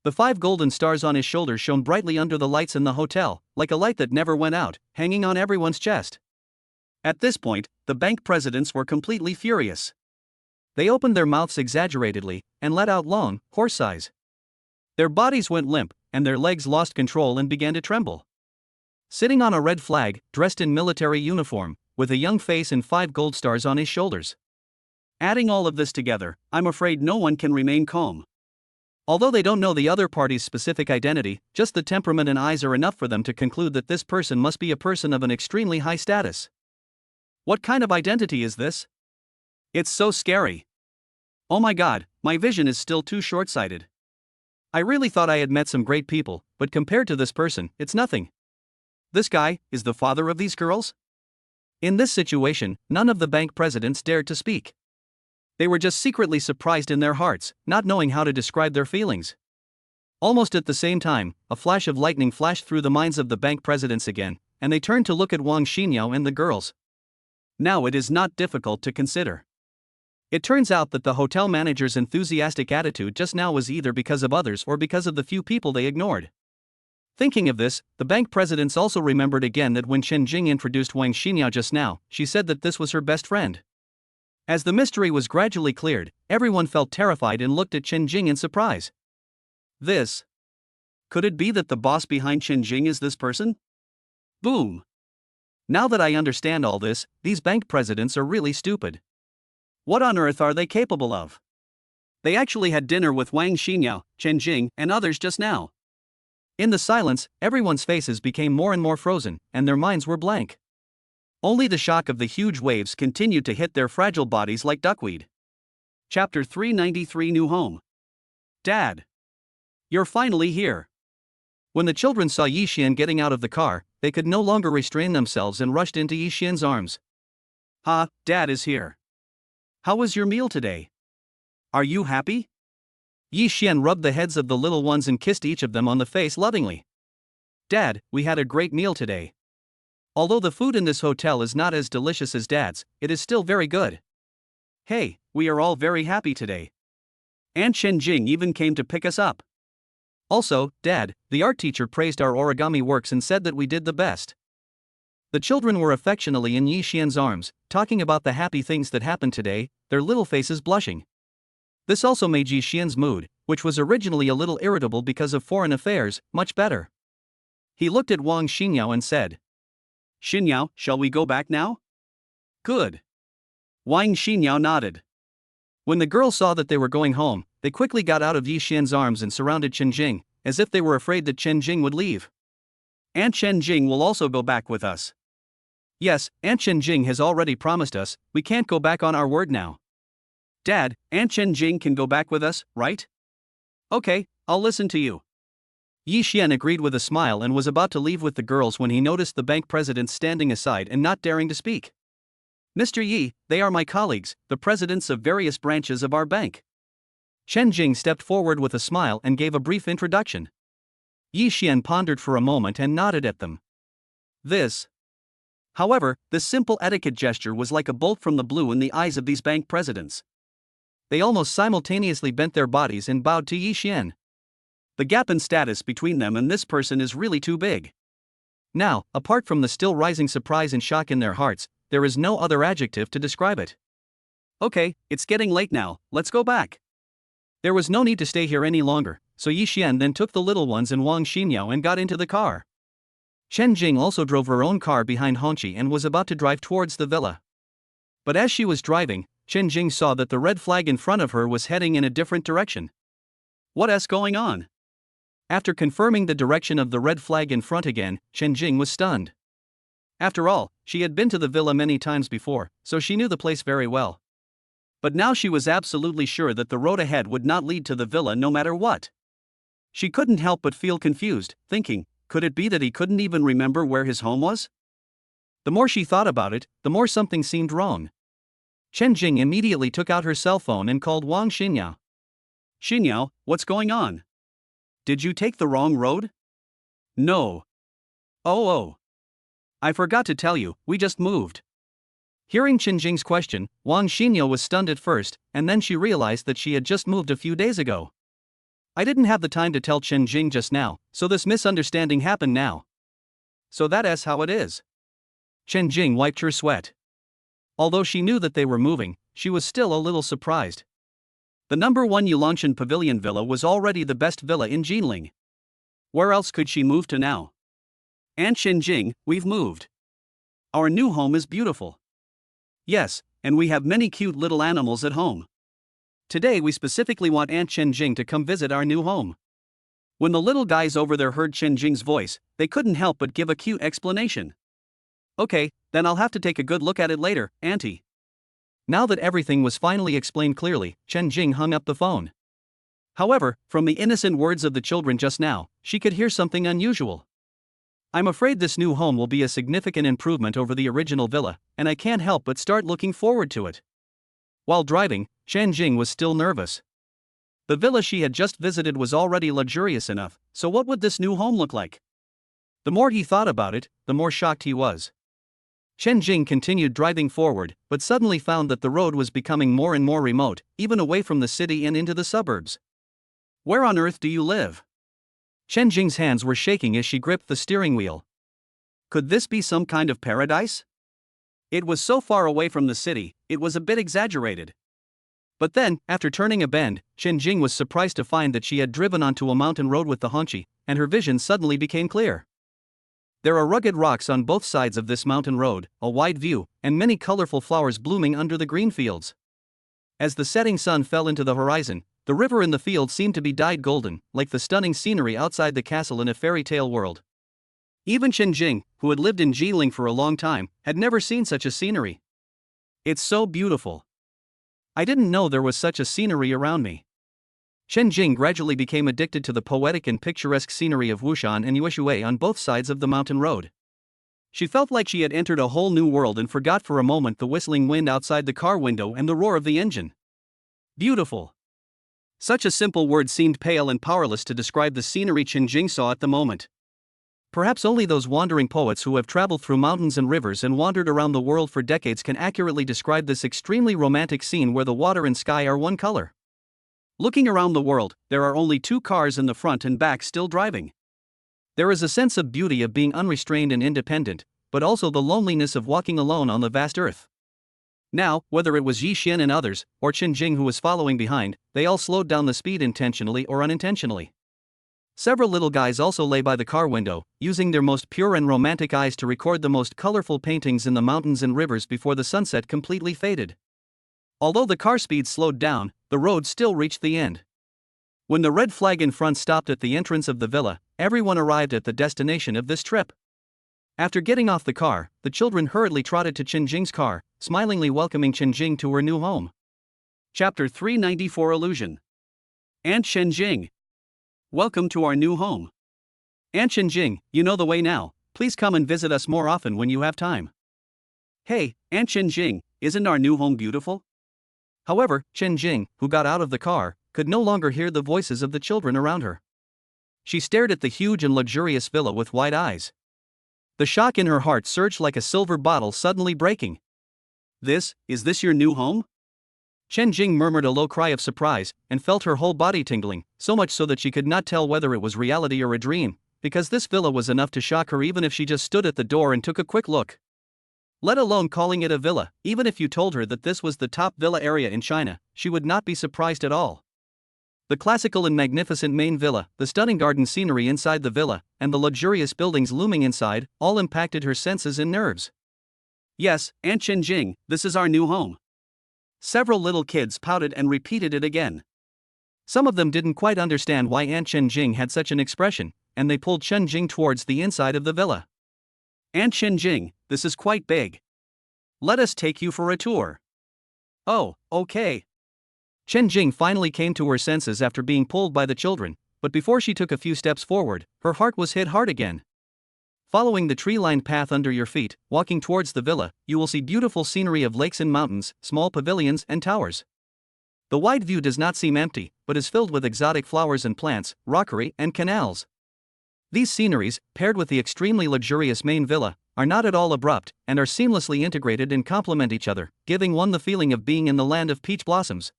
The 5 golden stars on his shoulders shone brightly under the lights in the hotel, like a light that never went out, hanging on everyone's chest. At this point, the bank presidents were completely furious. They opened their mouths exaggeratedly, and let out long, hoarse sighs. Their bodies went limp, and their legs lost control and began to tremble. Sitting on a red flag, dressed in military uniform, with a young face and 5 gold stars on his shoulders. Adding all of this together, I'm afraid no one can remain calm. Although they don't know the other party's specific identity, just the temperament and eyes are enough for them to conclude that this person must be a person of an extremely high status. What kind of identity is this? It's so scary. Oh my god, my vision is still too short-sighted. I really thought I had met some great people, but compared to this person, it's nothing. This guy is the father of these girls? In this situation, none of the bank presidents dared to speak. They were just secretly surprised in their hearts, not knowing how to describe their feelings. Almost at the same time, a flash of lightning flashed through the minds of the bank presidents again, and they turned to look at Wang Xinyao and the girls. Now it is not difficult to consider. It turns out that the hotel manager's enthusiastic attitude just now was either because of others or because of the few people they ignored. Thinking of this, the bank presidents also remembered again that when Chen Jing introduced Wang Xinyao just now, she said that this was her best friend. As the mystery was gradually cleared, everyone felt terrified and looked at Chen Jing in surprise. Could it be that the boss behind Chen Jing is this person? Boom! Now that I understand all this, these bank presidents are really stupid. What on earth are they capable of? They actually had dinner with Wang Xinyao, Chen Jing, and others just now. In the silence, everyone's faces became more and more frozen, and their minds were blank. Only the shock of the huge waves continued to hit their fragile bodies like duckweed. Chapter 393 New Home. Dad! You're finally here! When the children saw Yi Xian getting out of the car, they could no longer restrain themselves and rushed into Yi Xian's arms. Ha, Dad is here. How was your meal today? Are you happy? Yi Xian rubbed the heads of the little ones and kissed each of them on the face lovingly. Dad, we had a great meal today. Although the food in this hotel is not as delicious as Dad's, it is still very good. Hey, we are all very happy today. Aunt Chen Jing even came to pick us up. Also, Dad, the art teacher praised our origami works and said that we did the best. The children were affectionately in Yi Xian's arms, talking about the happy things that happened today, their little faces blushing. This also made Yi Xian's mood, which was originally a little irritable because of foreign affairs, much better. He looked at Wang Xinyao and said, "Xinyao, shall we go back now?" "Good." Wang Xinyao nodded. When the girls saw that they were going home, they quickly got out of Yi Xian's arms and surrounded Chen Jing, as if they were afraid that Chen Jing would leave. "Aunt Chen Jing will also go back with us." "Yes, Aunt Chen Jing has already promised us, we can't go back on our word now." "Dad, Aunt Chen Jing can go back with us, right?" "Okay, I'll listen to you." Yi Xian agreed with a smile and was about to leave with the girls when he noticed the bank president standing aside and not daring to speak. "Mr. Yi, they are my colleagues, the presidents of various branches of our bank." Chen Jing stepped forward with a smile and gave a brief introduction. Yi Xian pondered for a moment and nodded at them. However, this simple etiquette gesture was like a bolt from the blue in the eyes of these bank presidents. They almost simultaneously bent their bodies and bowed to Yi Xian. The gap in status between them and this person is really too big. Now, apart from the still rising surprise and shock in their hearts, there is no other adjective to describe it. "Okay, it's getting late now, let's go back." There was no need to stay here any longer, so Yi Xian then took the little ones and Wang Xinyao and got into the car. Chen Jing also drove her own car behind Hongqi and was about to drive towards the villa. But as she was driving, Chen Jing saw that the red flag in front of her was heading in a different direction. "What's going on?" After confirming the direction of the red flag in front again, Chen Jing was stunned. After all, she had been to the villa many times before, so she knew the place very well. But now she was absolutely sure that the road ahead would not lead to the villa no matter what. She couldn't help but feel confused, thinking, could it be that he couldn't even remember where his home was? The more she thought about it, the more something seemed wrong. Chen Jing immediately took out her cell phone and called Wang Xinyao. "Xinyao, what's going on? Did you take the wrong road?" "No." Oh. I forgot to tell you, we just moved." Hearing Chen Jing's question, Wang Xinyao was stunned at first, and then she realized that she had just moved a few days ago. "I didn't have the time to tell Chen Jing just now, so this misunderstanding happened now." "So that's how it is." Chen Jing wiped her sweat. Although she knew that they were moving, she was still a little surprised. The number 1 Yulanshan Pavilion Villa was already the best villa in Jinling. Where else could she move to now? "Aunt Chen Jing, we've moved. Our new home is beautiful." "Yes, and we have many cute little animals at home. Today we specifically want Aunt Chen Jing to come visit our new home." When the little guys over there heard Chen Jing's voice, they couldn't help but give a cute explanation. "Okay, then I'll have to take a good look at it later, Auntie." Now that everything was finally explained clearly, Chen Jing hung up the phone. However, from the innocent words of the children just now, she could hear something unusual. "I'm afraid this new home will be a significant improvement over the original villa, and I can't help but start looking forward to it." While driving, Chen Jing was still nervous. The villa she had just visited was already luxurious enough, so what would this new home look like? The more he thought about it, the more shocked he was. Chen Jing continued driving forward, but suddenly found that the road was becoming more and more remote, even away from the city and into the suburbs. "Where on earth do you live?" Chen Jing's hands were shaking as she gripped the steering wheel. Could this be some kind of paradise? It was so far away from the city, it was a bit exaggerated. But then, after turning a bend, Chen Jing was surprised to find that she had driven onto a mountain road with the Hongqi, and her vision suddenly became clear. There are rugged rocks on both sides of this mountain road, a wide view, and many colorful flowers blooming under the green fields. As the setting sun fell into the horizon, the river in the field seemed to be dyed golden, like the stunning scenery outside the castle in a fairy tale world. Even Chen Jing, who had lived in Jiling for a long time, had never seen such a scenery. "It's so beautiful. I didn't know there was such a scenery around me." Chen Jing gradually became addicted to the poetic and picturesque scenery of Wushan and Yueshui on both sides of the mountain road. She felt like she had entered a whole new world and forgot for a moment the whistling wind outside the car window and the roar of the engine. Beautiful. Such a simple word seemed pale and powerless to describe the scenery Chen Jing saw at the moment. Perhaps only those wandering poets who have traveled through mountains and rivers and wandered around the world for decades can accurately describe this extremely romantic scene where the water and sky are one color. Looking around the world, there are only 2 cars in the front and back still driving. There is a sense of beauty of being unrestrained and independent, but also the loneliness of walking alone on the vast earth. Now, whether it was Yi Xian and others, or Chen Jing who was following behind, they all slowed down the speed intentionally or unintentionally. Several little guys also lay by the car window, using their most pure and romantic eyes to record the most colorful paintings in the mountains and rivers before the sunset completely faded. Although the car speed slowed down, the road still reached the end. When the red flag in front stopped at the entrance of the villa, everyone arrived at the destination of this trip. After getting off the car, the children hurriedly trotted to Chen Jing's car, smilingly welcoming Chen Jing to her new home. Chapter 394 Illusion. Aunt Chen Jing. Welcome to our new home. Aunt Chen Jing, you know the way now, please come and visit us more often when you have time. Hey, Aunt Chen Jing, isn't our new home beautiful? However, Chen Jing, who got out of the car, could no longer hear the voices of the children around her. She stared at the huge and luxurious villa with wide eyes. The shock in her heart surged like a silver bottle suddenly breaking. Is this your new home? Chen Jing murmured a low cry of surprise, and felt her whole body tingling, so much so that she could not tell whether it was reality or a dream, because this villa was enough to shock her even if she just stood at the door and took a quick look. Let alone calling it a villa, even if you told her that this was the top villa area in China, she would not be surprised at all. The classical and magnificent main villa, the stunning garden scenery inside the villa, and the luxurious buildings looming inside, all impacted her senses and nerves. Yes, Aunt Chen Jing, this is our new home. Several little kids pouted and repeated it again. Some of them didn't quite understand why Aunt Chen Jing had such an expression, and they pulled Chen Jing towards the inside of the villa. Aunt Chen Jing, this is quite big. Let us take you for a tour. Oh, okay. Chen Jing finally came to her senses after being pulled by the children, but before she took a few steps forward, her heart was hit hard again. Following the tree-lined path under your feet, walking towards the villa, you will see beautiful scenery of lakes and mountains, small pavilions and towers. The wide view does not seem empty, but is filled with exotic flowers and plants, rockery and canals. These sceneries, paired with the extremely luxurious main villa, are not at all abrupt, and are seamlessly integrated and complement each other, giving one the feeling of being in the land of peach blossoms.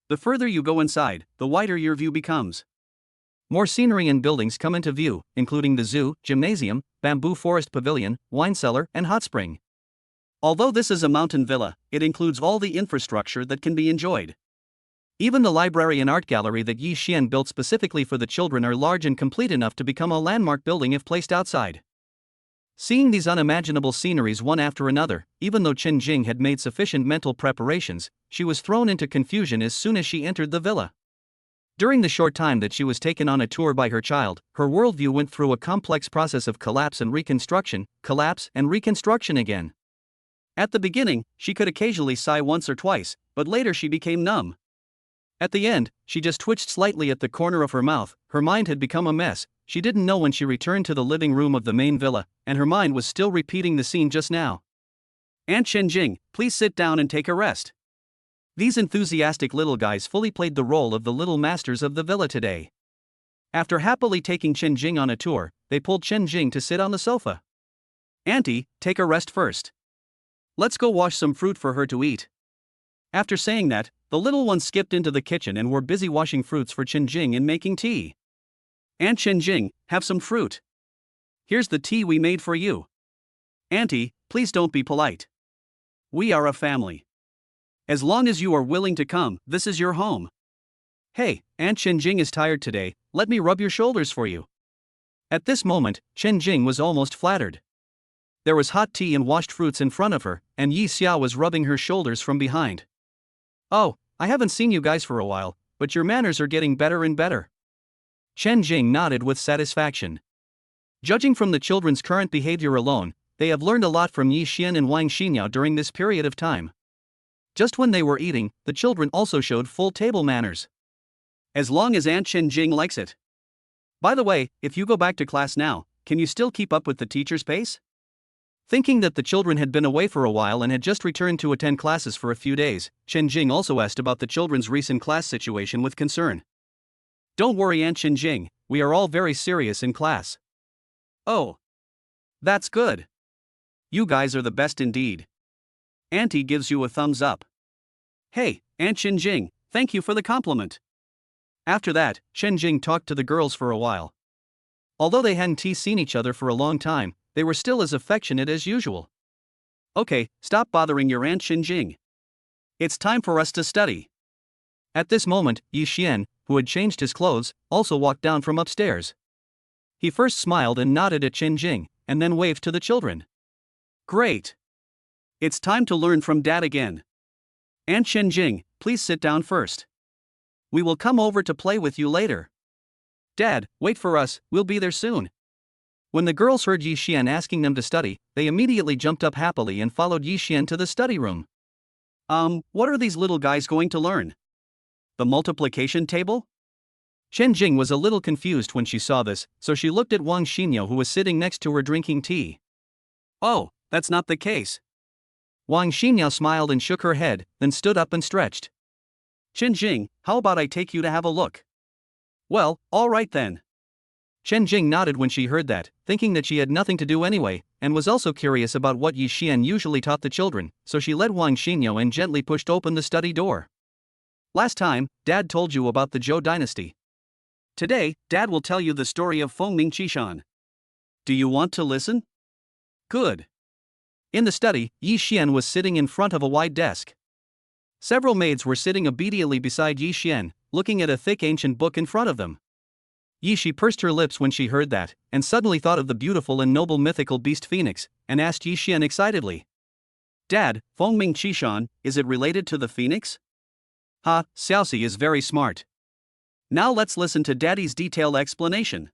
The further you go inside, the wider your view becomes. More scenery and buildings come into view, including the zoo, gymnasium, bamboo forest pavilion, wine cellar, and hot spring. Although this is a mountain villa, it includes all the infrastructure that can be enjoyed. Even the library and art gallery that Yi Xian built specifically for the children are large and complete enough to become a landmark building if placed outside. Seeing these unimaginable sceneries one after another, even though Chen Jing had made sufficient mental preparations, she was thrown into confusion as soon as she entered the villa. During the short time that she was taken on a tour by her child, her worldview went through a complex process of collapse and reconstruction again. At the beginning, she could occasionally sigh once or twice, but later she became numb. At the end, she just twitched slightly at the corner of her mouth. Her mind had become a mess. She didn't know when she returned to the living room of the main villa, and her mind was still repeating the scene just now. Aunt Chen Jing, please sit down and take a rest. These enthusiastic little guys fully played the role of the little masters of the villa today. After happily taking Chen Jing on a tour, they pulled Chen Jing to sit on the sofa. Auntie, take a rest first. Let's go wash some fruit for her to eat. After saying that, the little ones skipped into the kitchen and were busy washing fruits for Chen Jing and making tea. Aunt Chen Jing, have some fruit. Here's the tea we made for you. Auntie, please don't be polite. We are a family. As long as you are willing to come, this is your home. Hey, Aunt Chen Jing is tired today, let me rub your shoulders for you. At this moment, Chen Jing was almost flattered. There was hot tea and washed fruits in front of her, and Yi Xia was rubbing her shoulders from behind. Oh, I haven't seen you guys for a while, but your manners are getting better and better. Chen Jing nodded with satisfaction. Judging from the children's current behavior alone, they have learned a lot from Yi Xian and Wang Xinyao during this period of time. Just when they were eating, the children also showed full table manners. As long as Aunt Chen Jing likes it. By the way, if you go back to class now, can you still keep up with the teacher's pace? Thinking that the children had been away for a while and had just returned to attend classes for a few days, Chen Jing also asked about the children's recent class situation with concern. Don't worry, Aunt Chen Jing, we are all very serious in class. Oh. That's good. You guys are the best indeed. Auntie gives you a thumbs up. Hey, Aunt Chen Jing, thank you for the compliment. After that, Chen Jing talked to the girls for a while. Although they hadn't seen each other for a long time, they were still as affectionate as usual. Okay, stop bothering your Aunt Xinjing. It's time for us to study. At this moment, Yi Xian, who had changed his clothes, also walked down from upstairs. He first smiled and nodded at Xinjing, and then waved to the children. Great! It's time to learn from Dad again. Aunt Xinjing, please sit down first. We will come over to play with you later. Dad, wait for us, we'll be there soon. When the girls heard Yi Xian asking them to study, they immediately jumped up happily and followed Yi Xian to the study room. What are these little guys going to learn? The multiplication table? Chen Jing was a little confused when she saw this, so she looked at Wang Xinyo, who was sitting next to her drinking tea. Oh, that's not the case. Wang Xinyo smiled and shook her head, then stood up and stretched. Chen Jing, how about I take you to have a look? Well, all right then. Chen Jing nodded when she heard that, thinking that she had nothing to do anyway, and was also curious about what Yi Xian usually taught the children, so she led Wang Xinyo and gently pushed open the study door. Last time, Dad told you about the Zhou dynasty. Today, Dad will tell you the story of Fengming Qishan. Do you want to listen? Good. In the study, Yi Xian was sitting in front of a wide desk. Several maids were sitting obediently beside Yi Xian, looking at a thick ancient book in front of them. Yi Shi pursed her lips when she heard that, and suddenly thought of the beautiful and noble mythical beast Phoenix, and asked Yi Xian excitedly. Dad, Fengming Qishan, is it related to the phoenix? Ha, Xiaoxi is very smart. Now let's listen to Daddy's detailed explanation.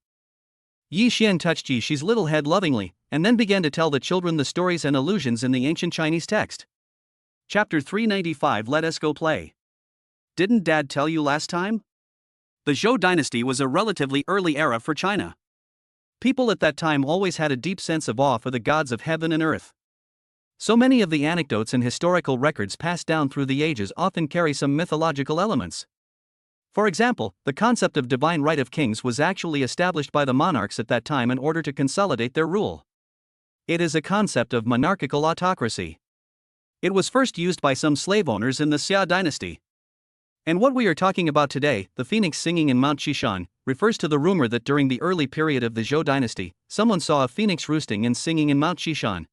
Yi Xian touched Yi Shi's little head lovingly, and then began to tell the children the stories and allusions in the ancient Chinese text. Chapter 395. Let us go play. Didn't Dad tell you last time? The Zhou dynasty was a relatively early era for China. People at that time always had a deep sense of awe for the gods of heaven and earth. So many of the anecdotes and historical records passed down through the ages often carry some mythological elements. For example, the concept of divine right of kings was actually established by the monarchs at that time in order to consolidate their rule. It is a concept of monarchical autocracy. It was first used by some slave owners in the Xia dynasty. And what we are talking about today, the phoenix singing in Mount Qishan, refers to the rumor that during the early period of the Zhou dynasty, someone saw a phoenix roosting and singing in Mount Qishan.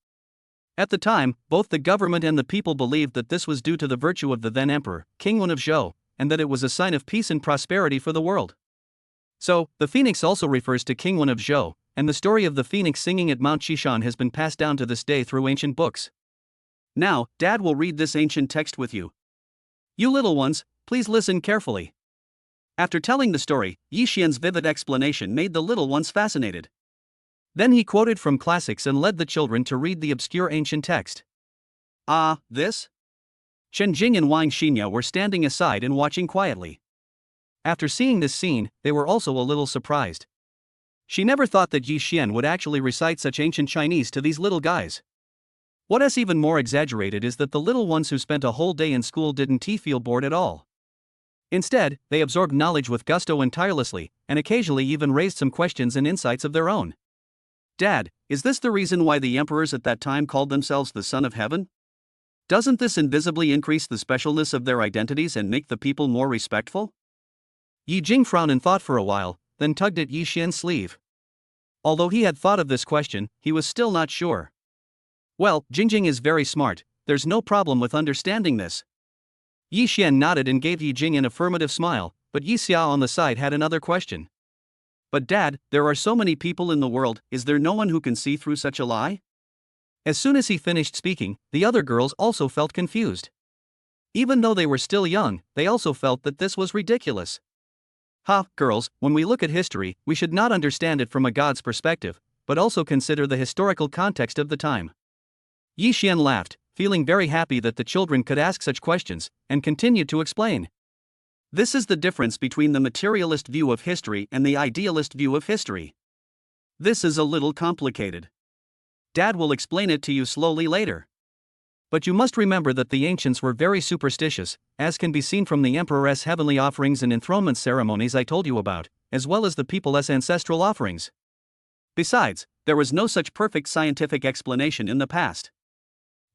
At the time, both the government and the people believed that this was due to the virtue of the then emperor, King Wen of Zhou, and that it was a sign of peace and prosperity for the world. So, the phoenix also refers to King Wen of Zhou, and the story of the phoenix singing at Mount Qishan has been passed down to this day through ancient books. Now, Dad will read this ancient text with you. You little ones, please listen carefully. After telling the story, Yi Xian's vivid explanation made the little ones fascinated. Then he quoted from classics and led the children to read the obscure ancient text. Ah, this? Chen Jing and Wang Xinyo were standing aside and watching quietly. After seeing this scene, they were also a little surprised. She never thought that Yi Xian would actually recite such ancient Chinese to these little guys. What is even more exaggerated is that the little ones who spent a whole day in school didn't feel bored at all. Instead, they absorbed knowledge with gusto and tirelessly, and occasionally even raised some questions and insights of their own. Dad, is this the reason why the emperors at that time called themselves the Son of Heaven? Doesn't this invisibly increase the specialness of their identities and make the people more respectful? Yi Jing frowned and thought for a while, then tugged at Yi Xian's sleeve. Although he had thought of this question, he was still not sure. Well, Jingjing is very smart, there's no problem with understanding this. Yi Xian nodded and gave Yi Jing an affirmative smile, but Yi Xiao on the side had another question. But Dad, there are so many people in the world, is there no one who can see through such a lie? As soon as he finished speaking, the other girls also felt confused. Even though they were still young, they also felt that this was ridiculous. Ha, girls, when we look at history, we should not understand it from a god's perspective, but also consider the historical context of the time. Yi Xian laughed, feeling very happy that the children could ask such questions, and continued to explain. This is the difference between the materialist view of history and the idealist view of history. This is a little complicated. Dad will explain it to you slowly later. But you must remember that the ancients were very superstitious, as can be seen from the emperor's heavenly offerings and enthronement ceremonies I told you about, as well as the people's ancestral offerings. Besides, there was no such perfect scientific explanation in the past.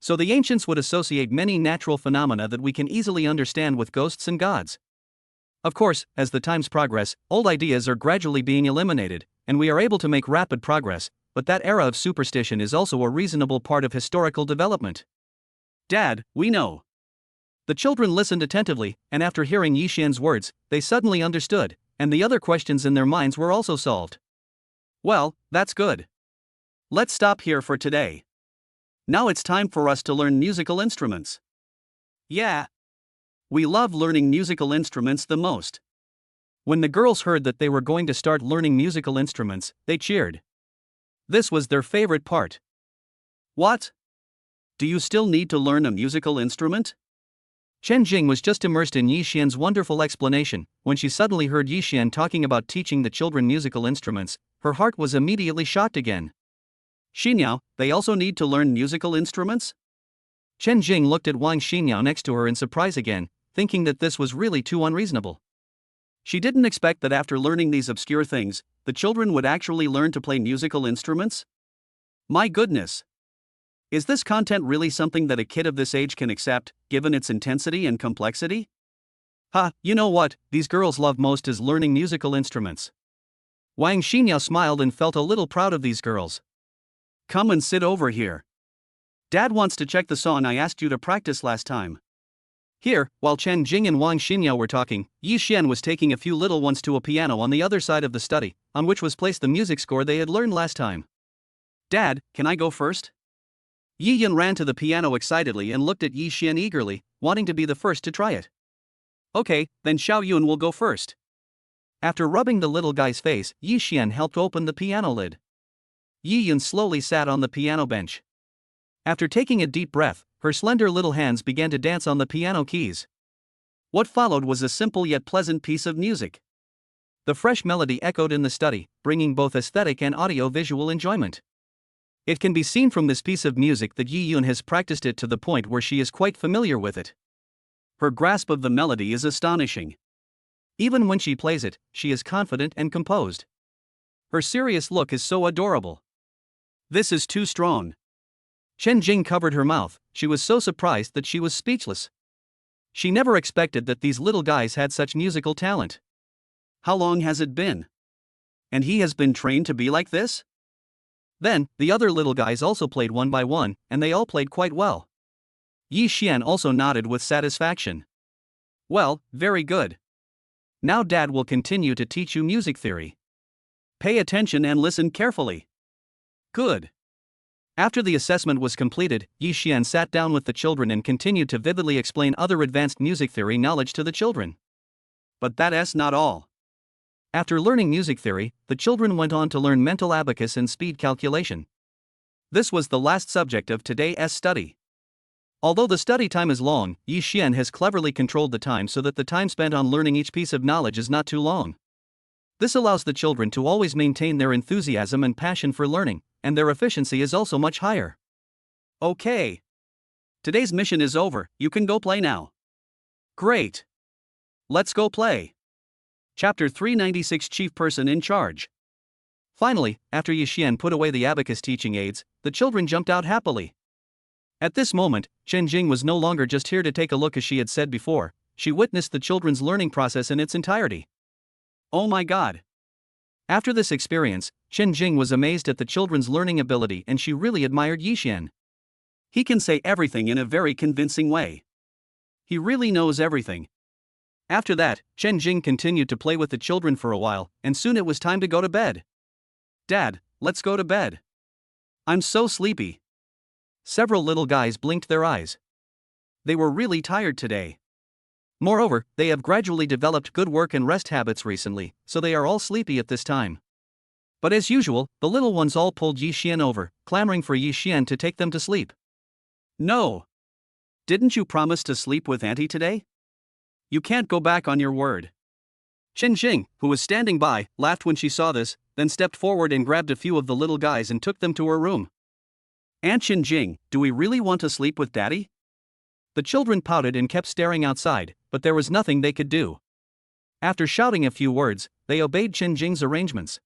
So the ancients would associate many natural phenomena that we can easily understand with ghosts and gods. Of course, as the times progress, old ideas are gradually being eliminated, and we are able to make rapid progress, but that era of superstition is also a reasonable part of historical development. Dad, we know. The children listened attentively, and after hearing Yi Xian's words, they suddenly understood, and the other questions in their minds were also solved. Well, that's good. Let's stop here for today. Now it's time for us to learn musical instruments. Yeah. We love learning musical instruments the most. When the girls heard that they were going to start learning musical instruments, they cheered. This was their favorite part. What? Do you still need to learn a musical instrument? Chen Jing was just immersed in Yi Xian's wonderful explanation. When she suddenly heard Yi Xian talking about teaching the children musical instruments, her heart was immediately shocked again. Xinyao, they also need to learn musical instruments? Chen Jing looked at Wang Xinyao next to her in surprise again, thinking that this was really too unreasonable. She didn't expect that after learning these obscure things, the children would actually learn to play musical instruments? My goodness! Is this content really something that a kid of this age can accept, given its intensity and complexity? You know what these girls love most is learning musical instruments. Wang Xinyao smiled and felt a little proud of these girls. Come and sit over here. Dad wants to check the song I asked you to practice last time. Here, while Chen Jing and Wang Xinyao were talking, Yi Xian was taking a few little ones to a piano on the other side of the study, on which was placed the music score they had learned last time. Dad, can I go first? Yi Yan ran to the piano excitedly and looked at Yi Xian eagerly, wanting to be the first to try it. Okay, then Xiao Yun will go first. After rubbing the little guy's face, Yi Xian helped open the piano lid. Yi Yun slowly sat on the piano bench. After taking a deep breath, her slender little hands began to dance on the piano keys. What followed was a simple yet pleasant piece of music. The fresh melody echoed in the study, bringing both aesthetic and audio-visual enjoyment. It can be seen from this piece of music that Yi Yun has practiced it to the point where she is quite familiar with it. Her grasp of the melody is astonishing. Even when she plays it, she is confident and composed. Her serious look is so adorable. This is too strong. Chen Jing covered her mouth. She was so surprised that she was speechless. She never expected that these little guys had such musical talent. How long has it been? And he has been trained to be like this? Then, the other little guys also played one by one, and they all played quite well. Yi Xian also nodded with satisfaction. Well, very good. Now Dad will continue to teach you music theory. Pay attention and listen carefully. Good. After the assessment was completed, Yi Xian sat down with the children and continued to vividly explain other advanced music theory knowledge to the children. But that's not all. After learning music theory, the children went on to learn mental abacus and speed calculation. This was the last subject of today's study. Although the study time is long, Yi Xian has cleverly controlled the time so that the time spent on learning each piece of knowledge is not too long. This allows the children to always maintain their enthusiasm and passion for learning, and their efficiency is also much higher. Okay. Today's mission is over, you can go play now. Great. Let's go play. Chapter 396 Chief Person in Charge. Finally, after Yi Xian put away the abacus teaching aids, the children jumped out happily. At this moment, Chen Jing was no longer just here to take a look as she had said before, she witnessed the children's learning process in its entirety. Oh my god. After this experience, Chen Jing was amazed at the children's learning ability and she really admired Yi Xian. He can say everything in a very convincing way. He really knows everything. After that, Chen Jing continued to play with the children for a while, and soon it was time to go to bed. Dad, let's go to bed. I'm so sleepy. Several little guys blinked their eyes. They were really tired today. Moreover, they have gradually developed good work and rest habits recently, so they are all sleepy at this time. But as usual, the little ones all pulled Yi Xian over, clamoring for Yi Xian to take them to sleep. No. Didn't you promise to sleep with Auntie today? You can't go back on your word. Chen Jing, who was standing by, laughed when she saw this, then stepped forward and grabbed a few of the little guys and took them to her room. Aunt Chen Jing, do we really want to sleep with Daddy? The children pouted and kept staring outside, but there was nothing they could do. After shouting a few words, they obeyed Chen Jing's arrangements.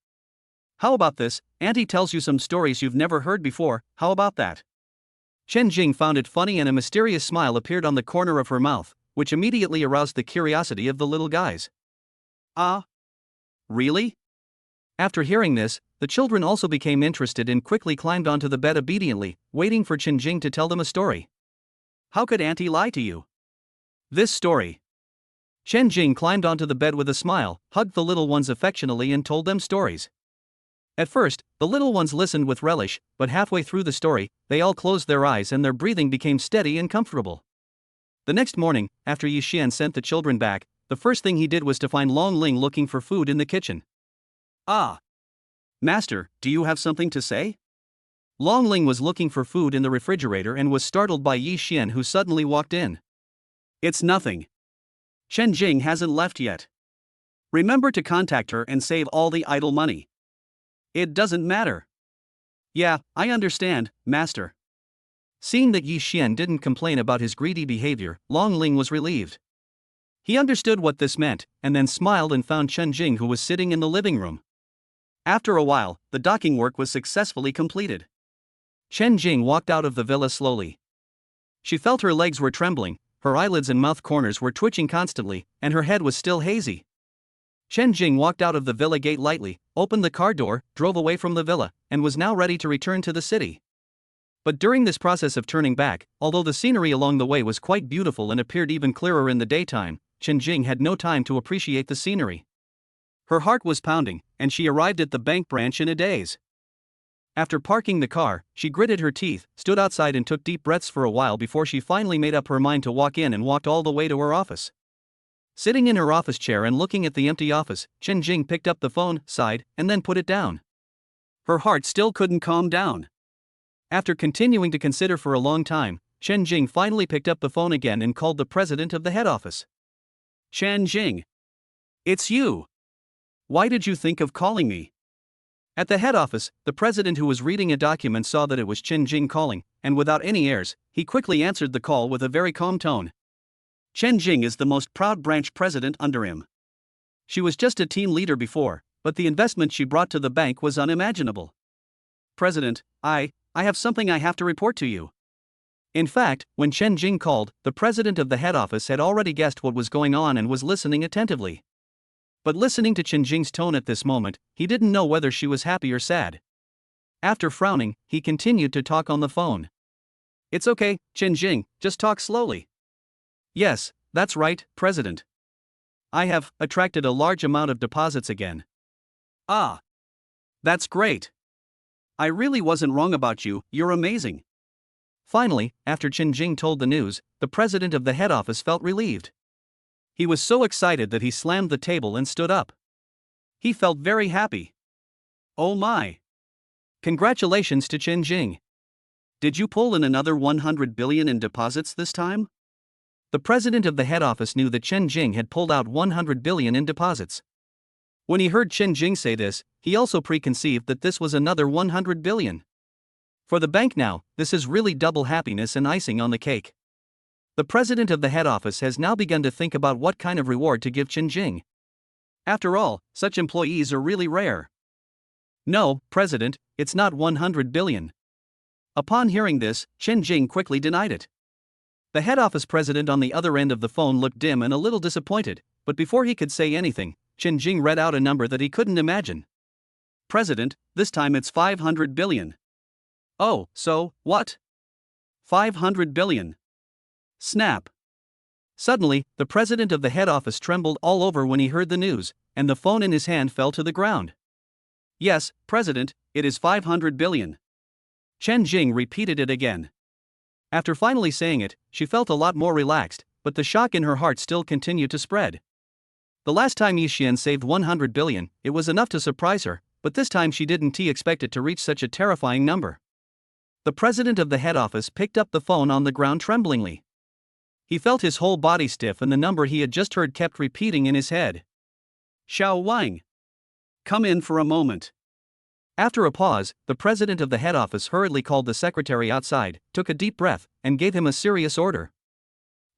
How about this? Auntie tells you some stories you've never heard before, how about that? Chen Jing found it funny and a mysterious smile appeared on the corner of her mouth, which immediately aroused the curiosity of the little guys. Ah? Really? After hearing this, the children also became interested and quickly climbed onto the bed obediently, waiting for Chen Jing to tell them a story. How could Auntie lie to you? This story. Chen Jing climbed onto the bed with a smile, hugged the little ones affectionately and told them stories. At first, the little ones listened with relish, but halfway through the story, they all closed their eyes and their breathing became steady and comfortable. The next morning, after Yi Xian sent the children back, the first thing he did was to find Long Ling looking for food in the kitchen. Ah! Master, do you have something to say? Long Ling was looking for food in the refrigerator and was startled by Yi Xian, who suddenly walked in. It's nothing. Chen Jing hasn't left yet. Remember to contact her and save all the idle money. It doesn't matter. Yeah, I understand, Master. Seeing that Yi Xian didn't complain about his greedy behavior, Long Ling was relieved. He understood what this meant, and then smiled and found Chen Jing, who was sitting in the living room. After a while, the docking work was successfully completed. Chen Jing walked out of the villa slowly. She felt her legs were trembling, her eyelids and mouth corners were twitching constantly, and her head was still hazy. Chen Jing walked out of the villa gate lightly, opened the car door, drove away from the villa, and was now ready to return to the city. But during this process of turning back, although the scenery along the way was quite beautiful and appeared even clearer in the daytime, Chen Jing had no time to appreciate the scenery. Her heart was pounding, and she arrived at the bank branch in a daze. After parking the car, she gritted her teeth, stood outside and took deep breaths for a while before she finally made up her mind to walk in and walked all the way to her office. Sitting in her office chair and looking at the empty office, Chen Jing picked up the phone, sighed, and then put it down. Her heart still couldn't calm down. After continuing to consider for a long time, Chen Jing finally picked up the phone again and called the president of the head office. Chen Jing. It's you. Why did you think of calling me? At the head office, the president, who was reading a document, saw that it was Chen Jing calling, and without any airs, he quickly answered the call with a very calm tone. Chen Jing is the most proud branch president under him. She was just a team leader before, but the investment she brought to the bank was unimaginable. President, I have something I have to report to you. In fact, when Chen Jing called, the president of the head office had already guessed what was going on and was listening attentively. But listening to Chen Jing's tone at this moment, he didn't know whether she was happy or sad. After frowning, he continued to talk on the phone. It's okay, Chen Jing, just talk slowly. Yes, that's right, President. I have attracted a large amount of deposits again. Ah. That's great. I really wasn't wrong about you, you're amazing. Finally, after Chen Jing told the news, the president of the head office felt relieved. He was so excited that he slammed the table and stood up. He felt very happy. Oh my! Congratulations to Chen Jing. Did you pull in another 100 billion in deposits this time? The president of the head office knew that Chen Jing had pulled out 100 billion in deposits. When he heard Chen Jing say this, he also preconceived that this was another 100 billion. For the bank now, this is really double happiness and icing on the cake. The president of the head office has now begun to think about what kind of reward to give Chen Jing. After all, such employees are really rare. No, President, it's not 100 billion. Upon hearing this, Chen Jing quickly denied it. The head office president on the other end of the phone looked dim and a little disappointed, but before he could say anything, Chen Jing read out a number that he couldn't imagine. President, this time it's 500 billion. Oh, so, what? 500 billion. Snap. Suddenly, the president of the head office trembled all over when he heard the news, and the phone in his hand fell to the ground. Yes, President, it is 500 billion. Chen Jing repeated it again. After finally saying it, she felt a lot more relaxed, but the shock in her heart still continued to spread. The last time Yi Xian saved 100 billion, it was enough to surprise her, but this time she didn't expect it to reach such a terrifying number. The president of the head office picked up the phone on the ground tremblingly. He felt his whole body stiff and the number he had just heard kept repeating in his head. Xiao Wang. Come in for a moment. After a pause, the president of the head office hurriedly called the secretary outside, took a deep breath, and gave him a serious order.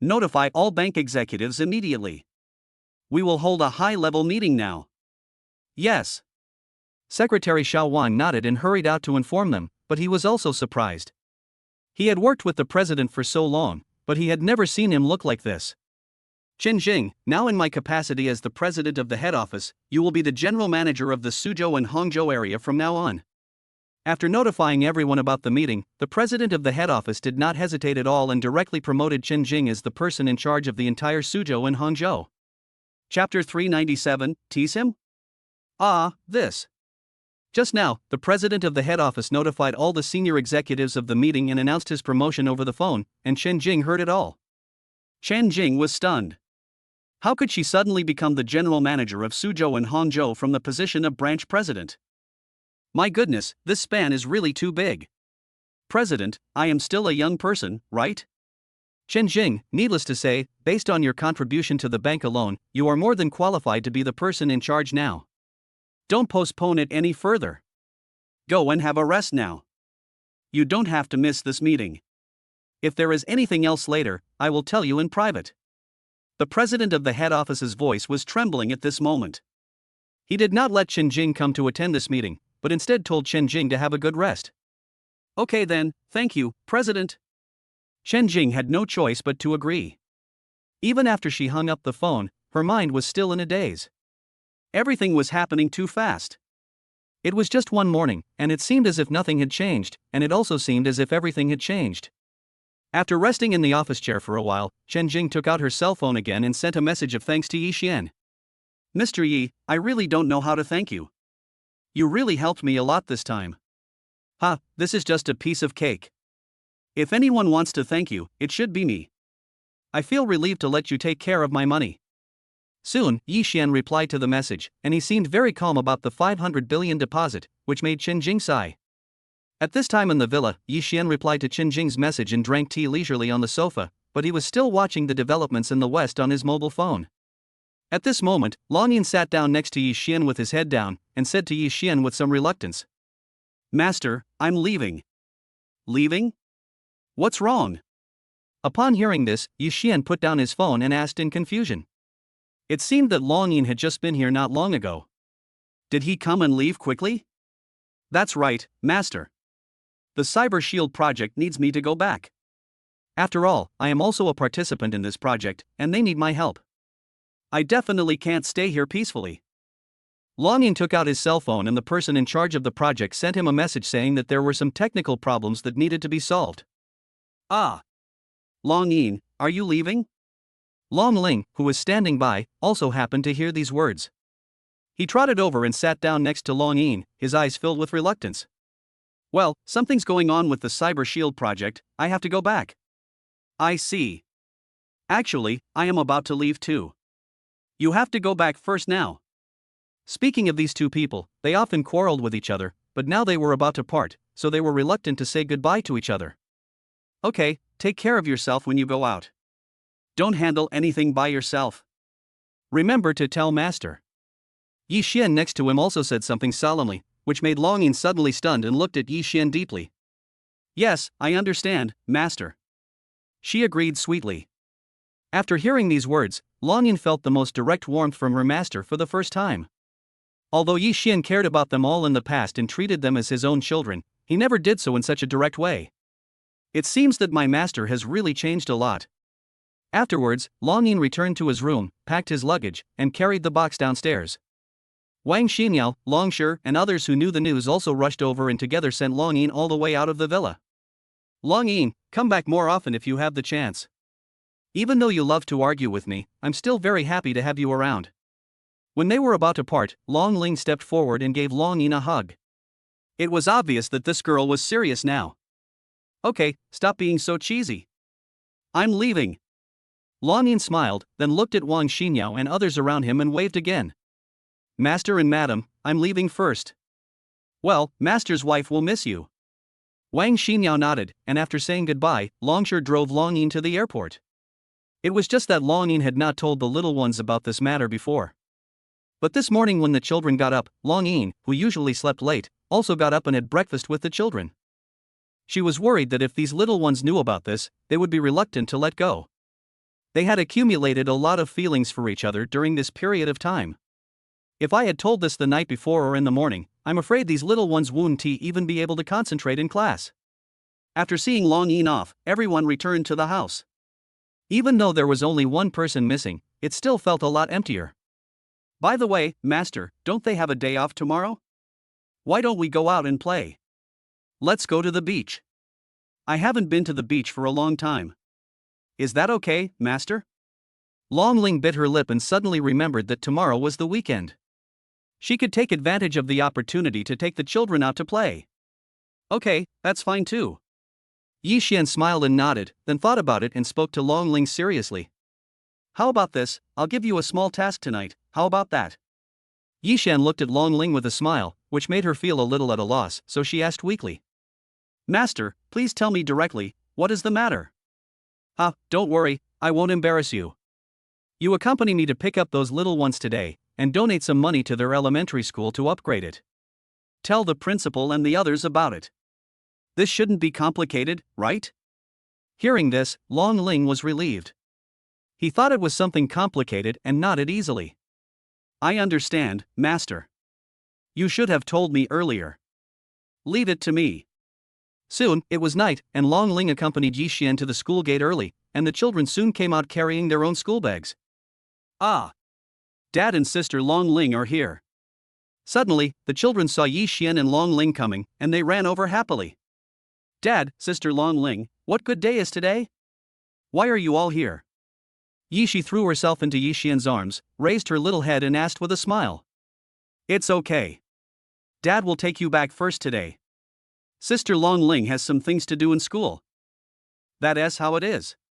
Notify all bank executives immediately. We will hold a high-level meeting now. Yes. Secretary Xiao Wang nodded and hurried out to inform them, but he was also surprised. He had worked with the president for so long, but he had never seen him look like this. Chen Jing, now in my capacity as the president of the head office, you will be the general manager of the Suzhou and Hangzhou area from now on. After notifying everyone about the meeting, the president of the head office did not hesitate at all and directly promoted Chen Jing as the person in charge of the entire Suzhou and Hangzhou. Chapter 397, Tease him? This. Just now, the president of the head office notified all the senior executives of the meeting and announced his promotion over the phone, and Chen Jing heard it all. Chen Jing was stunned. How could she suddenly become the general manager of Suzhou and Hangzhou from the position of branch president? My goodness, this span is really too big. President, I am still a young person, right? Chen Jing, needless to say, based on your contribution to the bank alone, you are more than qualified to be the person in charge now. Don't postpone it any further. Go and have a rest now. You don't have to miss this meeting. If there is anything else later, I will tell you in private. The president of the head office's voice was trembling at this moment. He did not let Chen Jing come to attend this meeting, but instead told Chen Jing to have a good rest. Okay then, thank you, President. Chen Jing had no choice but to agree. Even after she hung up the phone, her mind was still in a daze. Everything was happening too fast. It was just one morning, and it seemed as if nothing had changed, and it also seemed as if everything had changed. After resting in the office chair for a while, Chen Jing took out her cell phone again and sent a message of thanks to Yi Xian. Mr. Yi, I really don't know how to thank you. You really helped me a lot this time. This is just a piece of cake. If anyone wants to thank you, it should be me. I feel relieved to let you take care of my money. Soon, Yi Xian replied to the message, and he seemed very calm about the 500 billion deposit, which made Chen Jing sigh. At this time in the villa, Yi Xian replied to Chen Jing's message and drank tea leisurely on the sofa, but he was still watching the developments in the west on his mobile phone. At this moment, Long Yin sat down next to Yi Xian with his head down, and said to Yi Xian with some reluctance, Master, I'm leaving. Leaving? What's wrong? Upon hearing this, Yi Xian put down his phone and asked in confusion. It seemed that Long Yin had just been here not long ago. Did he come and leave quickly? That's right, Master. The Cyber Shield project needs me to go back. After all, I am also a participant in this project, and they need my help. I definitely can't stay here peacefully. Long Yin took out his cell phone and the person in charge of the project sent him a message saying that there were some technical problems that needed to be solved. Long Yin, are you leaving? Long Ling, who was standing by, also happened to hear these words. He trotted over and sat down next to Long Yin, his eyes filled with reluctance. Well, something's going on with the Cyber Shield project, I have to go back. I see. Actually, I am about to leave too. You have to go back first now. Speaking of these two people, they often quarreled with each other, but now they were about to part, so they were reluctant to say goodbye to each other. Okay, take care of yourself when you go out. Don't handle anything by yourself. Remember to tell Master. Yi Xian next to him also said something solemnly, which made Long Yin suddenly stunned and looked at Yi Xian deeply. Yes, I understand, Master. She agreed sweetly. After hearing these words, Long Yin felt the most direct warmth from her master for the first time. Although Yi Xian cared about them all in the past and treated them as his own children, he never did so in such a direct way. It seems that my master has really changed a lot. Afterwards, Long Yin returned to his room, packed his luggage, and carried the box downstairs. Wang Xinyao, Long Shi, and others who knew the news also rushed over and together sent Long Yin all the way out of the villa. Long Yin, come back more often if you have the chance. Even though you love to argue with me, I'm still very happy to have you around. When they were about to part, Long Ling stepped forward and gave Long Yin a hug. It was obvious that this girl was serious now. Okay, stop being so cheesy. I'm leaving. Long Yin smiled, then looked at Wang Xinyao and others around him and waved again. Master and Madam, I'm leaving first. Well, Master's wife will miss you. Wang Xinyao nodded, and after saying goodbye, Long Shi drove Long Yin to the airport. It was just that Long Yin had not told the little ones about this matter before. But this morning when the children got up, Long Yin, who usually slept late, also got up and had breakfast with the children. She was worried that if these little ones knew about this, they would be reluctant to let go. They had accumulated a lot of feelings for each other during this period of time. If I had told this the night before or in the morning, I'm afraid these little ones wouldn't even be able to concentrate in class. After seeing Long Yin off, everyone returned to the house. Even though there was only one person missing, it still felt a lot emptier. By the way, Master, don't they have a day off tomorrow? Why don't we go out and play? Let's go to the beach. I haven't been to the beach for a long time. Is that okay, Master? Long Ling bit her lip and suddenly remembered that tomorrow was the weekend. She could take advantage of the opportunity to take the children out to play. Okay, that's fine too. Yi Xian smiled and nodded, then thought about it and spoke to Long Ling seriously. How about this? I'll give you a small task tonight, how about that? Yi Xian looked at Long Ling with a smile, which made her feel a little at a loss, so she asked weakly. Master, please tell me directly, what is the matter? Don't worry, I won't embarrass you. You accompany me to pick up those little ones today, and donate some money to their elementary school to upgrade it. Tell the principal and the others about it. This shouldn't be complicated, right? Hearing this, Long Ling was relieved. He thought it was something complicated and nodded easily. I understand, Master. You should have told me earlier. Leave it to me. Soon, it was night, and Long Ling accompanied Yi Xian to the school gate early, and the children soon came out carrying their own school bags. Ah! Dad and Sister Long Ling are here. Suddenly, the children saw Yi Xian and Long Ling coming, and they ran over happily. Dad, Sister Long Ling, what good day is today? Why are you all here? Yi Xi threw herself into Yi Xian's arms, raised her little head and asked with a smile. It's okay. Dad will take you back first today. Sister Long Ling has some things to do in school. That is how it is.